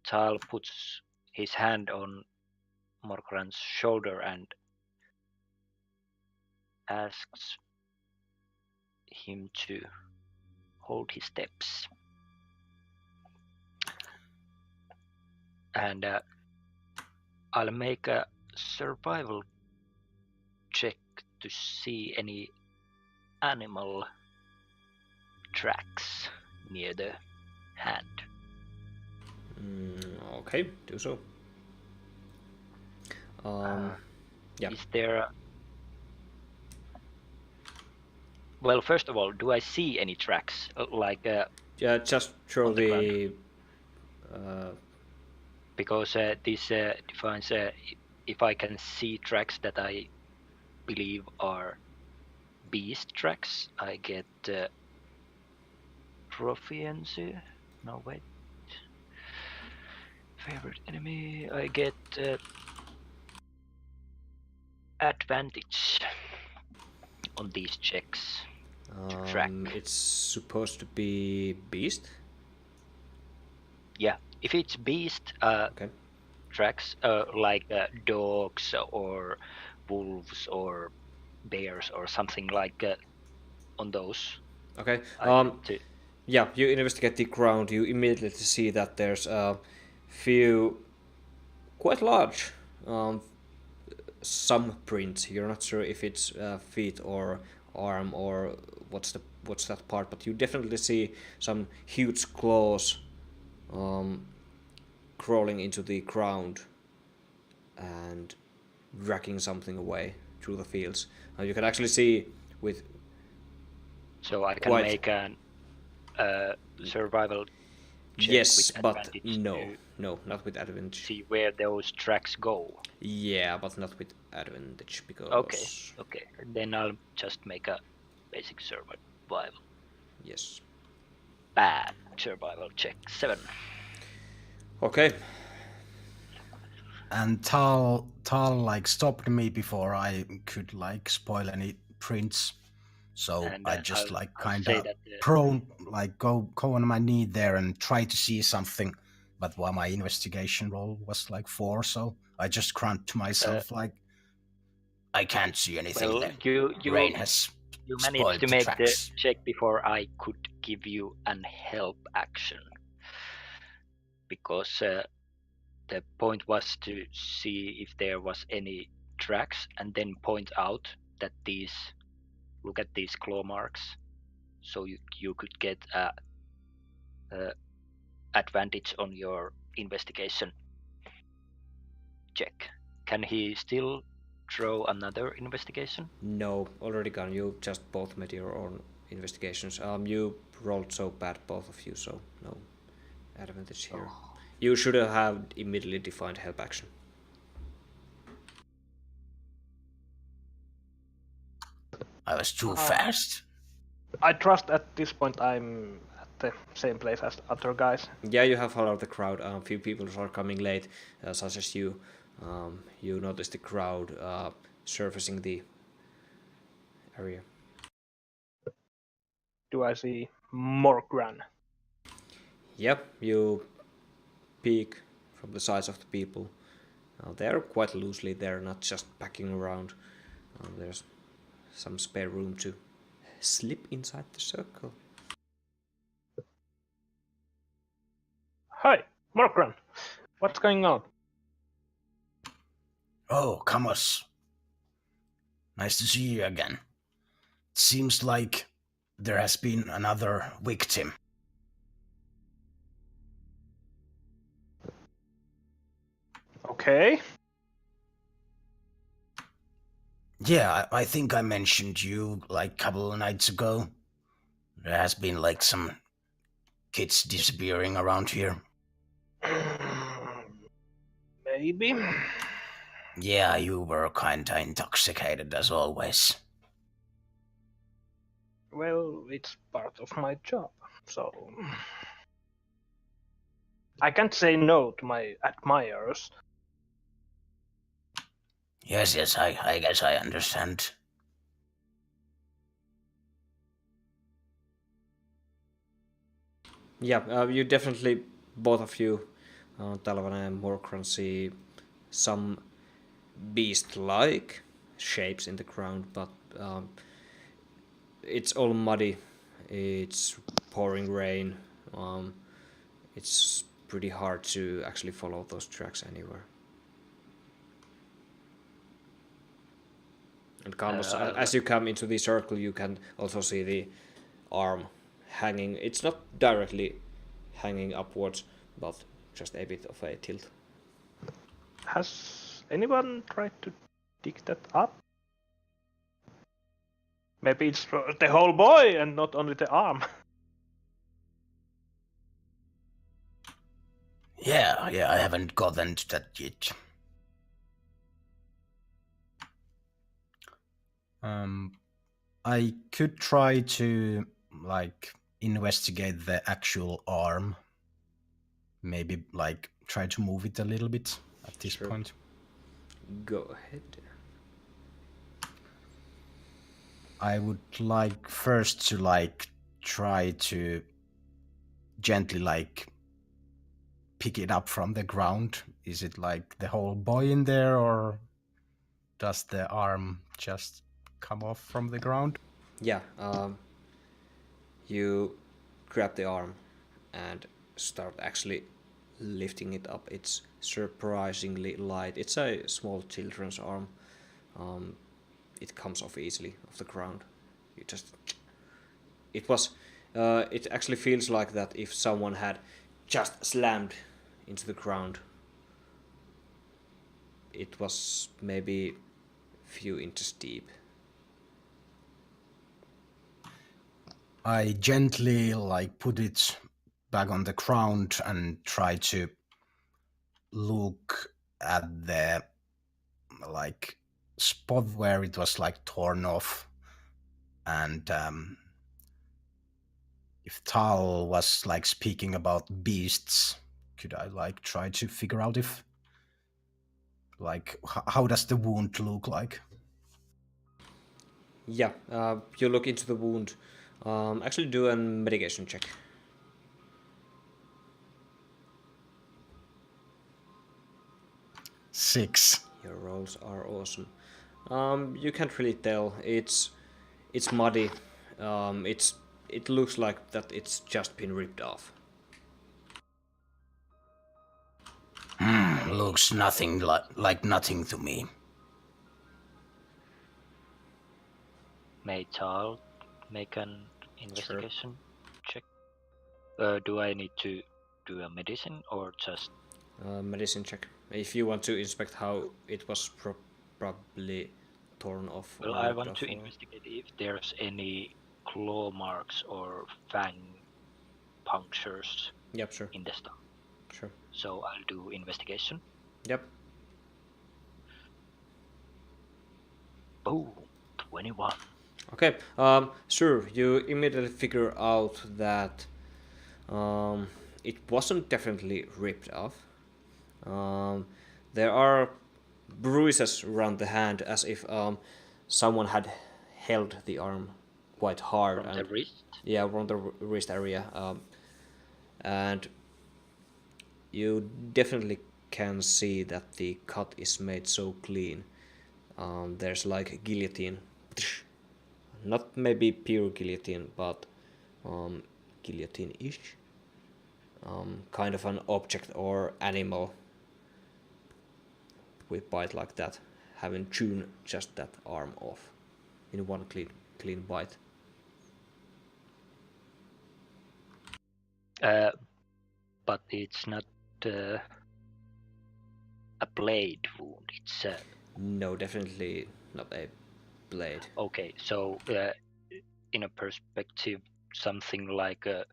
Speaker 5: Tal puts his hand on Morgran's shoulder and asks him to hold his steps. And I'll make a survival check to see any animal tracks near the hand.
Speaker 1: Okay, do so. Yeah.
Speaker 5: Is there Well, first of all, do I see any tracks?
Speaker 1: Yeah, just throw
Speaker 5: On the
Speaker 1: the.
Speaker 5: Because this defines if I can see tracks that I believe are beast tracks, I get proficiency. No, wait. Favorite enemy, I get advantage on these checks to track.
Speaker 1: It's supposed to be beast.
Speaker 5: Yeah, if it's beast
Speaker 1: Okay.
Speaker 5: tracks, like dogs or wolves or bears or something like on those.
Speaker 1: Okay.
Speaker 5: I get to,
Speaker 1: Yeah, you investigate the ground. You immediately see that there's a few quite large some prints. You're not sure if it's feet or arm or what's that part, but you definitely see some huge claws crawling into the ground and dragging something away through the fields. You can actually see with
Speaker 5: so I can
Speaker 1: quite-
Speaker 5: make an survival check
Speaker 1: yes,
Speaker 5: with
Speaker 1: but
Speaker 5: advantage
Speaker 1: no,
Speaker 5: to
Speaker 1: not with advantage.
Speaker 5: see where those tracks go.
Speaker 1: Yeah, but not with advantage because.
Speaker 5: Okay. Then I'll just make a basic survival.
Speaker 1: Yes.
Speaker 5: Bad survival check 7.
Speaker 1: Okay.
Speaker 3: And Tal like stopped me before I could like spoil any prints. So
Speaker 5: And,
Speaker 3: I just
Speaker 5: I'll-
Speaker 3: like
Speaker 5: I'll
Speaker 3: kind
Speaker 5: say
Speaker 3: of
Speaker 5: that,
Speaker 3: prone, like go on my knee there and try to see something. But while my investigation roll was like 4, so I just grunt to myself like,
Speaker 6: I can't see anything
Speaker 5: Well,
Speaker 6: there.
Speaker 5: you
Speaker 6: Rain has
Speaker 5: you
Speaker 6: spoiled
Speaker 5: managed to
Speaker 6: the
Speaker 5: make
Speaker 6: tracks.
Speaker 5: the check before I could give you an help action. Because the point was to see if there was any tracks and then point out that look at these claw marks, so you could get a advantage on your investigation check. Can he still throw another investigation?
Speaker 1: No, already gone. You just both made your own investigations. You rolled so bad, both of you, so no advantage here. You should have immediately defined help action.
Speaker 6: I was too fast.
Speaker 4: I trust at this point I'm at the same place as other guys.
Speaker 1: Yeah, you have followed the crowd. A few people are coming late, such as you. You notice the crowd surfacing the area.
Speaker 4: Do I see Morgran?
Speaker 1: Yep, you peek from the sides of the people. They're quite loosely, they're not just packing around. There's some spare room to slip inside the circle.
Speaker 4: Hi, Morgran. What's going on?
Speaker 6: Oh, Camus. Nice to see you again. Seems like there has been another victim.
Speaker 4: Okay.
Speaker 6: Yeah, I think I mentioned you like a couple of nights ago. There has been like some kids disappearing around here.
Speaker 4: Maybe.
Speaker 6: Yeah, you were kinda intoxicated as always.
Speaker 4: Well, it's part of my job, so I can't say no to my admirers.
Speaker 6: Yes, I guess I understand.
Speaker 1: Yeah, you definitely, both of you, Talvana and Morkran, see some beast-like shapes in the ground, but it's all muddy. It's pouring rain. It's pretty hard to actually follow those tracks anywhere. And Camus, as you come into the circle, you can also see the arm hanging. It's not directly hanging upwards, but just a bit of a tilt.
Speaker 4: Has anyone tried to dig that up? Maybe it's the whole boy and not only the arm.
Speaker 6: Yeah, I haven't gotten to that yet.
Speaker 3: I could try to investigate the actual arm. Maybe try to move it a little bit at this point.
Speaker 1: Go ahead.
Speaker 3: I would like first to try to gently pick it up from the ground. Is it the whole boy in there, or does the arm just come off from the ground?
Speaker 1: Yeah, you grab the arm and start actually lifting it up. It's surprisingly light. It's a small children's arm. It comes off easily off the ground. It actually feels like that if someone had just slammed into the ground. It was maybe a few inches deep.
Speaker 3: I gently put it back on the ground and try to look at the spot where it was torn off, and if Tal was speaking about beasts, could I try to figure out if how does the wound look like?
Speaker 1: Yeah, you look into the wound. Actually do a mitigation check.
Speaker 3: Six.
Speaker 1: Your rolls are awesome. You can't really tell. It's muddy. It looks like that it's just been ripped off.
Speaker 6: Looks nothing like nothing to me.
Speaker 5: May Tal make an investigation check? Do I need to do a medicine or just
Speaker 1: Medicine check. If you want to inspect how it was probably torn off.
Speaker 5: Well,
Speaker 1: or
Speaker 5: I
Speaker 1: ripped
Speaker 5: want
Speaker 1: off
Speaker 5: to
Speaker 1: or-
Speaker 5: investigate if there's any claw marks or fang punctures
Speaker 1: Yep, sure.
Speaker 5: in the stone.
Speaker 1: Sure.
Speaker 5: So I'll do investigation.
Speaker 1: Yep.
Speaker 5: Boom, 21.
Speaker 1: Okay. Sure. You immediately figure out that it wasn't definitely ripped off. There are bruises around the hand, as if someone had held the arm quite hard.
Speaker 5: From the wrist?
Speaker 1: Yeah, around the wrist area. And you definitely can see that the cut is made so clean. There's guillotine. Not maybe pure guillotine, but guillotine-ish. Kind of an object or animal with bite like that, having chewed just that arm off in one clean bite.
Speaker 5: But it's not a blade wound. It's
Speaker 1: No, definitely not a blade.
Speaker 5: okay. So in a perspective, something like a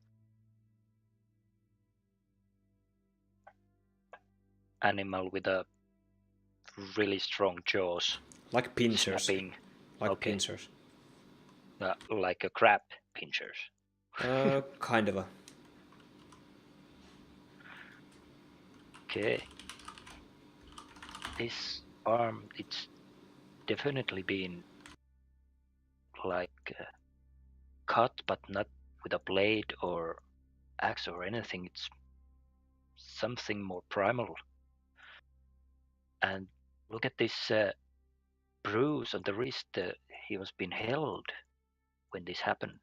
Speaker 5: animal with a really strong jaws,
Speaker 1: Like pincers.
Speaker 5: snapping,
Speaker 1: Like
Speaker 5: okay.
Speaker 1: pincers.
Speaker 5: Like a crab pinchers.
Speaker 1: Kind of a.
Speaker 5: Okay. This arm, it's definitely been cut, but not with a blade or axe or anything. It's something more primal. And look at this bruise on the wrist. He was being held when this happened.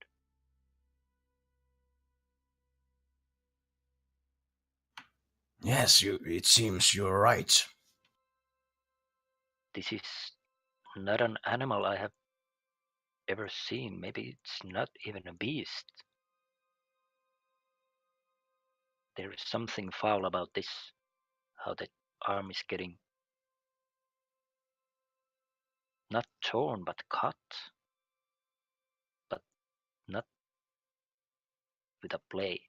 Speaker 6: Yes, it seems you're right.
Speaker 5: This is not an animal I have ever seen. Maybe it's not even a beast. There is something foul about this. How the arm is getting not torn but cut. with a blade.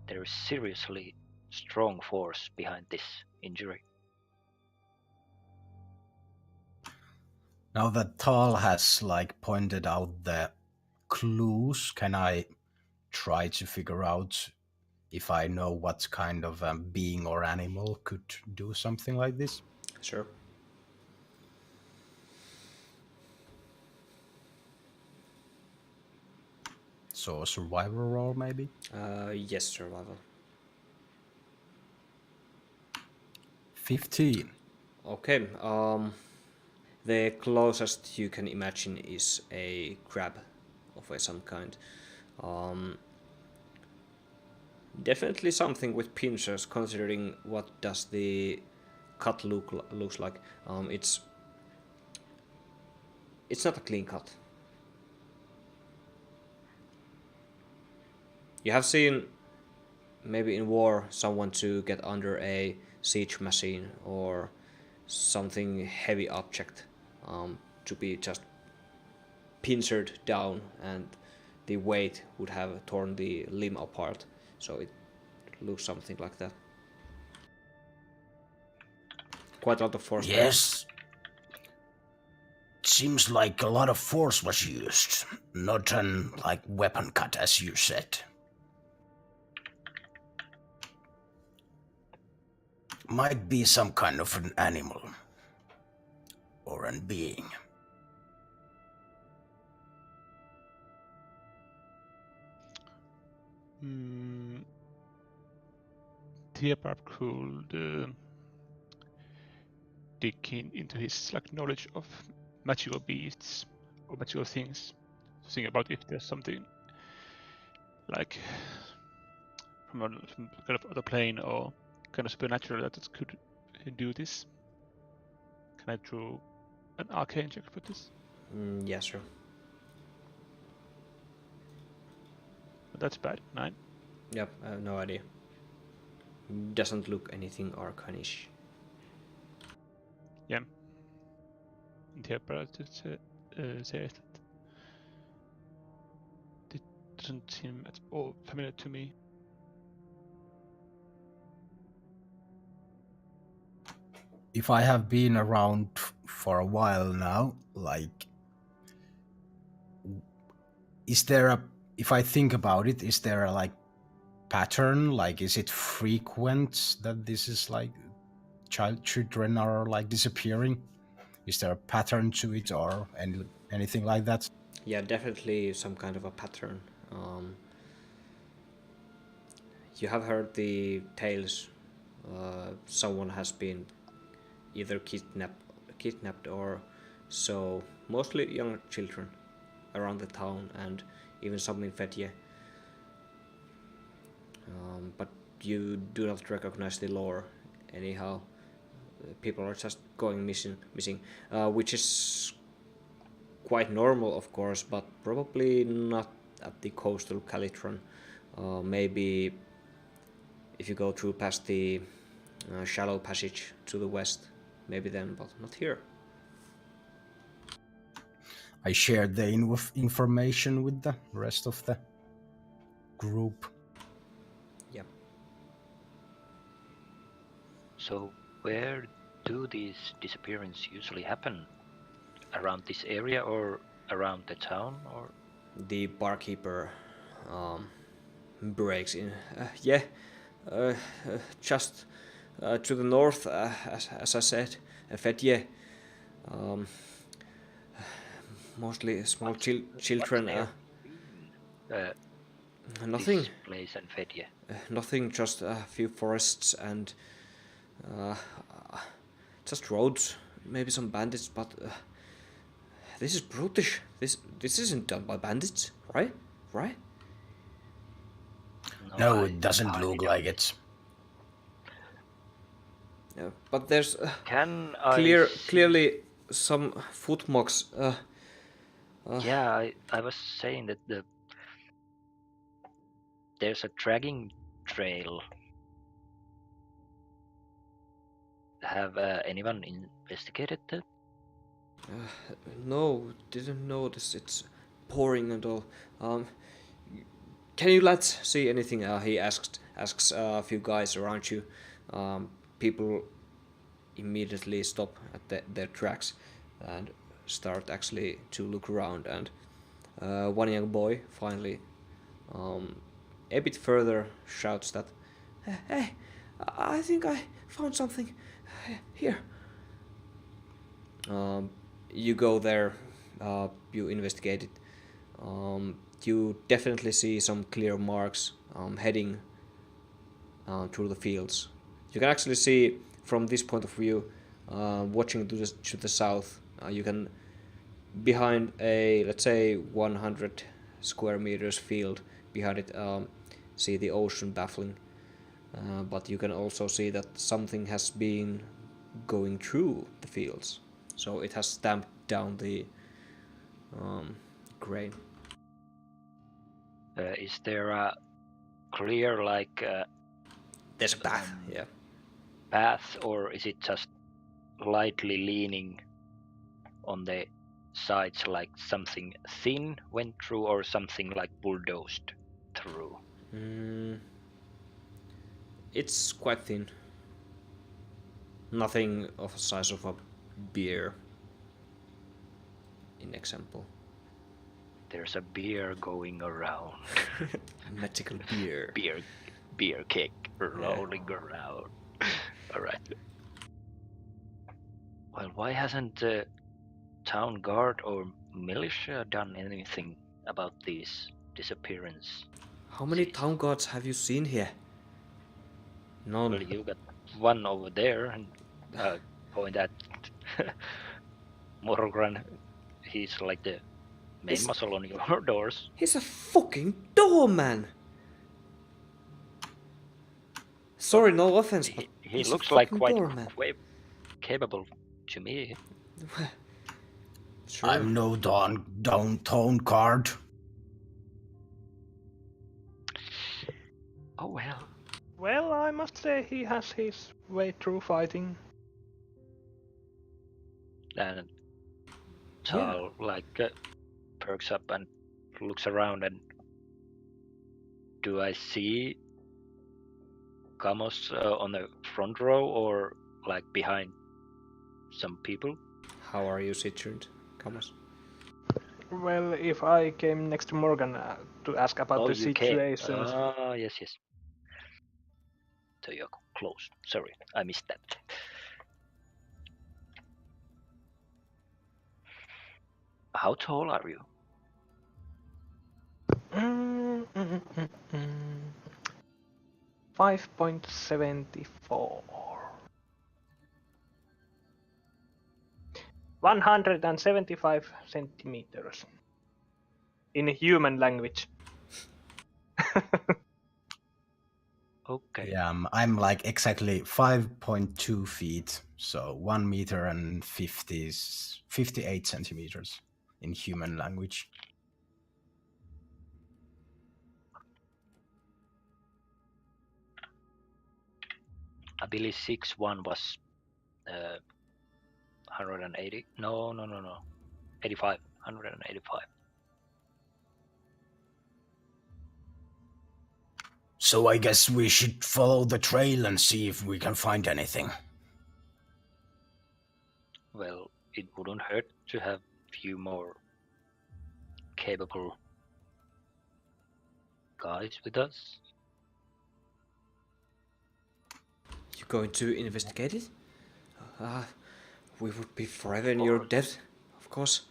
Speaker 5: There is seriously strong force behind this injury.
Speaker 3: Now that Tal has pointed out the clues, can I try to figure out if I know what kind of being or animal could do something like this?
Speaker 1: Sure.
Speaker 3: So a survival roll, maybe?
Speaker 1: Yes, survival.
Speaker 3: 15.
Speaker 1: Okay. The closest you can imagine is a crab of some kind. Definitely something with pincers, considering what does the cut looks like. It's not a clean cut. You have seen maybe in war someone to get under a siege machine or something heavy object to be just pincered down, and the weight would have torn the limb apart, so it looks something like that. Quite a lot of force.
Speaker 6: Yes. Seems like a lot of force was used, not an weapon cut as you said. Might be some kind of an animal or a being.
Speaker 2: Theobald could dig into his knowledge of magical beasts or magical things. To think about if there's something from a kind of other plane or kind of supernatural that could do this. Can I draw an arcane check for this?
Speaker 1: Yes, sir.
Speaker 2: That's bad. 9.
Speaker 1: Yep, I have no idea. Doesn't look anything arcanish.
Speaker 2: Yeah. Theobald says that it doesn't seem at all familiar to me.
Speaker 3: If I have been around for a while now, is there if I think about it, is there a pattern? Is it frequent that this is children are disappearing? Is there a pattern to it or anything like that?
Speaker 1: Yeah, definitely some kind of a pattern. You have heard the tales. Someone has been either kidnapped or so. Mostly young children around the town, and even some in Fedje. But you do not recognize the lore anyhow. People are just going missing, which is quite normal, of course, but probably not at the coastal Calitron. Maybe if you go through past the shallow passage to the west, maybe then, but not here.
Speaker 3: I shared the information with the rest of the group.
Speaker 1: Yeah.
Speaker 5: So where do these disappearances usually happen? Around this area or around the town, or?
Speaker 1: The barkeeper breaks in. Just to the north, as I said, Fedje. Mostly small children. Nothing.
Speaker 5: This place and Fedje.
Speaker 1: Nothing. Just a few forests and just roads. Maybe some bandits, but this is brutish. This isn't done by bandits, right? Right?
Speaker 6: No, it doesn't look like it.
Speaker 1: Yeah, but there's
Speaker 5: Can
Speaker 1: clearly some footmarks.
Speaker 5: Yeah, I was saying that there's a dragging trail. Have anyone investigated that?
Speaker 1: No, didn't notice. It's pouring and all. Can you lads see anything? He asks a few guys around you. People immediately stop at their tracks and start actually to look around. And one young boy finally, a bit further, shouts that, "Hey, I think I found something here." You go there, you investigate it. You definitely see some clear marks heading through the fields. You can actually see from this point of view, watching to the south, you can, behind a, let's say, 100 square meters field, behind it, see the ocean baffling. But you can also see that something has been going through the fields. So it has stamped down the grain.
Speaker 5: Is there a clear, like,
Speaker 1: There's a path, yeah.
Speaker 5: path, or is it just lightly leaning on the sides, like something thin went through, or something like bulldozed through?
Speaker 1: It's quite thin. Nothing of the size of a beer, in example.
Speaker 5: There's a beer going around.
Speaker 1: Magical beer.
Speaker 5: beer cake rolling around. All right. Well, why hasn't the town guard or militia done anything about these disappearance?
Speaker 1: How many town guards have you seen here? None.
Speaker 5: Well, you got one over there, and point at Morgran. He's like the main muscle on your doors.
Speaker 1: He's a fucking doorman! Sorry, no offense, but
Speaker 5: He looks like quite capable to me.
Speaker 1: Sure.
Speaker 6: I'm no downtown guard.
Speaker 5: Oh well.
Speaker 4: Well, I must say he has his way through fighting.
Speaker 5: And Tal perks up and looks around, and do I see Kamos on the front row or like behind some people?
Speaker 1: How are you situated, Kamos?
Speaker 4: Well, if I came next to Morgan to ask about the situation.
Speaker 5: Oh, yes. So you're close. Sorry, I missed that. How tall are you?
Speaker 4: 5.74. 175 centimeters. In human language.
Speaker 5: Okay.
Speaker 3: Yeah, I'm like exactly 5.2 feet, so 1 meter and 58 centimeters in human language.
Speaker 5: I believe 6'1" was 180. No. 85. 185.
Speaker 6: So I guess we should follow the trail and see if we can find anything.
Speaker 5: Well, it wouldn't hurt to have a few more capable guys with us.
Speaker 1: You going to investigate it? We would be forever in your debt, of course.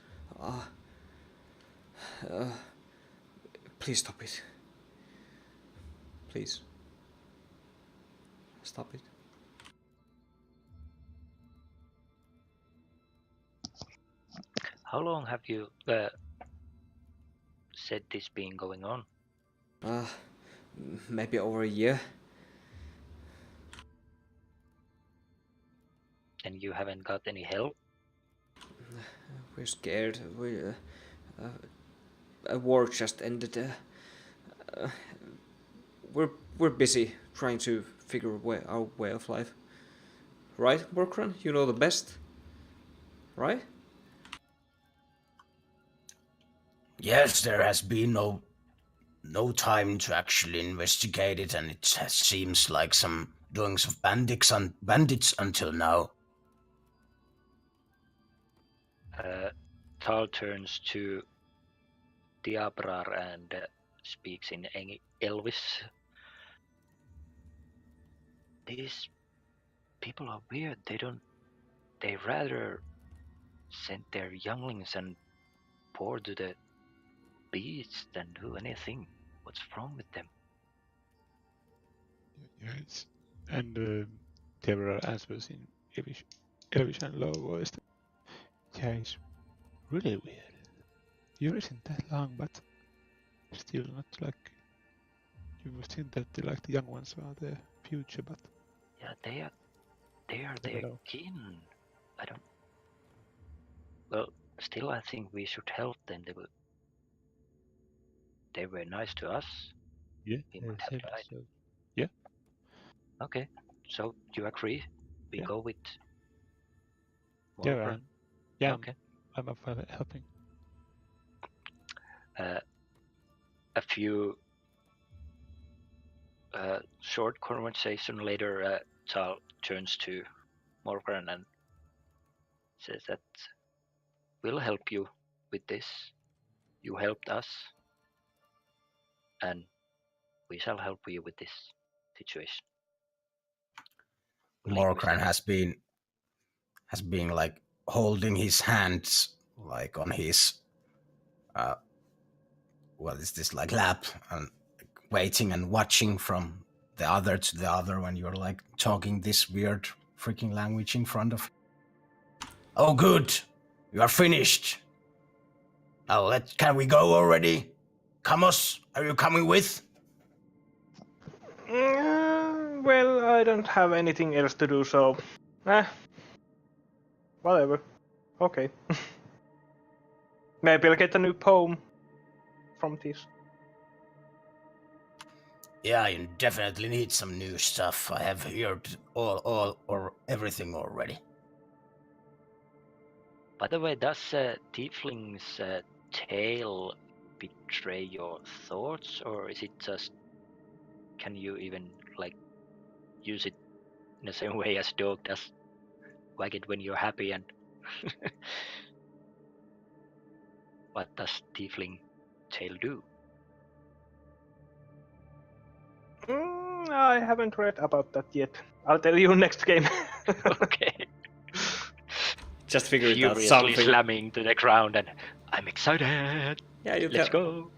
Speaker 1: Please stop it. Please. Stop it.
Speaker 5: How long have you said this been going on?
Speaker 1: Maybe over a year.
Speaker 5: And you haven't got any help?
Speaker 1: We're scared. A war just ended. We're busy trying to figure our way of life. Right, Morkran? You know the best. Right?
Speaker 6: Yes, there has been no no time to actually investigate it, and it seems like some doings of bandits until now.
Speaker 5: Tal turns to Diabrar and speaks in Elvis. These people are weird. They rather send their younglings and pour to the beasts than do anything. What's wrong with them?
Speaker 2: Yes. And there were answers in Elvish and low voice. Yeah, it's really weird. Year isn't that long, but still not like you would think that the young ones are the future, but
Speaker 5: Yeah, they are
Speaker 2: never
Speaker 5: their
Speaker 2: know.
Speaker 5: kin. I don't. Well, still, I think we should help them. They were nice to us.
Speaker 2: Yeah,
Speaker 5: We might have
Speaker 2: said
Speaker 5: died.
Speaker 2: so. Yeah.
Speaker 5: Okay, so you agree? We
Speaker 2: Yeah.
Speaker 5: go with
Speaker 2: Yeah,
Speaker 5: Morgan?
Speaker 2: yeah.
Speaker 5: Okay.
Speaker 2: I'm up for helping.
Speaker 5: A few short conversation later, Tal turns to Morgan and says that we'll help you with this. You helped us, and we shall help you with this situation.
Speaker 6: Morgran has been like holding his hands like on his what is this, like lap, and waiting and watching from the other to the other when you're like talking this weird freaking language in front of. Oh, good, you are finished. Now can we go already? Camus, are you coming with?
Speaker 4: Well, I don't have anything else to do, so whatever. Okay. Maybe I'll get a new poem from this.
Speaker 6: Yeah, you definitely need some new stuff. I have heard all or everything already.
Speaker 5: By the way, does Tiefling's tail betray your thoughts, or is it just? Can you even like use it in the same way as dog does? Wag it when you're happy and. What does Tiefling tail do?
Speaker 4: I haven't read about that yet. I'll tell you next game.
Speaker 5: Okay.
Speaker 1: Just figure it out.
Speaker 5: Furiously
Speaker 1: Something.
Speaker 5: slamming to the ground, and I'm excited.
Speaker 1: Yeah, you
Speaker 5: Let's
Speaker 1: can
Speaker 5: go.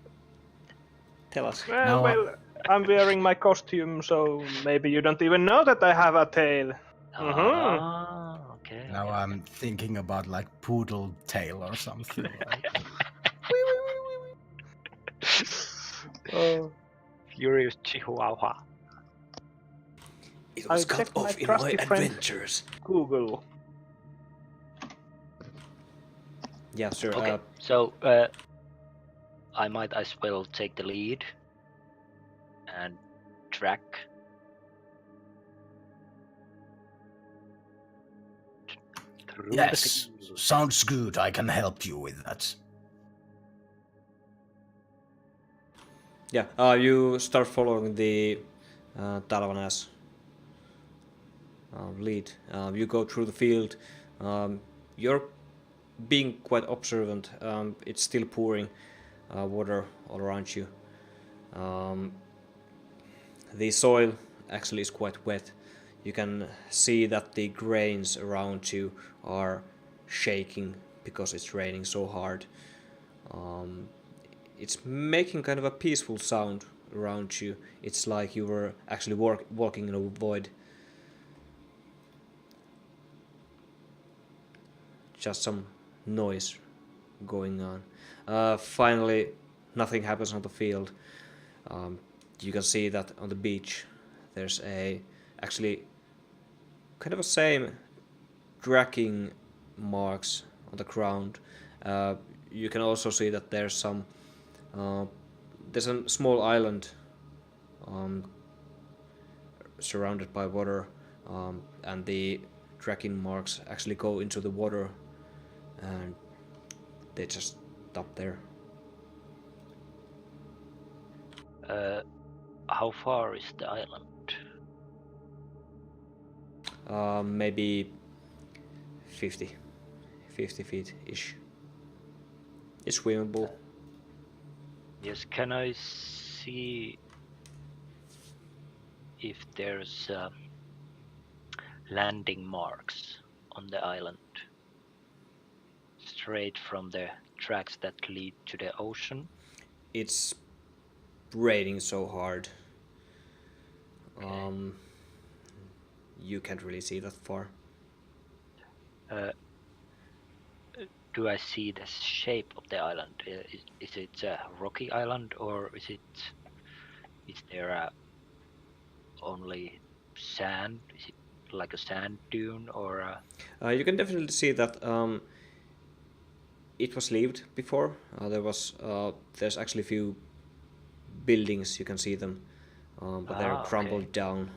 Speaker 1: tell us.
Speaker 4: Well, I'm wearing my costume, so maybe you don't even know that I have a tail.
Speaker 5: Ah, okay.
Speaker 3: Now
Speaker 5: okay,
Speaker 3: I'm thinking about like poodle tail or something. Like.
Speaker 5: Oh, furious Chihuahua.
Speaker 1: It
Speaker 4: I'll
Speaker 1: was cut
Speaker 4: check my
Speaker 1: off in my
Speaker 4: trusty friend.
Speaker 1: adventures.
Speaker 4: Google.
Speaker 1: Yeah, sure.
Speaker 5: Okay, so I might as well take the lead and track. Through
Speaker 6: Yes,
Speaker 5: the field.
Speaker 6: sounds good. I can help you with that.
Speaker 1: Yeah, you start following the Talvanas lead. You go through the field. You're being quite observant. It's still pouring water all around you. The soil actually is quite wet. You can see that the grains around you are shaking because it's raining so hard. It's making kind of a peaceful sound around you. It's like you were actually walking in a void. Just some noise going on. Finally, nothing happens on the field. You can see that on the beach there's actually kind of the same tracking marks on the ground. You can also see that there's a small island surrounded by water, and the tracking marks actually go into the water and they just stop there.
Speaker 5: How far is the island?
Speaker 1: Maybe 50 feet-ish. It's swimmable.
Speaker 5: Yes, can I see if there's landing marks on the island? Straight from the tracks that lead to the ocean?
Speaker 1: It's raining so hard. You can't really see that far.
Speaker 5: Do I see the shape of the island? Is it a rocky island, or is there only sand? Is it like a sand dune, or?
Speaker 1: You can definitely see that it was lived before. There's actually a few buildings, you can see them, but they're crumbled down.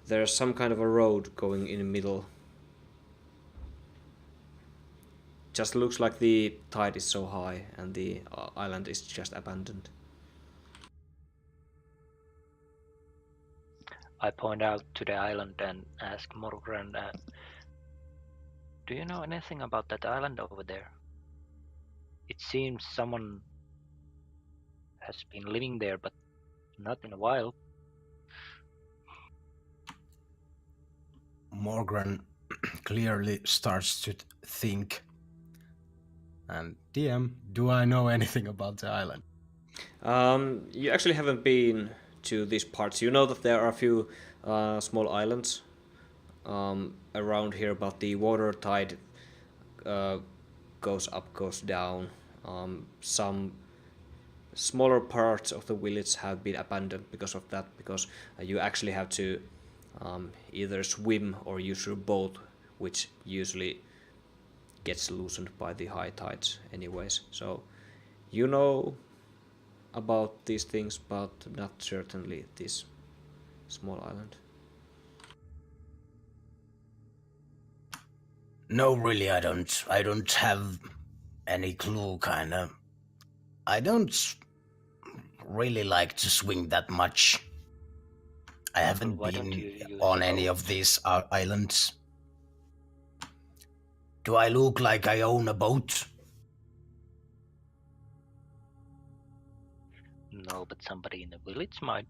Speaker 1: There's some kind of a road going in the middle. Just looks like the tide is so high and the island is just abandoned.
Speaker 5: I point out to the island and ask Morgran, do you know anything about that island over there? It seems someone has been living there, but not in a while.
Speaker 3: Morgran clearly starts to think. And DM, do I know anything about the island?
Speaker 1: You actually haven't been to these parts. You know that there are a few small islands around here, but the water tide goes up, goes down. Some smaller parts of the village have been abandoned because of that, because you actually have to either swim or use your boat, which usually gets loosened by the high tides anyways. So you know about these things, but not certainly this small island.
Speaker 6: No, really, I don't have any clue, kinda. I don't really like to swing that much. I haven't been on any of these islands. Do I look like I own a boat?
Speaker 5: No, but somebody in the village might.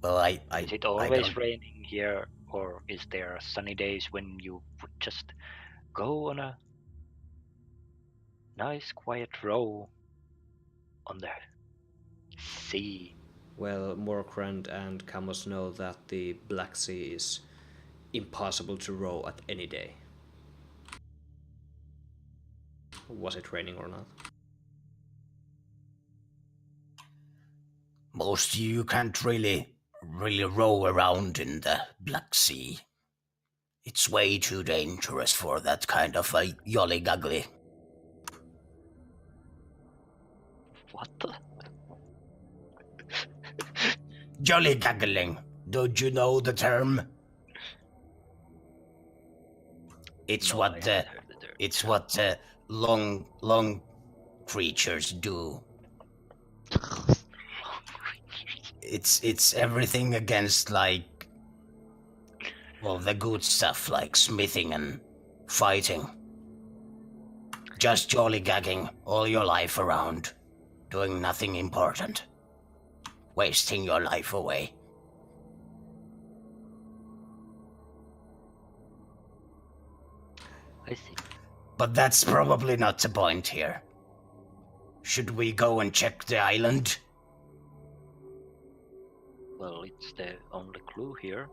Speaker 6: Well,
Speaker 5: Is it always raining here, or is there sunny days when you would just go on a nice quiet row on the sea?
Speaker 1: Well, Morkrand and Camus know that the Black Sea is impossible to row at any day. Was it raining or not?
Speaker 6: Most of you can't really row around in the Black Sea. It's way too dangerous for that kind of a yolly-guggly.
Speaker 5: What the?
Speaker 6: Jolly-gaggling. Don't you know the term? It's what long creatures do. It's everything against, like, well, the good stuff like smithing and fighting. Just jolly-gagging all your life around, doing nothing important, wasting your life away.
Speaker 5: I see.
Speaker 6: But that's probably not the point here. Should we go and check the island?
Speaker 5: Well, it's the only clue here.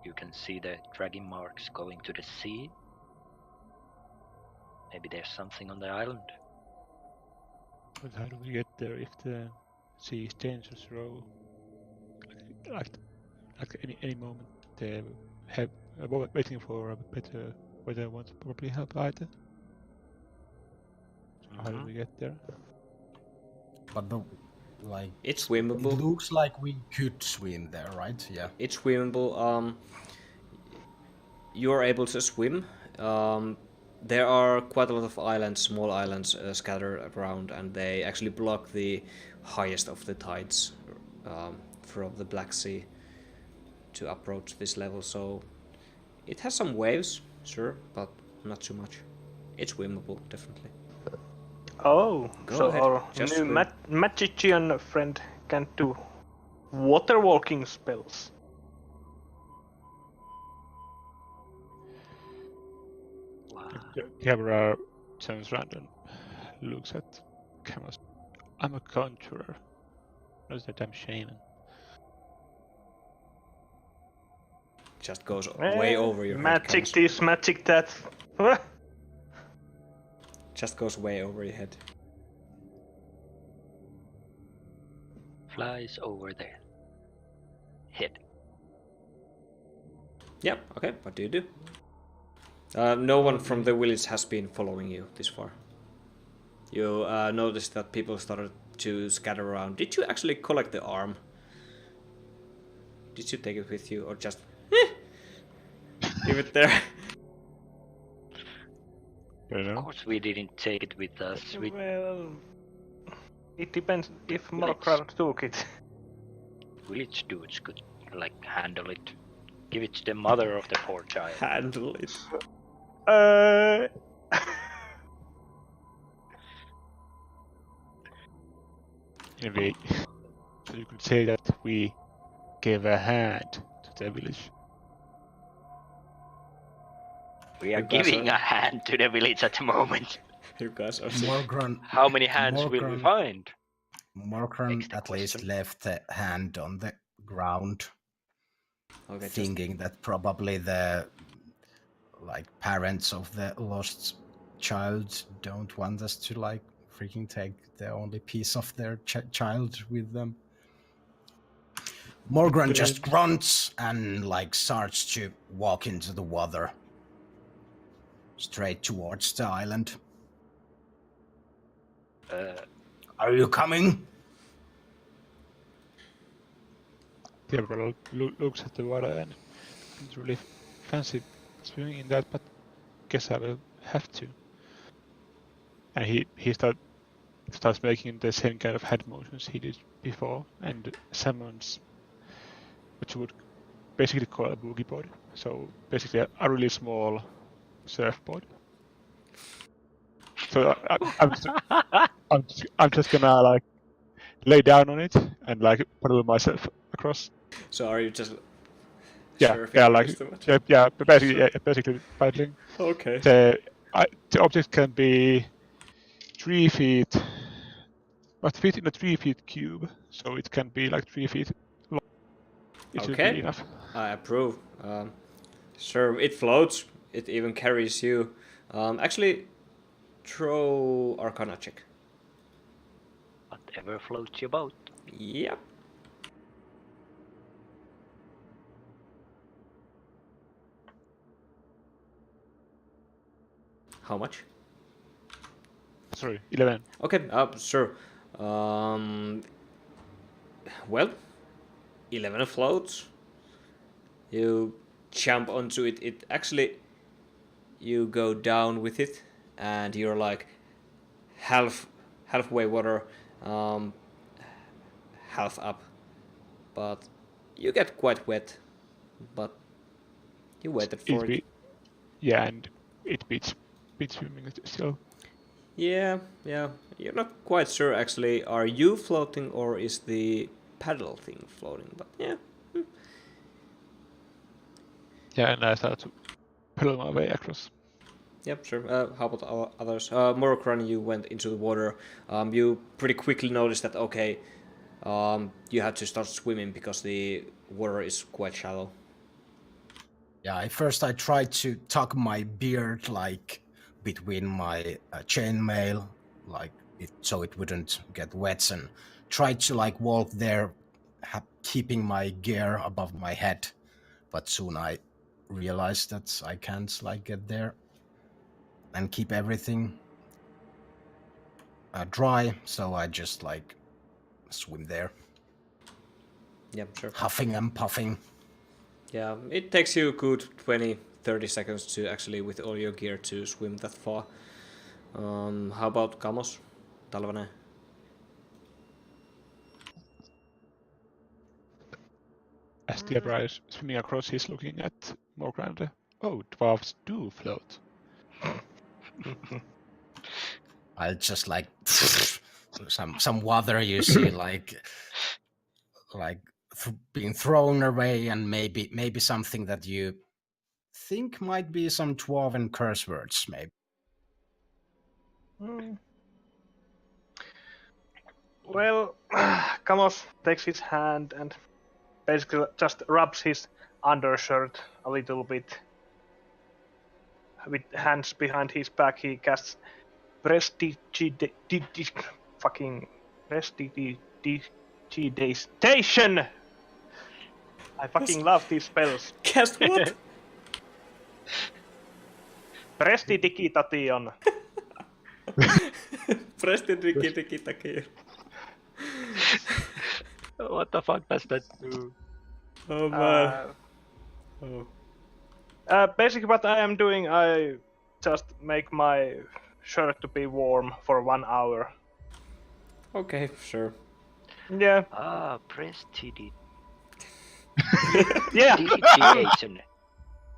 Speaker 5: You can see the dragging marks going to the sea. Maybe there's something on the island.
Speaker 2: But how do we get there if the sea is dangerous row? Like any moment they have waiting for a better weather won't probably help either. So how do we get there?
Speaker 3: But
Speaker 1: it's swimmable.
Speaker 3: It looks like we could swim there, right? Yeah.
Speaker 1: It's swimmable. You're able to swim. there are quite a lot of islands, small islands scattered around, and they actually block the highest of the tides from the Black Sea to approach this level. So it has some waves, sure, but not too much. It's swimmable, definitely.
Speaker 4: Oh,
Speaker 1: Go
Speaker 4: so
Speaker 1: ahead,
Speaker 4: our
Speaker 1: just
Speaker 4: new
Speaker 1: swim.
Speaker 4: magician friend can do water walking spells.
Speaker 5: Wow.
Speaker 2: Camera turns around and looks at cameras. I'm a conjurer, not a damn shaman.
Speaker 1: Just goes way over your head.
Speaker 4: Magic
Speaker 1: Camus.
Speaker 4: this, magic that.
Speaker 1: Just goes way over your head.
Speaker 5: Flies over the head.
Speaker 1: Yep, okay, what do you do? No one from the village has been following you this far. You noticed that people started to scatter around. Did you actually collect the arm? Did you take it with you, or just leave it there?
Speaker 2: I don't
Speaker 5: Of
Speaker 2: know.
Speaker 5: course, we didn't take it with us. We
Speaker 4: Well, it depends if Morkran took it.
Speaker 5: village dudes could like handle it. Give it to the mother of the poor child.
Speaker 1: Handle it.
Speaker 2: Anyway, so you could say that we gave a hand to the village.
Speaker 5: We are
Speaker 1: You guys
Speaker 5: giving
Speaker 1: are-
Speaker 5: a hand to the village at the moment.
Speaker 1: You guys are
Speaker 3: Morgran,
Speaker 5: How many hands will we
Speaker 3: Morkran-
Speaker 5: find?
Speaker 3: Morkran
Speaker 5: Next
Speaker 3: at least
Speaker 5: question.
Speaker 3: left a hand on the ground,
Speaker 1: okay. Just,
Speaker 3: thinking that probably the parents of the lost child don't want us to freaking take the only piece of their child with them. Morgran just grunts and starts to walk into the water, straight towards the island. Are you coming?
Speaker 2: Gabriel looks at the water and doesn't really fancy swimming in that, but guess I will have to. And he starts making the same kind of head motions he did before and summons what you would basically call a boogie board. So basically a really small surfboard. So I'm just gonna lay down on it and paddle myself across.
Speaker 1: so are you just
Speaker 2: Yeah,
Speaker 1: surfing
Speaker 2: yeah,
Speaker 1: across the water?
Speaker 2: basically paddling.
Speaker 1: Okay.
Speaker 2: The object can be 3 feet, but fit in a 3 feet cube, so it can be 3 feet long. It should
Speaker 1: Okay.
Speaker 2: be enough.
Speaker 1: I approve. Sure, it floats. It even carries you. Actually, throw Arcana check.
Speaker 5: Whatever floats your boat.
Speaker 1: Yep. How much?
Speaker 2: Sorry, 11.
Speaker 1: Okay, sure. Well, 11 floats. You jump onto it. It actually, you go down with it, and you're halfway water, half up. But you get quite wet. But you waited for it.
Speaker 2: Yeah, and it beats swimming still.
Speaker 1: Yeah. You're not quite sure actually. Are you floating or is the paddle thing floating? But yeah.
Speaker 2: Yeah, and I start to paddle my way across.
Speaker 1: Yep, sure. How about others? Morokran, you went into the water. You pretty quickly noticed that, okay, you had to start swimming because the water is quite shallow.
Speaker 3: Yeah, first I tried to tuck my beard between my chainmail, so it wouldn't get wet, and tried to walk there, keeping my gear above my head. But soon I realized that I can't get there and keep everything dry, so I just swim there,
Speaker 1: Yep, sure.
Speaker 3: huffing and puffing.
Speaker 1: Yeah, it takes you a good 20, 30 seconds to actually, with all your gear, to swim that far. How about Kamos? Talvanen?
Speaker 2: As the Abra is swimming across, he's looking at Morgrand. Oh, dwarves do float.
Speaker 3: I'll just like some water you see being thrown away, and maybe something that you think might be some dwarven curse words, maybe.
Speaker 4: Well, Kamos takes his hand and basically just rubs his undershirt a little bit. With hands behind his back, he casts Prestidigitation! I fucking love these spells.
Speaker 1: Cast what?
Speaker 4: Prestidigitation.
Speaker 1: Prestidigitation.
Speaker 5: What the fuck does that do?
Speaker 1: Oh man.
Speaker 4: Basically what I am doing, I just make my shirt to be warm for 1 hour.
Speaker 1: Okay, sure.
Speaker 4: Yeah.
Speaker 5: Prestidigitation.
Speaker 4: Yeah.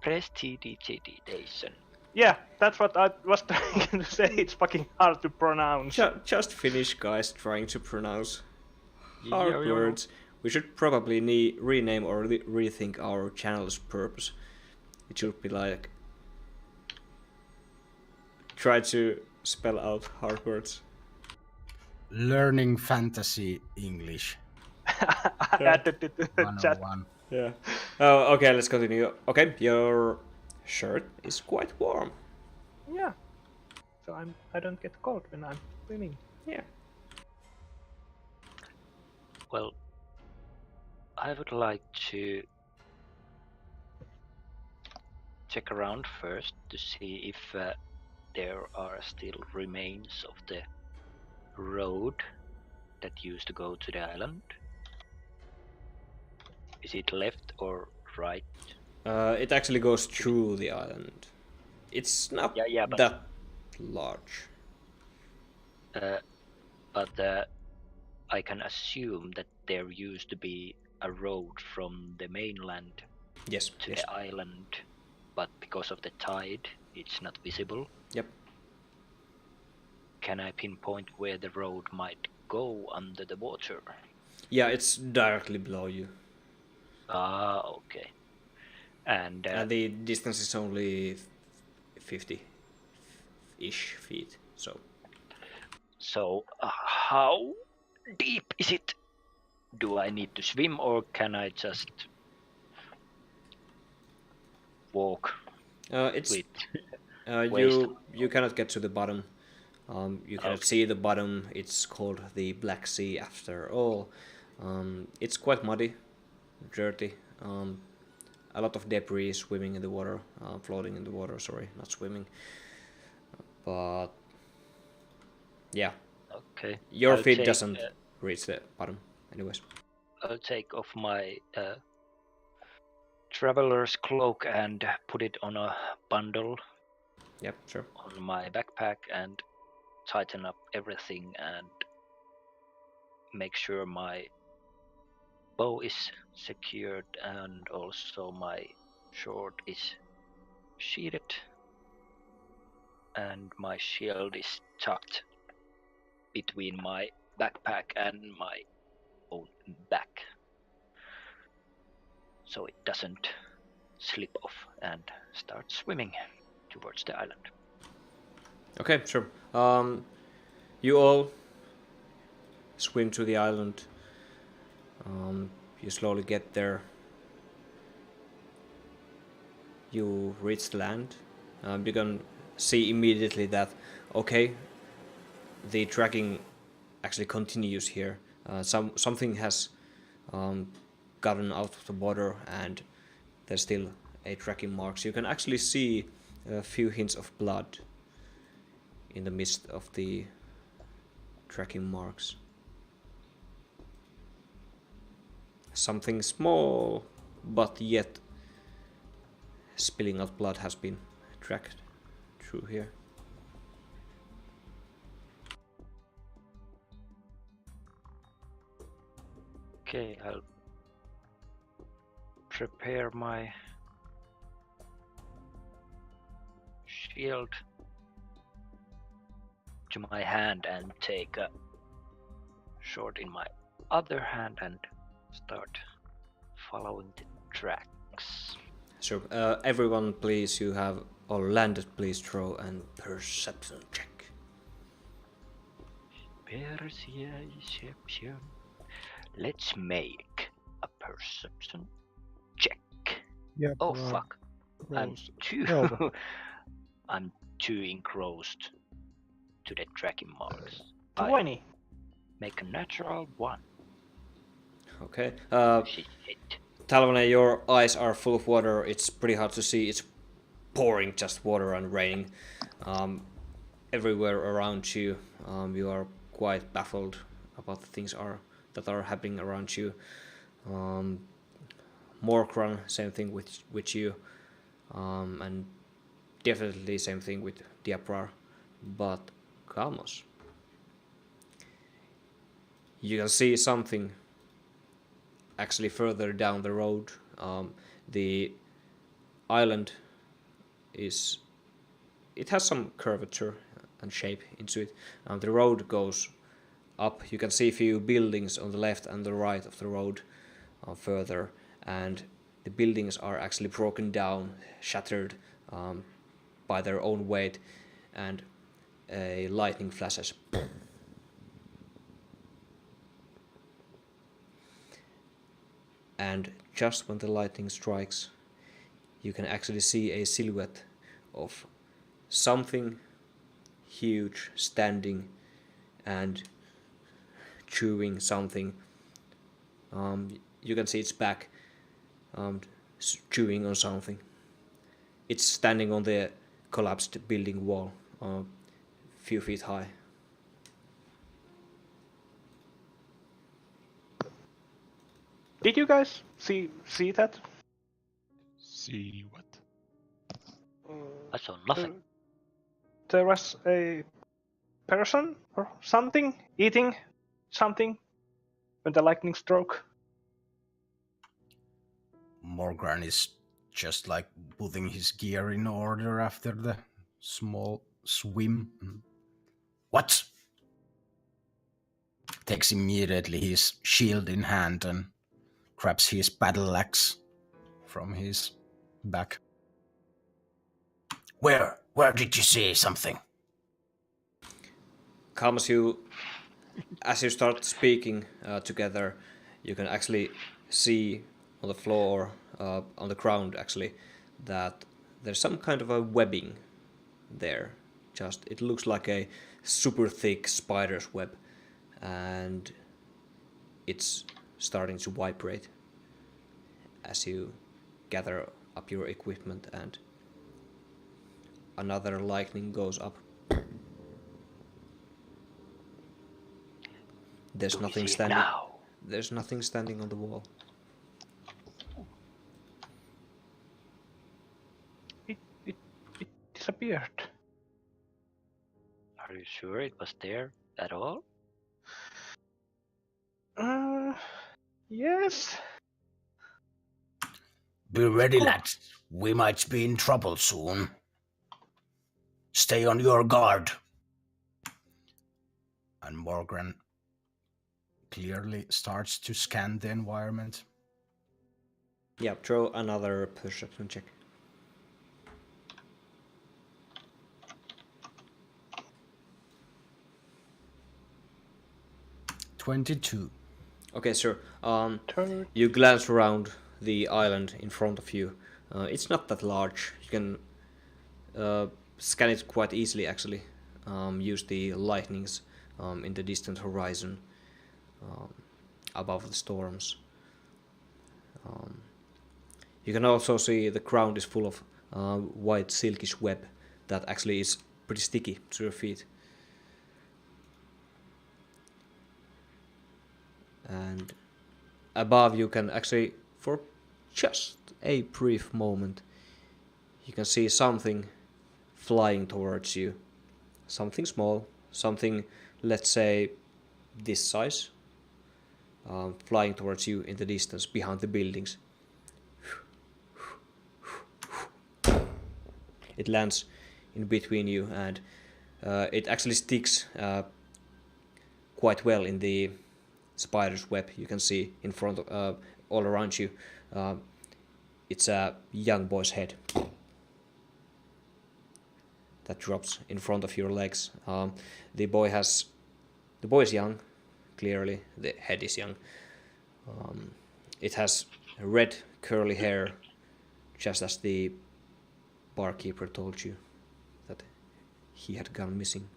Speaker 5: Prestidigitation.
Speaker 4: Yeah, that's what I was trying to say. It's fucking hard to pronounce.
Speaker 1: Just Finnish guys trying to pronounce hard
Speaker 5: Yo.
Speaker 1: words. We should probably rename or rethink our channel's purpose. It should be like try to spell out hard words.
Speaker 3: Learning fantasy English.
Speaker 4: I added it to the chat.
Speaker 3: 101.
Speaker 1: Yeah. Oh, okay. Let's continue. Okay, your shirt is quite warm.
Speaker 4: Yeah. So I don't get cold when I'm swimming.
Speaker 1: Yeah.
Speaker 5: Well, I would like to check around first to see if there are still remains of the road that used to go to the island. Is it left or right?
Speaker 1: It actually goes through the island. It's not
Speaker 5: but
Speaker 1: that large.
Speaker 5: But I can assume that there used to be a road from the mainland
Speaker 1: Yes.
Speaker 5: to
Speaker 1: Yes.
Speaker 5: the island, but because of the tide, it's not visible.
Speaker 1: Yep.
Speaker 5: Can I pinpoint where the road might go under the water?
Speaker 1: Yeah, it's directly below you.
Speaker 5: Okay. And
Speaker 1: The distance is only 50-ish feet. So
Speaker 5: how deep is it? Do I need to swim or can I just walk
Speaker 1: it's
Speaker 5: with
Speaker 1: you cannot get to the bottom. You cannot see the bottom. It's called the Black Sea after all. It's quite muddy, dirty. A lot of debris swimming in the water, floating in the water. Sorry, not swimming. But yeah,
Speaker 5: Okay.
Speaker 1: your
Speaker 5: I'll
Speaker 1: feet
Speaker 5: take,
Speaker 1: doesn't reach the bottom. Anyways.
Speaker 5: I'll take off my traveler's cloak and put it on a bundle
Speaker 1: Yep, sure.
Speaker 5: on my backpack and tighten up everything and make sure my bow is secured and also my sword is sheathed and my shield is tucked between my backpack and my own back so it doesn't slip off and start swimming towards the island.
Speaker 1: Okay, sure. You all swim to the island. You slowly get there. You reach the land. You can see immediately that, okay, the tracking actually continues here. Something has gotten out of the border and there's still a tracking marks. You can actually see a few hints of blood in the midst of the tracking marks. Something small, but yet spilling out blood has been dragged through here.
Speaker 5: Okay, I'll prepare my shield to my hand and take a sword in my other hand and start following the tracks.
Speaker 1: So everyone please, you have all landed, please throw a perception check.
Speaker 5: Perception. Let's make a perception check.
Speaker 2: Yeah,
Speaker 5: Oh fuck. I'm too
Speaker 2: Well,
Speaker 5: I'm too engrossed to the tracking marks.
Speaker 4: 20.
Speaker 5: Make a natural 1.
Speaker 1: Okay.
Speaker 5: Shit.
Speaker 1: Talvane, your eyes are full of water. It's pretty hard to see. It's pouring just water and raining everywhere around you. You are quite baffled about the things that are happening around you. Morkran, same thing with you, and definitely same thing with Diaprar. But Kalmos, you can see something actually further down the road. The island it has some curvature and shape into it. The road goes up. You can see a few buildings on the left and the right of the road further, and the buildings are actually broken down, shattered by their own weight, and a lightning flashes. And just when the lightning strikes, you can actually see a silhouette of something huge standing and chewing something. You can see its back chewing on something. It's standing on the collapsed building wall, a few feet high.
Speaker 4: Did you guys see that?
Speaker 2: see what?
Speaker 5: I saw nothing.
Speaker 4: There was a person or something eating something when the lightning struck.
Speaker 3: Morgan is just like putting his gear in order after the small swim. What? Takes immediately his shield in hand and grabs his battle axe from his back.
Speaker 6: Where did you see something?
Speaker 1: Comes as you start speaking together, you can actually see on the floor, on the ground actually, that there's some kind of a webbing there. Just it looks like a super thick spider's web, and it's starting to vibrate as you gather up your equipment, and another lightning goes up. There's nothing standing.
Speaker 5: Now.
Speaker 1: There's nothing standing on the wall.
Speaker 4: It disappeared.
Speaker 5: Are you sure it was there at all?
Speaker 4: Yes.
Speaker 6: Be ready, lads. We might be in trouble soon. Stay on your guard.
Speaker 3: And Morgan clearly starts to scan the environment.
Speaker 1: Yeah, throw another perception check.
Speaker 3: $22.
Speaker 1: Okay, sir.
Speaker 4: Turn.
Speaker 1: You glance around the island in front of you. It's not that large. You can scan it quite easily, actually. Use the lightnings in the distant horizon above the storms. You can also see the ground is full of white silkish web that actually is pretty sticky to your feet. And above you can actually, for just a brief moment, you can see something flying towards you. Something small, something, let's say, this size, flying towards you in the distance behind the buildings. It lands in between you, and it actually sticks quite well in the spider's web. You can see in front of, all around you. It's a young boy's head that drops in front of your legs. The boy is young, clearly. The head is young. It has red curly hair, just as the barkeeper told you that he had gone missing.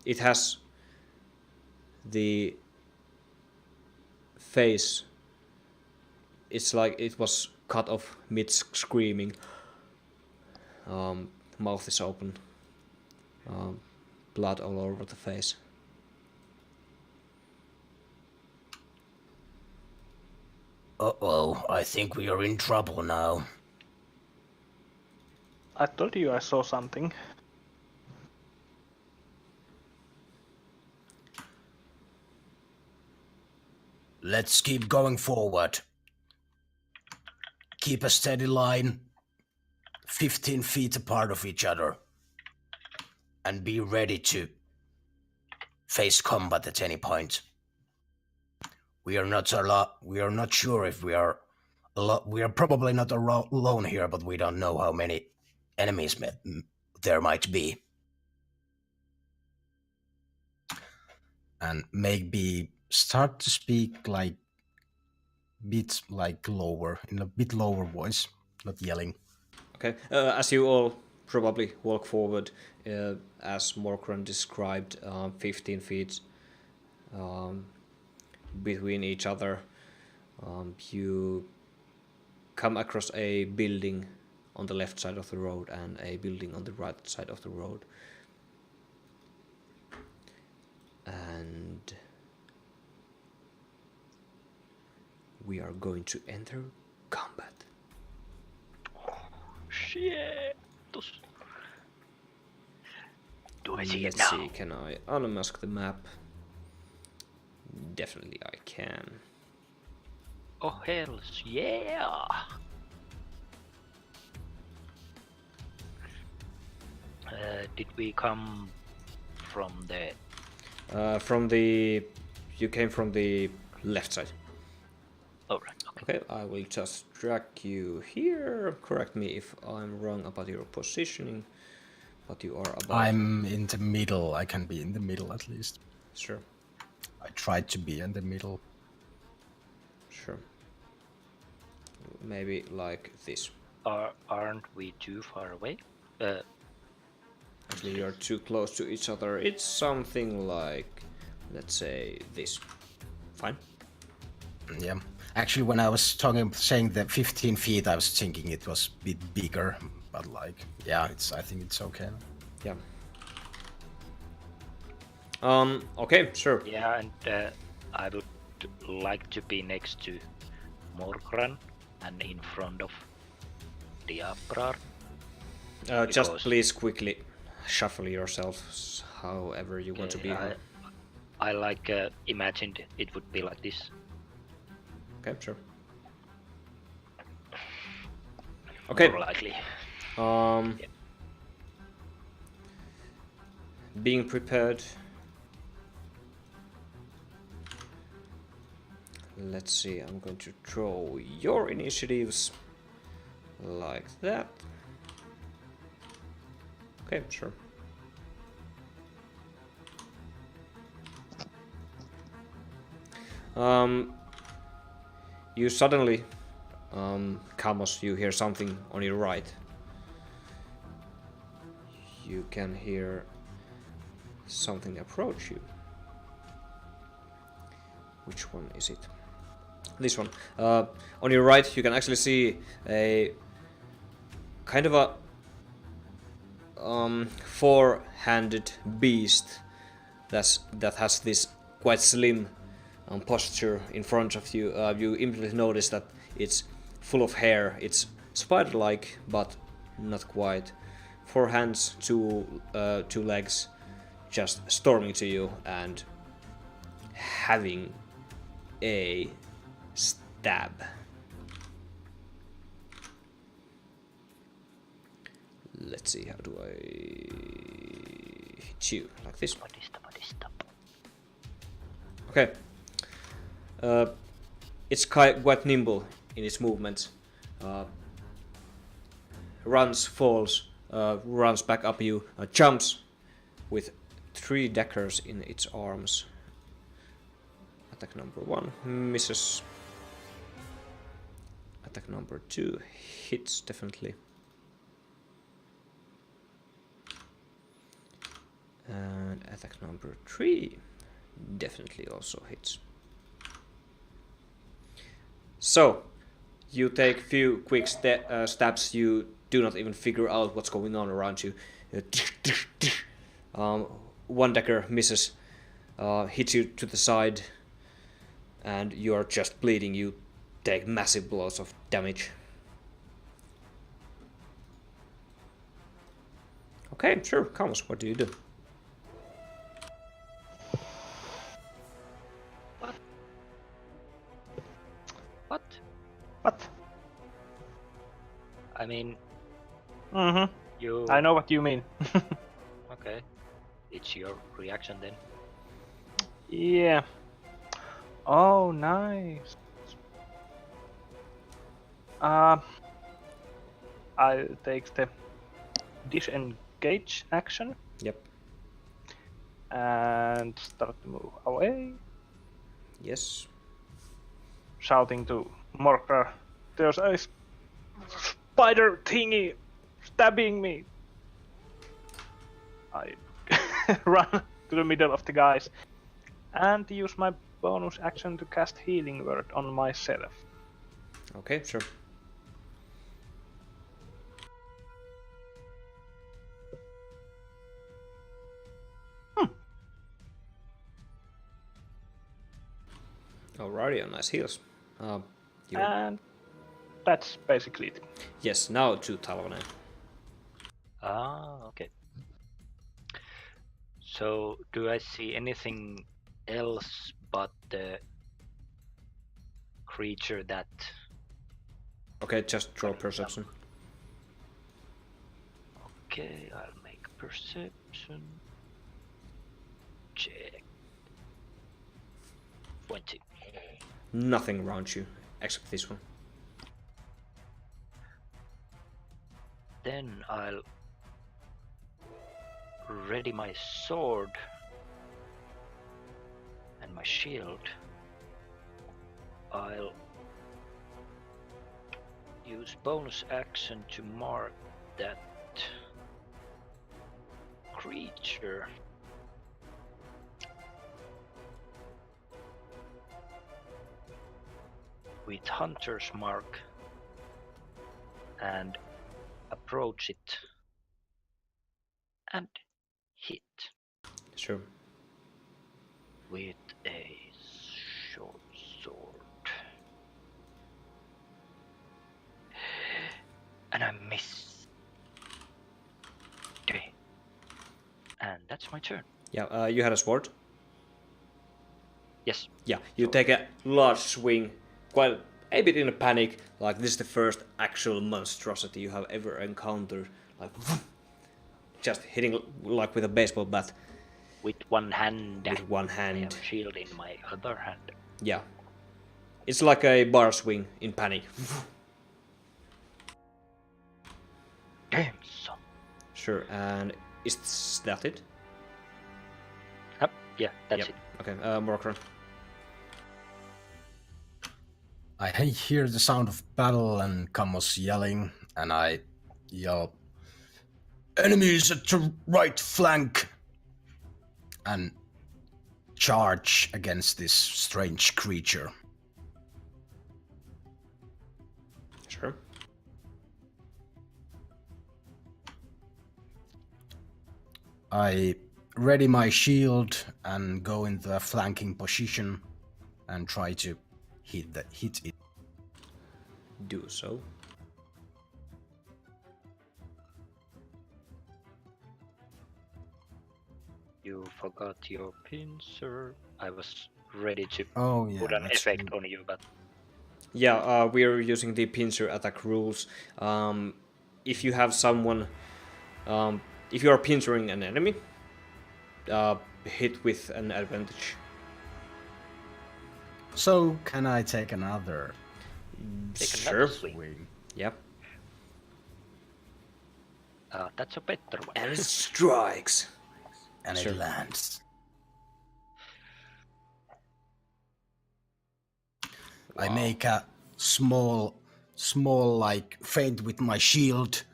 Speaker 1: It has the face, it's like it was cut off mid screaming. Mouth is open, blood all over the face.
Speaker 6: Uh-oh, I think we are in trouble now.
Speaker 4: I told you I saw something.
Speaker 6: Let's keep going forward. Keep a steady line, 15 feet apart of each other, and be ready to face combat at any point. We are not sure if we are we are probably not alone here, but we don't know how many enemies there might be.
Speaker 3: And maybe start to speak like bit like lower, in a bit lower voice, not yelling.
Speaker 1: Okay, as you all probably walk forward, as Morkran described, 15 feet between each other, you come across a building on the left side of the road and a building on the right side of the road. And we are going to enter combat.
Speaker 5: Shit. Do I see it
Speaker 1: Let's
Speaker 5: now?
Speaker 1: see, can I unmask the map? Definitely I can.
Speaker 5: Oh hells yeah! Did we come from the...
Speaker 1: You came from the left side.
Speaker 5: Oh right, okay.
Speaker 1: Okay, I will just drag you here. Correct me if I'm wrong about your positioning, but you are about...
Speaker 3: I'm in the middle. I can be in the middle at least.
Speaker 1: Sure,
Speaker 3: I tried to be in the middle.
Speaker 1: sure. Maybe like this.
Speaker 5: Aren't we too far away?
Speaker 1: Actually, you're too close to each other. It's something like, let's say, this. Fine.
Speaker 3: Yeah. Actually, when I was saying that 15 feet, I was thinking it was a bit bigger, but like, yeah, I think it's okay.
Speaker 1: Yeah. Okay, sure.
Speaker 5: Yeah, and I would like to be next to Morkran and in front of Diabrar.
Speaker 1: Just please quickly shuffle yourselves however you want to be.
Speaker 5: I like imagined it would be like this.
Speaker 1: Okay, sure. Okay.
Speaker 5: More likely.
Speaker 1: Yeah. Being prepared. Let's see, I'm going to draw your initiatives like that. Okay, sure. You suddenly, Kamos, you hear something on your right. You can hear something approach you. Which one is it? This one. On your right, you can actually see a kind of a four-handed beast that has this quite slim posture in front of you. You immediately notice that it's full of hair. Its spider-like, but not quite. 4 hands, 2 legs, just storming to you and having a stab. Let's see, how do I hit you? Like this? Okay. It's quite nimble in its movements. Runs, falls, runs back up you, jumps with 3 daggers in its arms. Attack number 1 misses. Attack number 2 hits definitely. And attack number 3 definitely also hits. So, you take few quick stabs, you do not even figure out what's going on around you. 1 dagger misses, hits you to the side, and you are just bleeding. You take massive blows of damage. Okay, sure, comes. What do you do?
Speaker 4: What?
Speaker 5: I mean,
Speaker 4: you. I know what you mean.
Speaker 5: Okay, it's your reaction then.
Speaker 4: Yeah. Oh, nice. I take the disengage action.
Speaker 1: Yep.
Speaker 4: And start to move away.
Speaker 1: Yes.
Speaker 4: Shouting to Morkar, there's a spider thingy stabbing me. I run to the middle of the guys and use my bonus action to cast Healing Word on myself.
Speaker 1: Okay, sure. Alrighty, nice heals.
Speaker 4: And that's basically it.
Speaker 1: Yes, now to Talone.
Speaker 5: Okay. So, do I see anything else but the creature that...
Speaker 1: Okay, just draw perception.
Speaker 5: Okay, I'll make perception check. 20.
Speaker 1: Nothing around you, except this one.
Speaker 5: Then I'll ready my sword and my shield. I'll use bonus action to mark that creature. With Hunter's Mark and approach it and hit.
Speaker 1: Sure.
Speaker 5: With a short sword. And I miss. Okay. And that's my turn.
Speaker 1: Yeah, you had a sword?
Speaker 5: Yes.
Speaker 1: Yeah, you take a large swing, quite a bit in a panic, like this is the first actual monstrosity you have ever encountered, like just hitting like with a baseball bat.
Speaker 5: With one hand.
Speaker 1: With one hand.
Speaker 5: I have a shield in my other hand.
Speaker 1: Yeah. It's like a bar swing in panic.
Speaker 5: Damn son.
Speaker 1: Sure, and is that it?
Speaker 5: Yep, yeah, that's it.
Speaker 1: Okay, Morkran.
Speaker 3: I hear the sound of battle and Kamos yelling, and I yell, "Enemies at the right flank!" and charge against this strange creature.
Speaker 1: Sure.
Speaker 3: I ready my shield and go into a flanking position and try to hit it.
Speaker 1: Do so.
Speaker 5: You forgot your pincer. I was ready to
Speaker 3: Oh yeah,
Speaker 5: put an
Speaker 3: that's
Speaker 5: effect
Speaker 3: true.
Speaker 5: on you, but
Speaker 1: Yeah, we're using the pincer attack rules. If you have someone, if you are pincering an enemy, hit with an advantage.
Speaker 3: So can I take another
Speaker 5: take
Speaker 1: Sure.
Speaker 5: another swing.
Speaker 3: swing?
Speaker 1: Yeah.
Speaker 5: That's a better one.
Speaker 1: And it strikes.
Speaker 6: And
Speaker 1: Sure.
Speaker 6: it lands.
Speaker 3: I make a small like feint with my shield,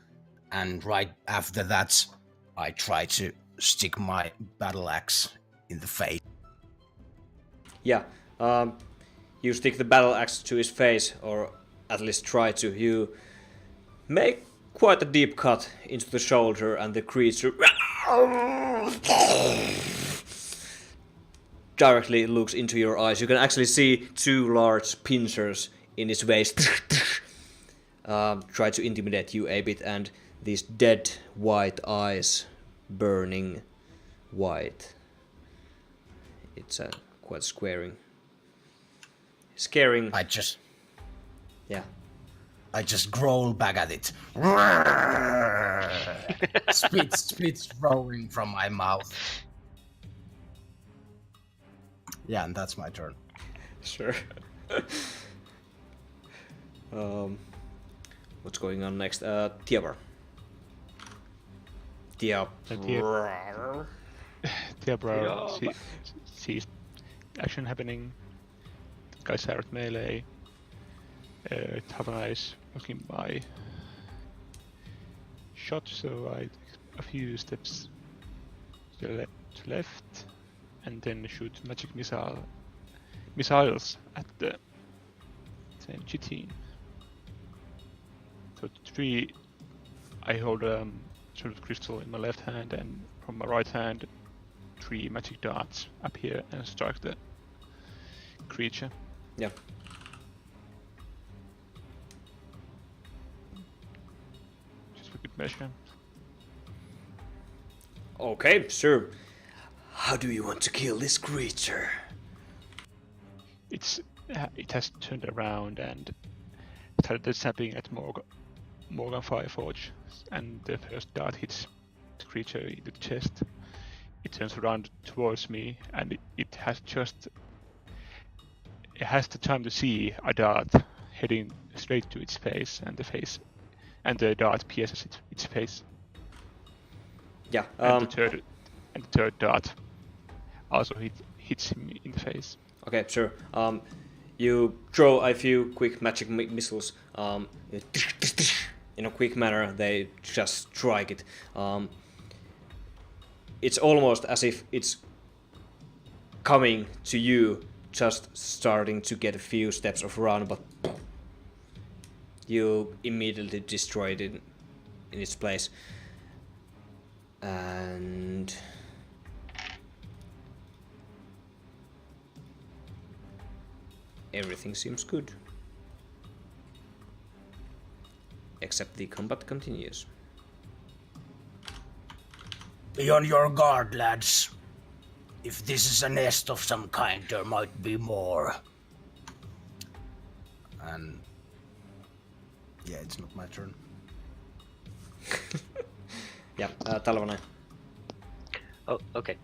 Speaker 3: and right after that, I try to stick my battle axe in the face.
Speaker 1: Yeah. You stick the battle axe to his face, or at least try to. You make quite a deep cut into the shoulder, and the creature directly looks into your eyes. You can actually see two large pincers in his waist. Try to intimidate you a bit, and these dead white eyes burning white. It's quite scaring.
Speaker 3: I just
Speaker 1: Yeah.
Speaker 3: growl back at it. Spits rolling from my mouth. Yeah, and that's my turn.
Speaker 1: Sure. What's going on next? Tiabar.
Speaker 2: Tiabra sees action happening. The guys are at melee. Tavana is looking by shot, so I take a few steps to left, and then shoot magic missiles at the same Chee. So 3, I hold sort of crystal in my left hand, and from my right hand 3 magic darts appear and strike the creature.
Speaker 1: Yeah.
Speaker 2: Just for good measure.
Speaker 1: Okay, sure. How do you want to kill this creature?
Speaker 2: It has turned around and started snapping at Morgan Fireforge, and the first dart hits the creature in the chest. It turns around towards me, and it has the time to see a dart heading straight to its face, and the dart pierces its face.
Speaker 1: Yeah.
Speaker 2: And the third dart also hits him in the face.
Speaker 1: Okay, sure. You throw a few quick magic missiles. In a quick manner, they just strike it. It's almost as if it's coming to you, just starting to get a few steps of run, but you immediately destroy it in its place. And everything seems good. Except the combat continues.
Speaker 6: Be on your guard, lads. If this is a nest of some kind, there might be more.
Speaker 3: And yeah, it's not my turn.
Speaker 1: Yeah, Talvana.
Speaker 5: Oh, okay.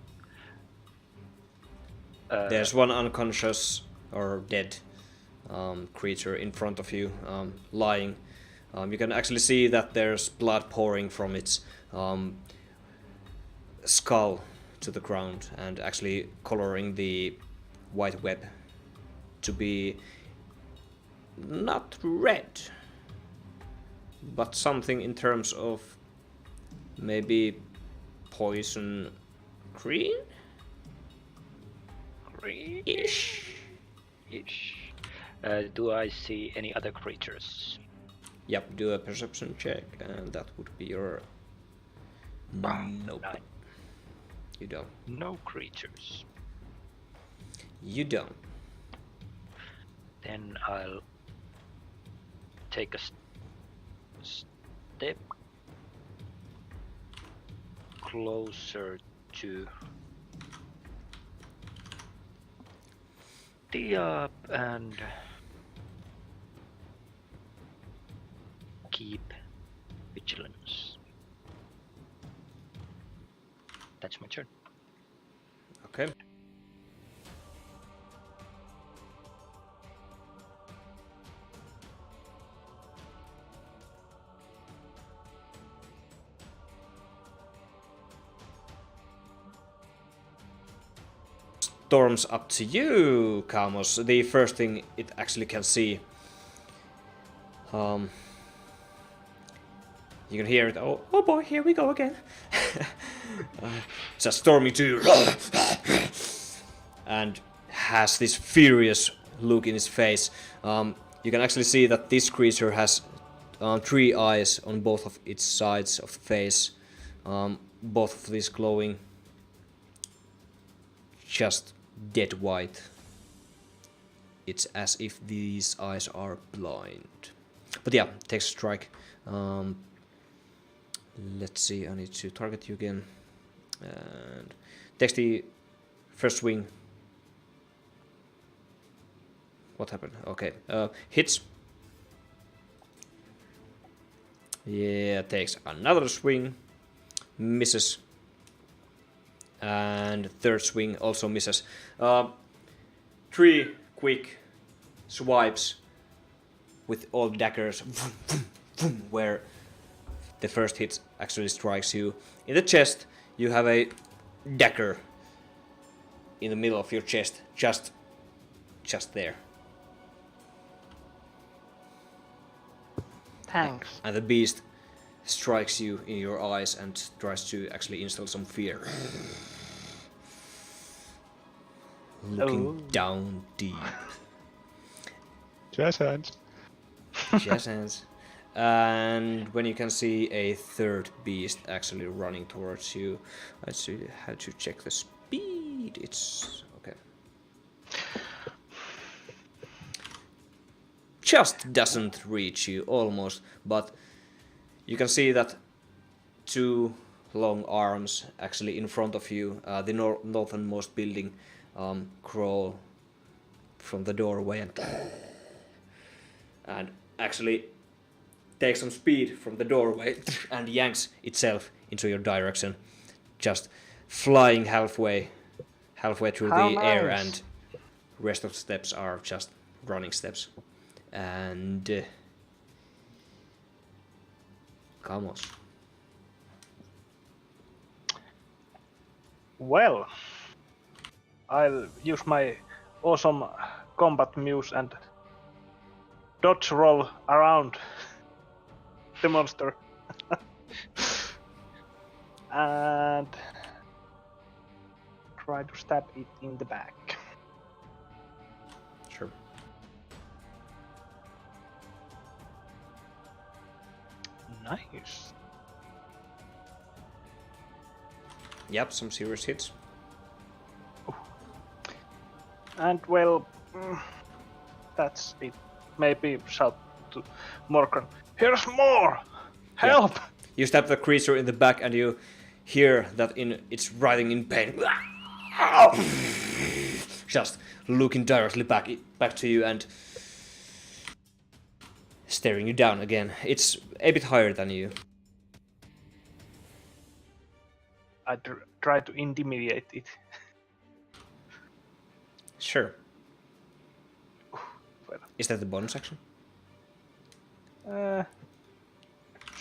Speaker 1: There's one unconscious or dead creature in front of you, lying. You can actually see that there's blood pouring from its skull to the ground, and actually coloring the white web to be not red, but something in terms of maybe poison green?
Speaker 5: Green-ish. Do I see any other creatures?
Speaker 1: Yep, do a perception check, and that would be your... Nope.
Speaker 5: 9.
Speaker 1: You don't.
Speaker 5: No creatures.
Speaker 1: You don't.
Speaker 5: Then I'll take a step closer to Tiab and keep vigilance. That's my turn.
Speaker 1: Okay. Storms up to you, Kamos. The first thing it actually can see. You can hear it. Oh boy, here we go again. Just Stormy too. And has this furious look in his face. You can actually see that this creature has 3 eyes on both of its sides of the face. Both of these glowing just dead white. It's as if these eyes are blind. But yeah, takes a strike. Let's see, I need to target you again. And takes the first swing. What happened? Okay, hits. Yeah, takes another swing. Misses. And third swing also misses. 3 quick swipes with all daggers, where the first hit actually strikes you in the chest. You have a dagger in the middle of your chest, just there.
Speaker 4: Thanks.
Speaker 1: And the beast strikes you in your eyes and tries to actually instill some fear. Looking down deep.
Speaker 2: Jazz hands.
Speaker 1: Jazz hands. And when you can see a third beast actually running towards you, I see how to check the speed. It's okay. Just doesn't reach you almost, but you can see that 2 long arms actually in front of you. The northernmost building crawl from the doorway and actually takes some speed from the doorway and yanks itself into your direction, just flying halfway through the air, and rest of the steps are just running steps. And Kamos.
Speaker 4: Well, I'll use my awesome combat muse and dodge roll around the monster. And try to stab it in the back.
Speaker 1: Sure.
Speaker 4: Nice.
Speaker 1: Yep, some serious hits.
Speaker 4: And well, that's it. Maybe shout to Morgan, here's more! Help!
Speaker 1: Yeah. You stab the creature in the back and you hear that it's writhing in pain. Just looking directly back to you and staring you down again. It's a bit higher than you.
Speaker 4: I try to intimidate it.
Speaker 1: Sure.
Speaker 4: Well,
Speaker 1: Is that the bonus action?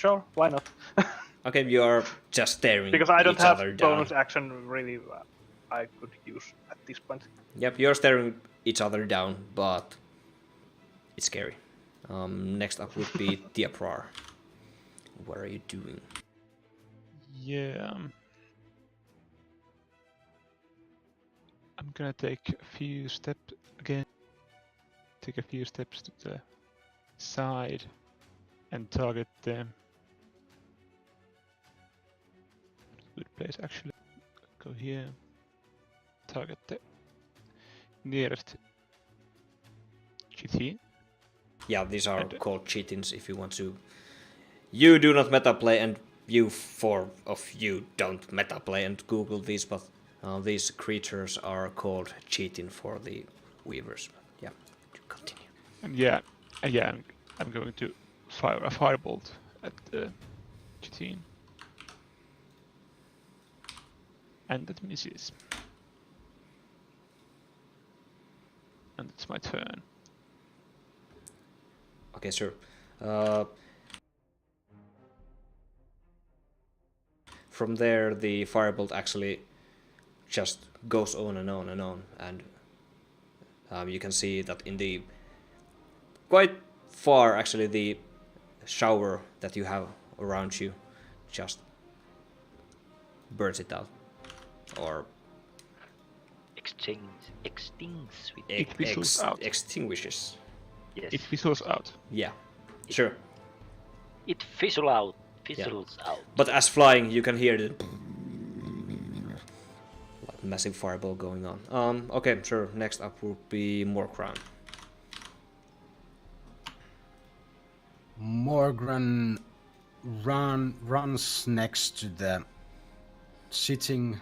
Speaker 4: sure, why not?
Speaker 1: Okay, you are just staring
Speaker 4: Because I don't
Speaker 1: each
Speaker 4: have
Speaker 1: other down.
Speaker 4: bonus action really I could use at this point.
Speaker 1: Yep, you're staring each other down, but it's scary. Next up would be Diaprar. What are you doing?
Speaker 2: Yeah. I'm gonna take a few steps again. Take a few steps to the side and target them. Good place actually. Go here. Target the nearest Chee.
Speaker 1: Yeah, these are called cheatings if you want to. You do not meta play, and you 4 of you don't meta play and Google these, but these creatures are called cheating for the weavers. Yeah, continue.
Speaker 2: And I'm going to fire a firebolt at the Chee. And that misses. And it's my turn.
Speaker 1: Okay, sure. From there, the firebolt actually just goes on and on and on, and you can see that in the quite far, actually, the shower that you have around you just burns it out, or extinguishes.
Speaker 5: Yes.
Speaker 2: It fizzles out.
Speaker 1: Yeah, sure.
Speaker 5: It fizzles out.
Speaker 1: But as flying, you can hear the like massive fireball going on. Okay, sure. Next up will be Morgran.
Speaker 3: Morgran runs next to the sitting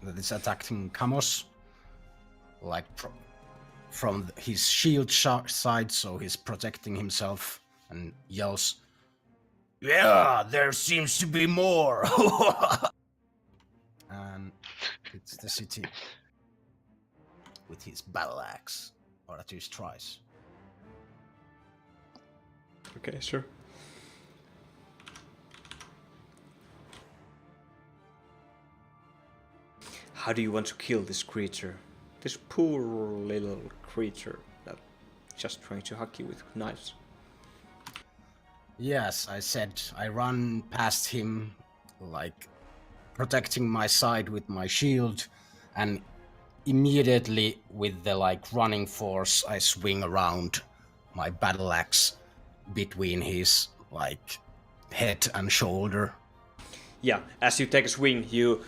Speaker 3: that is attacking Kamos, like from his shield side, so he's protecting himself, and yells,
Speaker 6: Yeah, there seems to be more.
Speaker 3: and hits the city with his battle axe, or at least tries.
Speaker 1: Okay, sure. How do you want to kill this creature? This poor little creature that just trying to hack you with knives.
Speaker 3: Yes, I said I run past him, like protecting my side with my shield, and immediately with the like running force, I swing around my battle axe between his like head and shoulder.
Speaker 1: Yeah, as you take a swing, you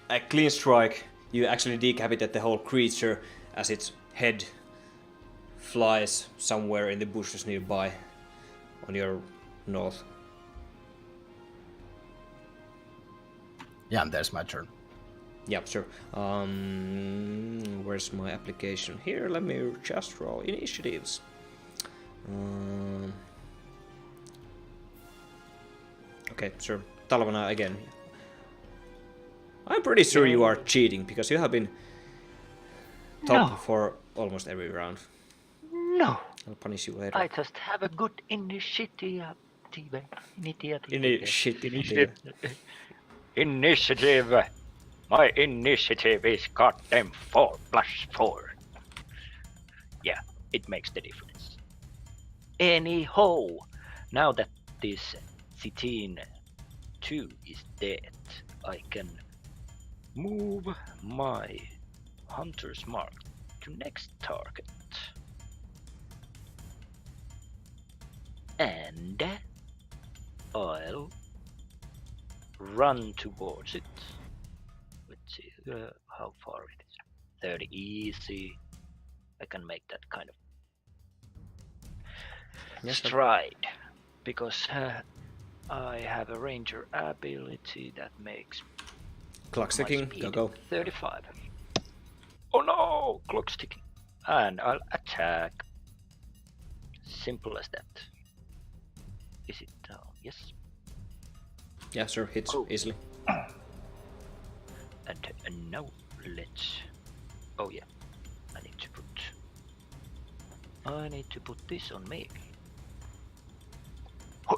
Speaker 1: a clean strike. You actually decapitate the whole creature as its head flies somewhere in the bushes nearby on your north.
Speaker 3: Yeah, and there's my turn.
Speaker 1: Yeah, sure. Where's my application? Here, let me just roll initiatives. Okay, sure. Talvana again. I'm pretty sure you are cheating because you have been top for almost every round.
Speaker 5: No.
Speaker 1: I'll punish you later.
Speaker 5: I just have a good initiative. Initiative. My initiative is goddamn 4 + 4. Yeah, it makes the difference. Anyhow, now that this Cetine 2 is dead, I can move my hunter's mark to next target. And I'll run towards it. Let's see how far it is. 30 easy. I can make that kind of stride because I have a ranger ability that makes
Speaker 1: Clock ticking, go.
Speaker 5: 35. Oh no! Clock's ticking. And I'll attack. Simple as that. Is it down? Yes.
Speaker 1: Yeah, sure, hits easily.
Speaker 5: And now let's. Oh yeah, I need to put this on me. Hoi.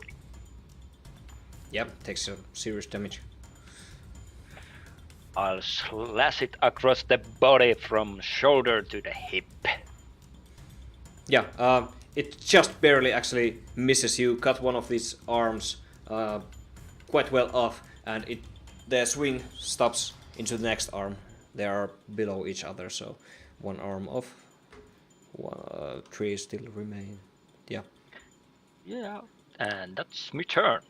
Speaker 1: Yeah, takes some serious damage.
Speaker 5: I'll slash it across the body from shoulder to the hip.
Speaker 1: Yeah, it just barely actually misses you. Cut one of these arms quite well off, and the swing stops into the next arm. They are below each other, so one arm off. 3 still remain. Yeah.
Speaker 5: Yeah, and that's my turn.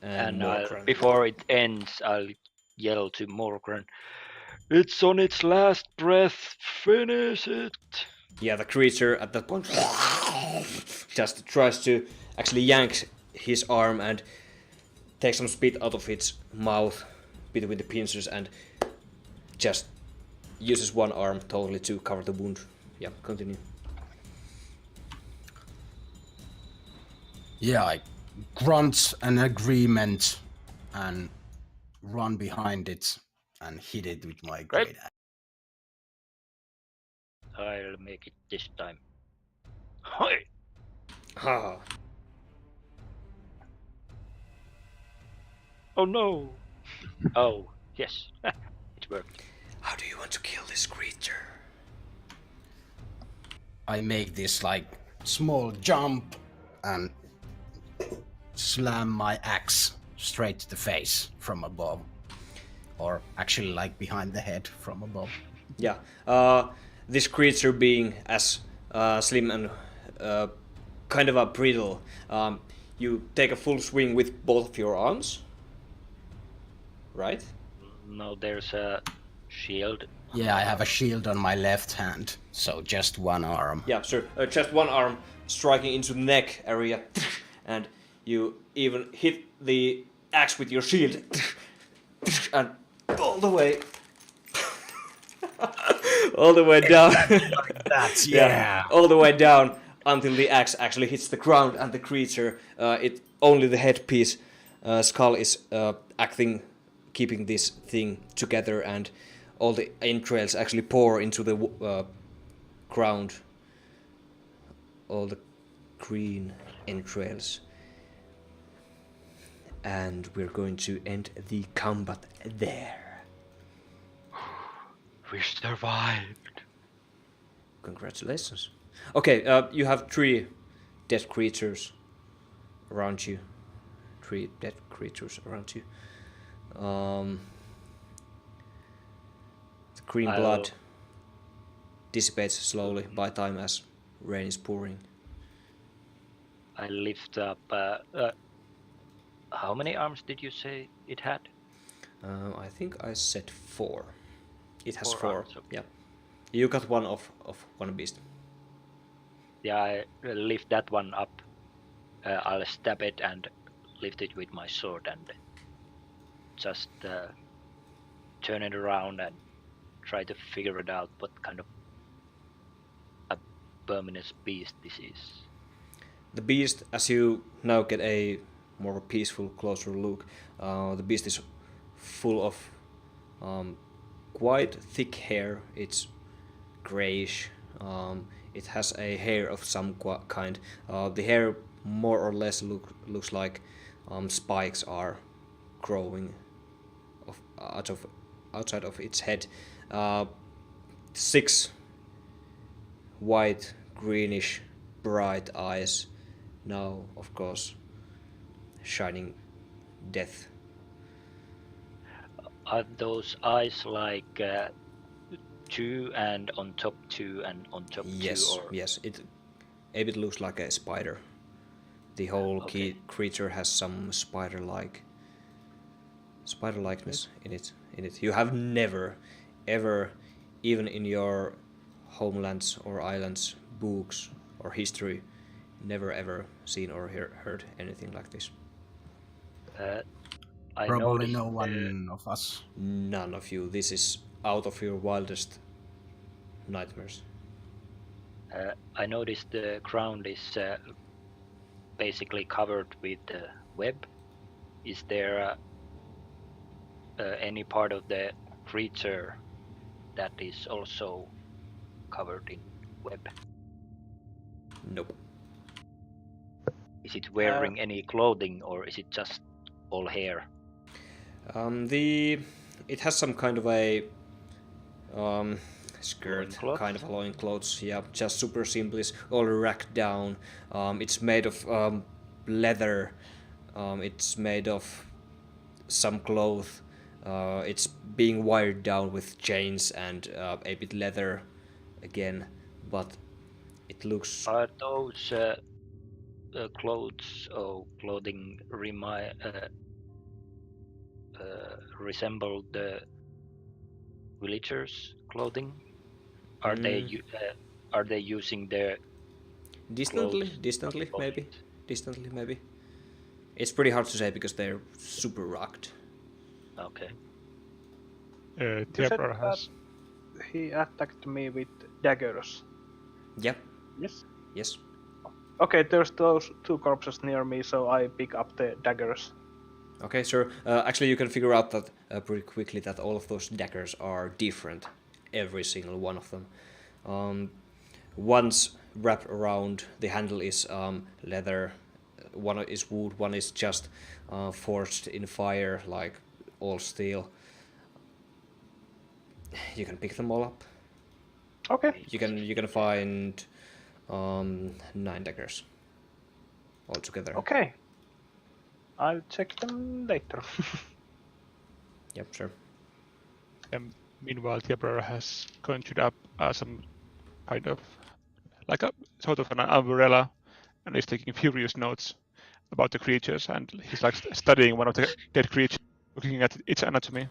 Speaker 5: And before it ends, I'll yell to Morgran, "It's on its last breath, finish it!"
Speaker 1: Yeah, the creature at that point just tries to actually yank his arm and take some spit out of its mouth between the pincers and just uses one arm totally to cover the wound. Yeah, continue.
Speaker 3: Yeah, I grunt an agreement and run behind it and hit it with my great axe.
Speaker 5: I'll make it this time. Hi!
Speaker 1: Ha!
Speaker 5: Oh no! Oh, yes. It worked.
Speaker 1: How do you want to kill this creature?
Speaker 3: I make this like small jump and slam my axe straight to the face from above. Or actually like behind the head from above.
Speaker 1: Yeah. This creature being as slim and kind of a brittle, you take a full swing with both of your arms, right?
Speaker 5: No, there's a shield.
Speaker 3: Yeah, I have a shield on my left hand, so just one arm.
Speaker 1: Yeah, sure. Just one arm striking into the neck area, and you even hit the axe with your shield, and all the way, all the way down.
Speaker 3: That's yeah.
Speaker 1: All the way down until the axe actually hits the ground and the creature. Only the headpiece, skull is keeping this thing together, and all the entrails actually pour into the ground. All the green entrails. And we're going to end the combat there.
Speaker 5: We survived.
Speaker 1: Congratulations. Okay, you have 3 dead creatures around you. 3 dead creatures around you. The green blood dissipates slowly by time as rain is pouring.
Speaker 5: I lift up. How many arms did you say it had?
Speaker 1: I think I said 4. It has
Speaker 5: 4
Speaker 1: 4.
Speaker 5: arms, okay.
Speaker 1: Yeah. You got one of one beast.
Speaker 5: Yeah, I lift that one up. I'll stab it and lift it with my sword and just turn it around and try to figure it out what kind of abominous beast this is.
Speaker 1: The beast, as you now get a more peaceful, closer look, the beast is full of quite thick hair. It's grayish. It has a hair of some kind. The hair more or less looks like spikes are growing outside of its head. 6 white, greenish, bright eyes. Now, of course, shining death.
Speaker 5: Are those eyes like 2 and on top 2 and on top 2?
Speaker 1: Yes. It a bit looks like a spider. The whole creature has some spider-likeness in it. You have never, ever, even in your homelands or islands, books or history, never ever seen or heard anything like this.
Speaker 5: I
Speaker 3: Probably
Speaker 5: noticed,
Speaker 3: no one of us.
Speaker 1: None of you. This is out of your wildest nightmares.
Speaker 5: I noticed the ground is basically covered with web. Is there any part of the creature that is also covered in web?
Speaker 1: Nope.
Speaker 5: Is it wearing any clothing or is it just all hair?
Speaker 1: It has some kind of a skirt,
Speaker 5: Loincloth?
Speaker 1: kind of a loincloths. Yeah, just super simple. It's all racked down. It's made of leather. It's made of some cloth. It's being wired down with chains and a bit leather again, but it looks.
Speaker 5: Are those clothes or clothing resemble the villagers' clothing? Are they using their
Speaker 1: Distantly,
Speaker 5: clothes?
Speaker 1: maybe. It's pretty hard to say because they're super rocked.
Speaker 5: Okay.
Speaker 2: Tiabrar has.
Speaker 4: He attacked me with daggers.
Speaker 1: Yep.
Speaker 4: Yes.
Speaker 1: Yes.
Speaker 4: Okay, there's those two corpses near me, so I pick up the daggers.
Speaker 1: Okay, sure. Actually, you can figure out that pretty quickly that all of those daggers are different. Every single one of them. One's wrapped around, the handle is leather, one is wood, one is just forged in fire, like all steel. You can pick them all up.
Speaker 4: Okay.
Speaker 1: You can find 9 daggers altogether.
Speaker 4: Okay. I'll check them later.
Speaker 1: Yep, sure.
Speaker 2: Meanwhile, the Emperor has conjured up some kind of like a sort of an umbrella, and is taking furious notes about the creatures, and he's like studying one of the dead creatures, looking at its anatomy.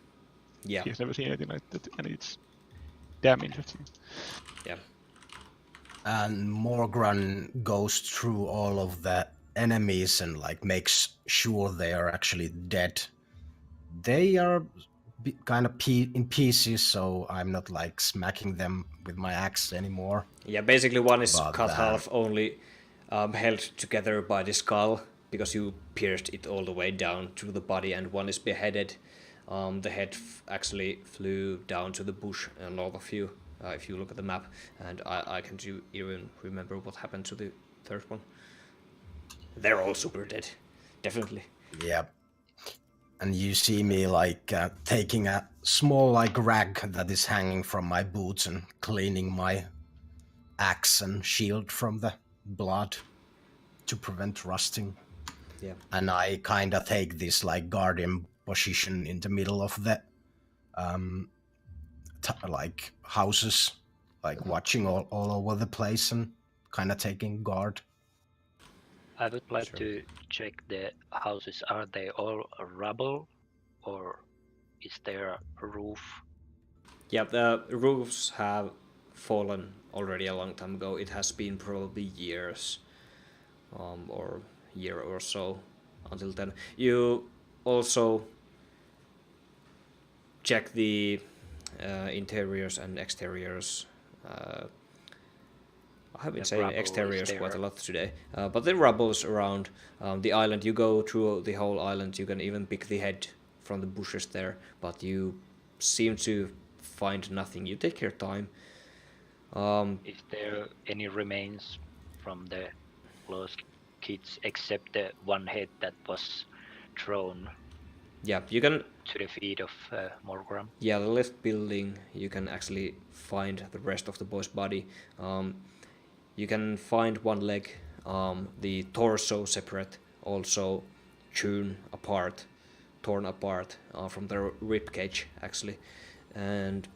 Speaker 1: Yeah.
Speaker 2: He's never seen anything like that, and it's damn interesting.
Speaker 1: Yeah.
Speaker 3: And Morgran goes through all of the enemies and like makes sure they are actually dead. They are kind of in pieces, so I'm not like smacking them with my axe anymore.
Speaker 1: Yeah, basically one is
Speaker 3: But
Speaker 1: cut half, only held together by the skull, because you pierced it all the way down to the body, and one is beheaded. The head actually flew down to the bush north of you, if you look at the map, and I can't even remember what happened to the third one. They're all super dead, definitely.
Speaker 3: Yeah. And you see me like taking a small like rag that is hanging from my boots and cleaning my axe and shield from the blood to prevent rusting.
Speaker 1: Yeah.
Speaker 3: And I kind of take this like guardian position in the middle of the like houses, like watching all over the place and kind of taking guard.
Speaker 5: I would like to check the houses. Are they all rubble, or is there a roof?
Speaker 1: Yeah, the roofs have fallen already a long time ago. It has been probably years, or year or so until then. You also check the interiors and exteriors. I have been saying exteriors quite a lot today, but the rubble's around the island. You go through the whole island. You can even pick the head from the bushes there, but you seem to find nothing. You take your time.
Speaker 5: Is there any remains from the lost kids except the one head that was thrown?
Speaker 1: Yeah, you can.
Speaker 5: To the feet of Morgram.
Speaker 1: Yeah, the left building. You can actually find the rest of the boy's body. You can find one leg, the torso separate, also torn apart from the rib cage actually, and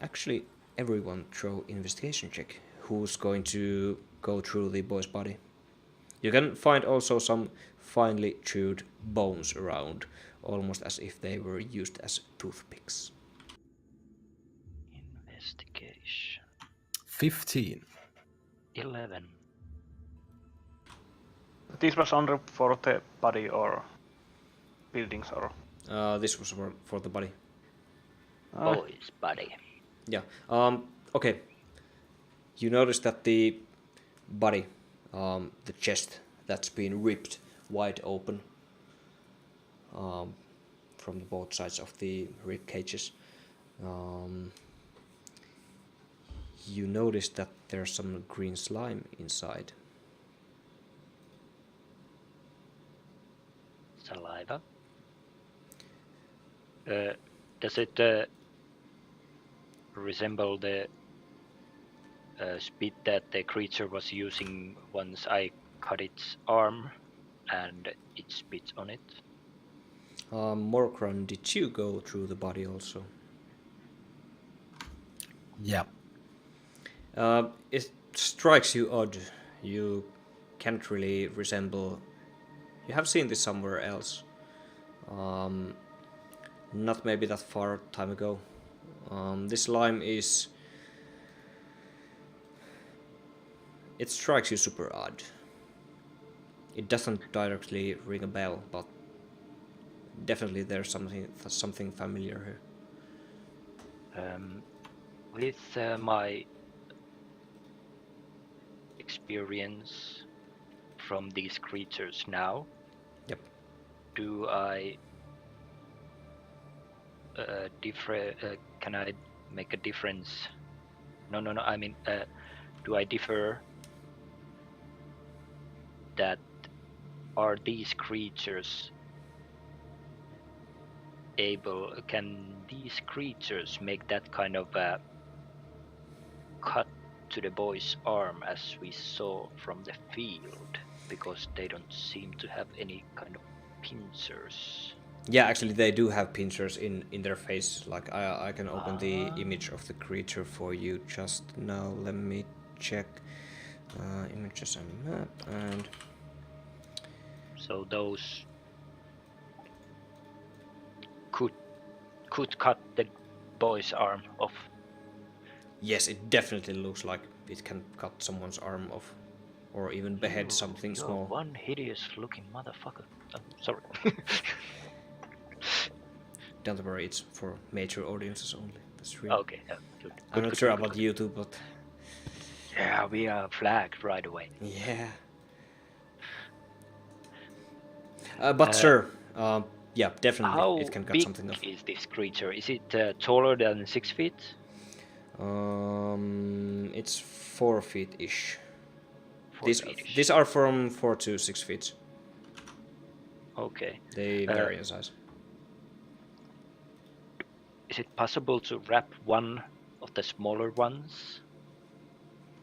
Speaker 1: actually everyone throw investigation check. Who's going to go through the boy's body? You can find also some finely chewed bones around, almost as if they were used as toothpicks.
Speaker 5: Investigation.
Speaker 3: 15.
Speaker 5: 11.
Speaker 4: This was only for the body or buildings or?
Speaker 1: This was for the body.
Speaker 5: Boy's body.
Speaker 1: Yeah. Okay. You notice that the body, the chest, that's been ripped wide open from both sides of the rib cages. You notice that there's some green slime inside.
Speaker 5: Saliva. Does it resemble the spit that the creature was using once I cut its arm and it spits on it?
Speaker 1: Morkran, did you go through the body also?
Speaker 3: Yeah.
Speaker 1: It strikes you odd. You can't really resemble. You have seen this somewhere else. Not maybe that far time ago. This slime is. It strikes you super odd. It doesn't directly ring a bell, but definitely there's something familiar here.
Speaker 5: With my experience from these creatures now,
Speaker 1: Yep.
Speaker 5: do I can I make a difference? No. I mean, do I differ that are these creatures able? Can these creatures make that kind of cut to the boy's arm as we saw from the field? Because they don't seem to have any kind of pincers.
Speaker 1: Yeah, actually, they do have pincers in their face. Like, I can open the image of the creature for you just now. Let me check images and map. And
Speaker 5: so those could cut the boy's arm off.
Speaker 1: yes, it definitely looks like it can cut someone's arm off, or even behead something
Speaker 5: You're
Speaker 1: small.
Speaker 5: one hideous-looking motherfucker. Sorry.
Speaker 1: Don't worry, it's for major audiences only. That's real.
Speaker 5: Okay. Good.
Speaker 1: I'm not sure about YouTube, but
Speaker 5: Yeah, we are flagged right away.
Speaker 1: yeah. But sir, yeah, definitely
Speaker 5: How
Speaker 1: it can cut
Speaker 5: big
Speaker 1: something off.
Speaker 5: is this creature? Is it taller than 6 feet?
Speaker 1: It's 4 feet ish.
Speaker 5: 4 feet-ish.
Speaker 1: These are from 4 to 6 feet.
Speaker 5: Okay.
Speaker 1: They vary in size.
Speaker 5: Is it possible to wrap one of the smaller ones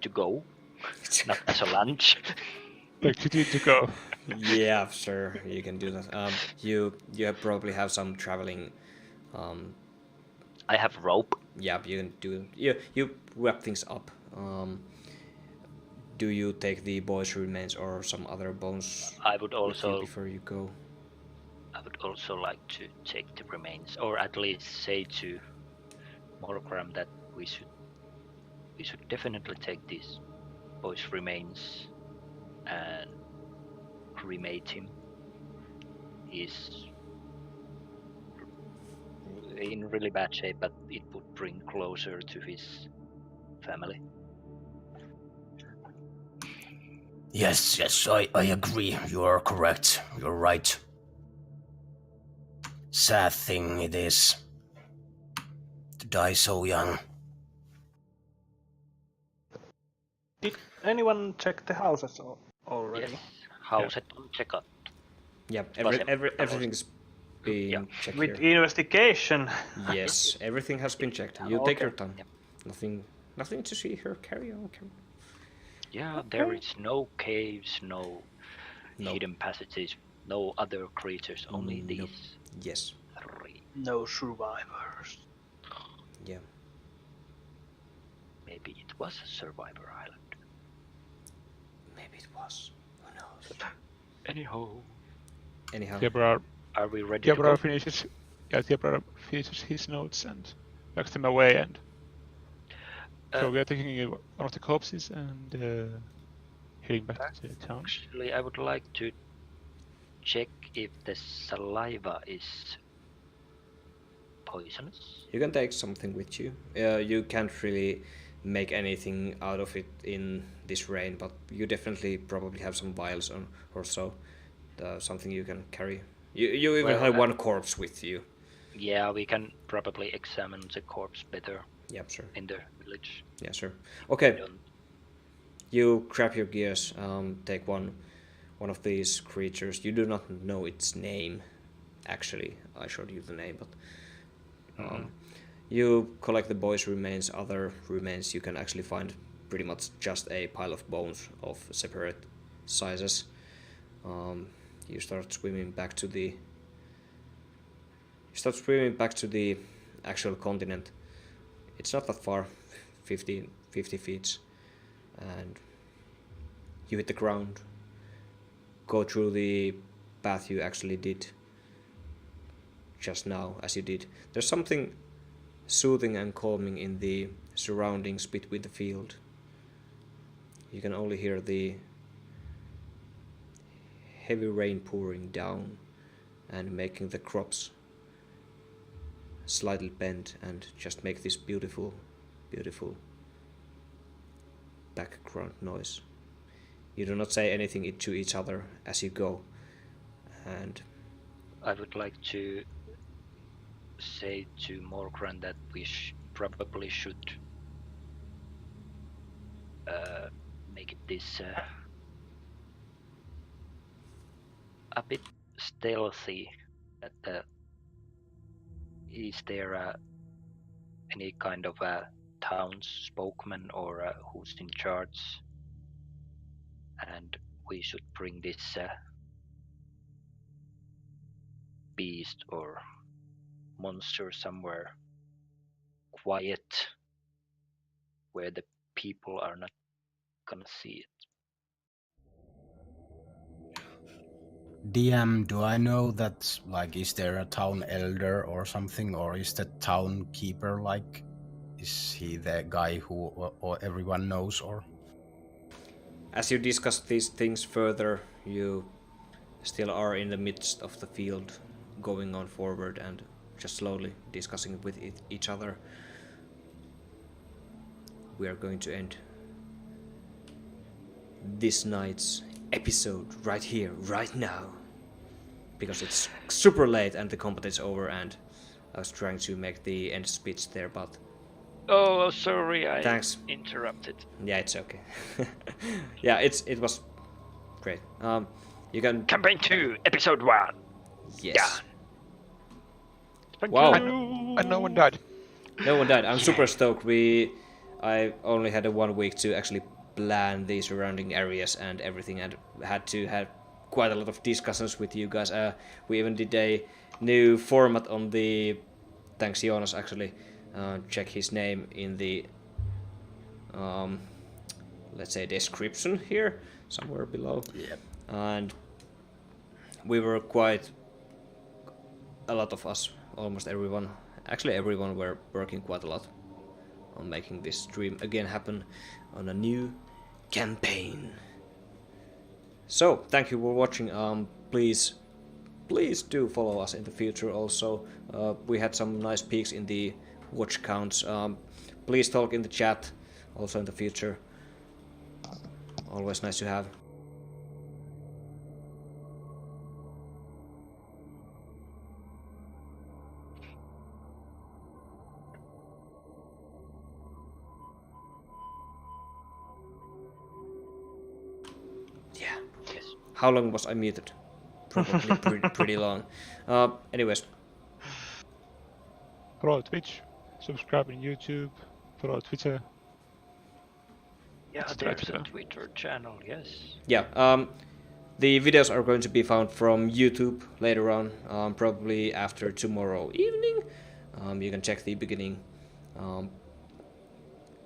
Speaker 5: to go? Not as a lunch?
Speaker 2: Like to go.
Speaker 1: Yeah, sure, you can do that. You probably have some traveling.
Speaker 5: I have rope.
Speaker 1: Yeah, you can do. You wrap things up. Do you take the boy's remains or some other bones
Speaker 5: I would
Speaker 1: with you
Speaker 5: also
Speaker 1: before you go?
Speaker 5: I would also like to take the remains, or at least say to Morgram that we should definitely take these boy's remains and cremate him. He's in really bad shape, but it would bring closer to his family.
Speaker 6: Yes, I agree. You are correct. You're right. Sad thing it is to die so young.
Speaker 4: Did anyone check the houses already?
Speaker 5: Yes, house it on checkup.
Speaker 1: Yeah,
Speaker 5: Was
Speaker 1: everything's been checked
Speaker 4: With
Speaker 1: here.
Speaker 4: investigation.
Speaker 1: Yes, everything has been checked. You take your time. Nothing to see here. Carry on.
Speaker 5: Yeah, there is no caves, no hidden passages, no other creatures, only these
Speaker 1: Yes.
Speaker 5: three.
Speaker 4: No survivors.
Speaker 1: Yeah.
Speaker 5: Maybe it was a survivor island.
Speaker 1: Maybe it was. Who knows? Anyhow.
Speaker 2: Theobald
Speaker 5: Are we ready to go?
Speaker 2: finishes his notes and backs them away, and so we are taking one of the corpses and heading back to the town.
Speaker 5: Actually, I would like to check if the saliva is poisonous.
Speaker 1: You can take something with you. You can't really make anything out of it in this rain, but you definitely probably have some vials or so. Something you can carry. You even have one corpse with you.
Speaker 5: Yeah, we can probably examine the corpse better.
Speaker 1: Yep, sure.
Speaker 5: In the village.
Speaker 1: Yeah, sure. Okay. You grab your gears. Take one of these creatures. You do not know its name. Actually, I showed you the name, but you collect the boy's remains. Other remains you can actually find pretty much just a pile of bones of separate sizes. You start swimming back to the actual continent. It's not that far, 50 feet, and you hit the ground. Go through the path you actually did just now, as you did. There's something soothing and calming in the surroundings between the field. You can only hear the heavy rain pouring down and making the crops slightly bend and just make this beautiful background noise. You do not say anything to each other as you go. And
Speaker 5: I would like to say to Morgran that we probably should make this a bit stealthy. That is there any kind of a townspoken or who's in charge? And we should bring this beast or monster somewhere quiet where the people are not gonna see it.
Speaker 3: DM, do I know that, like, is there a town elder or something, or is the town keeper, like, is he the guy who or everyone knows, or?
Speaker 1: as you discuss these things further, you still are in the midst of the field, going on forward and just slowly discussing with each other. We are going to end this night's episode right here, right now, because it's super late and the combat is over, and I was trying to make the end speech there, but
Speaker 5: Oh, sorry, I
Speaker 1: thanks.
Speaker 5: interrupted.
Speaker 1: Yeah, it's okay. Yeah, it was great. You can
Speaker 5: Campaign 2, Episode 1.
Speaker 1: yes.
Speaker 5: Thank
Speaker 1: Wow.
Speaker 5: you.
Speaker 2: And no one died.
Speaker 1: No one died. I'm super stoked. I only had 1 week to actually plan the surrounding areas and everything, and had to have quite a lot of discussions with you guys. We even did a new format on the. Thanks, Jonas. Actually, check his name in the. Let's say description here, somewhere below.
Speaker 3: Yeah.
Speaker 1: And we were quite. A lot of us, almost everyone. Actually, everyone were working quite a lot on making this stream again happen on a new campaign. So, thank you for watching. Please do follow us in the future also. We had some nice peaks in the watch counts. Please talk in the chat also in the future. Always nice to have. Yeah.
Speaker 5: Yes.
Speaker 1: How long was I muted? Probably pretty long. Anyways,
Speaker 2: Follow Twitch, subscribe on YouTube, follow Twitter.
Speaker 5: Yeah,
Speaker 2: Subscribe
Speaker 5: there's
Speaker 2: to
Speaker 5: a
Speaker 2: that.
Speaker 5: Twitter channel, yes.
Speaker 1: yeah. The videos are going to be found from YouTube later on, probably after tomorrow evening. You can check the beginning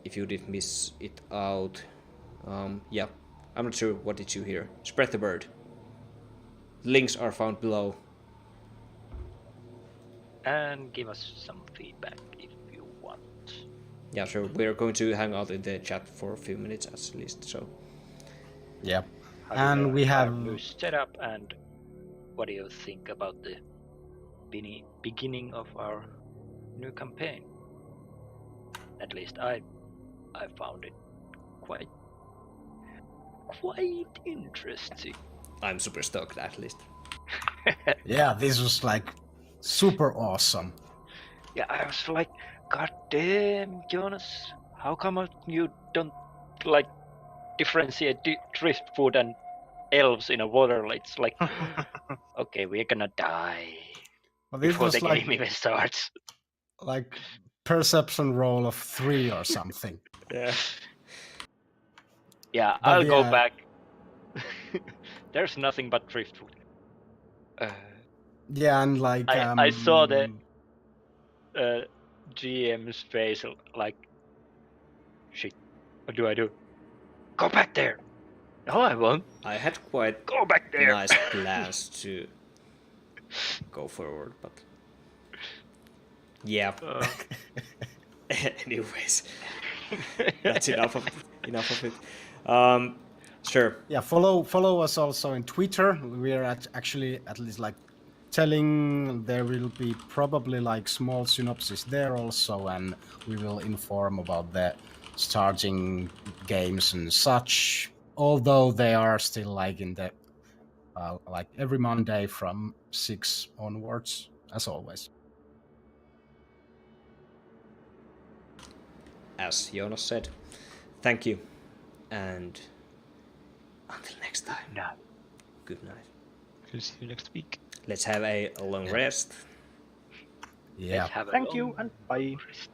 Speaker 1: if you did miss it out. Yeah, I'm not sure what did you hear. Spread the word. Links are found below.
Speaker 5: And give us some feedback if you want.
Speaker 1: Yeah, sure. We're going to hang out in the chat for a few minutes at least. So
Speaker 3: Yeah.
Speaker 5: How do
Speaker 3: And
Speaker 5: you
Speaker 3: we
Speaker 5: like our
Speaker 3: have-
Speaker 5: new setup, and what do you think about the beginning of our new campaign? At least I found it quite interesting.
Speaker 1: I'm super stoked at least.
Speaker 3: Yeah, this was like super awesome.
Speaker 5: Yeah, I was like, God damn, Jonas, how come you don't like differentiate driftwood and elves in a water? It's like, okay, we're gonna die
Speaker 3: But this
Speaker 5: before
Speaker 3: was
Speaker 5: the
Speaker 3: like
Speaker 5: game even starts.
Speaker 3: like perception roll of 3 or something.
Speaker 1: Yeah.
Speaker 5: Yeah,
Speaker 3: But
Speaker 5: I'll go
Speaker 3: yeah.
Speaker 5: back. There's nothing but driftwood.
Speaker 3: Yeah, and like
Speaker 5: I saw the GM's face, like, shit, what do I do? Go back there! No, I won't.
Speaker 1: I had quite
Speaker 5: Go back there!
Speaker 1: nice plans to go forward, but yeah. Anyways, that's enough of it. Sure.
Speaker 3: Yeah, follow us also in Twitter. We are actually at least like telling there will be probably like small synopsis there also, and we will inform about the starting games and such. although they are still like in the like every Monday from 6 onwards, as always.
Speaker 1: As Jonas said, thank you, and until next time.
Speaker 5: No.
Speaker 1: Good night.
Speaker 2: We'll see you next week.
Speaker 1: Let's have a long rest.
Speaker 3: Yeah.
Speaker 5: Let's have a
Speaker 4: Thank
Speaker 5: long
Speaker 4: you and bye.
Speaker 5: rest.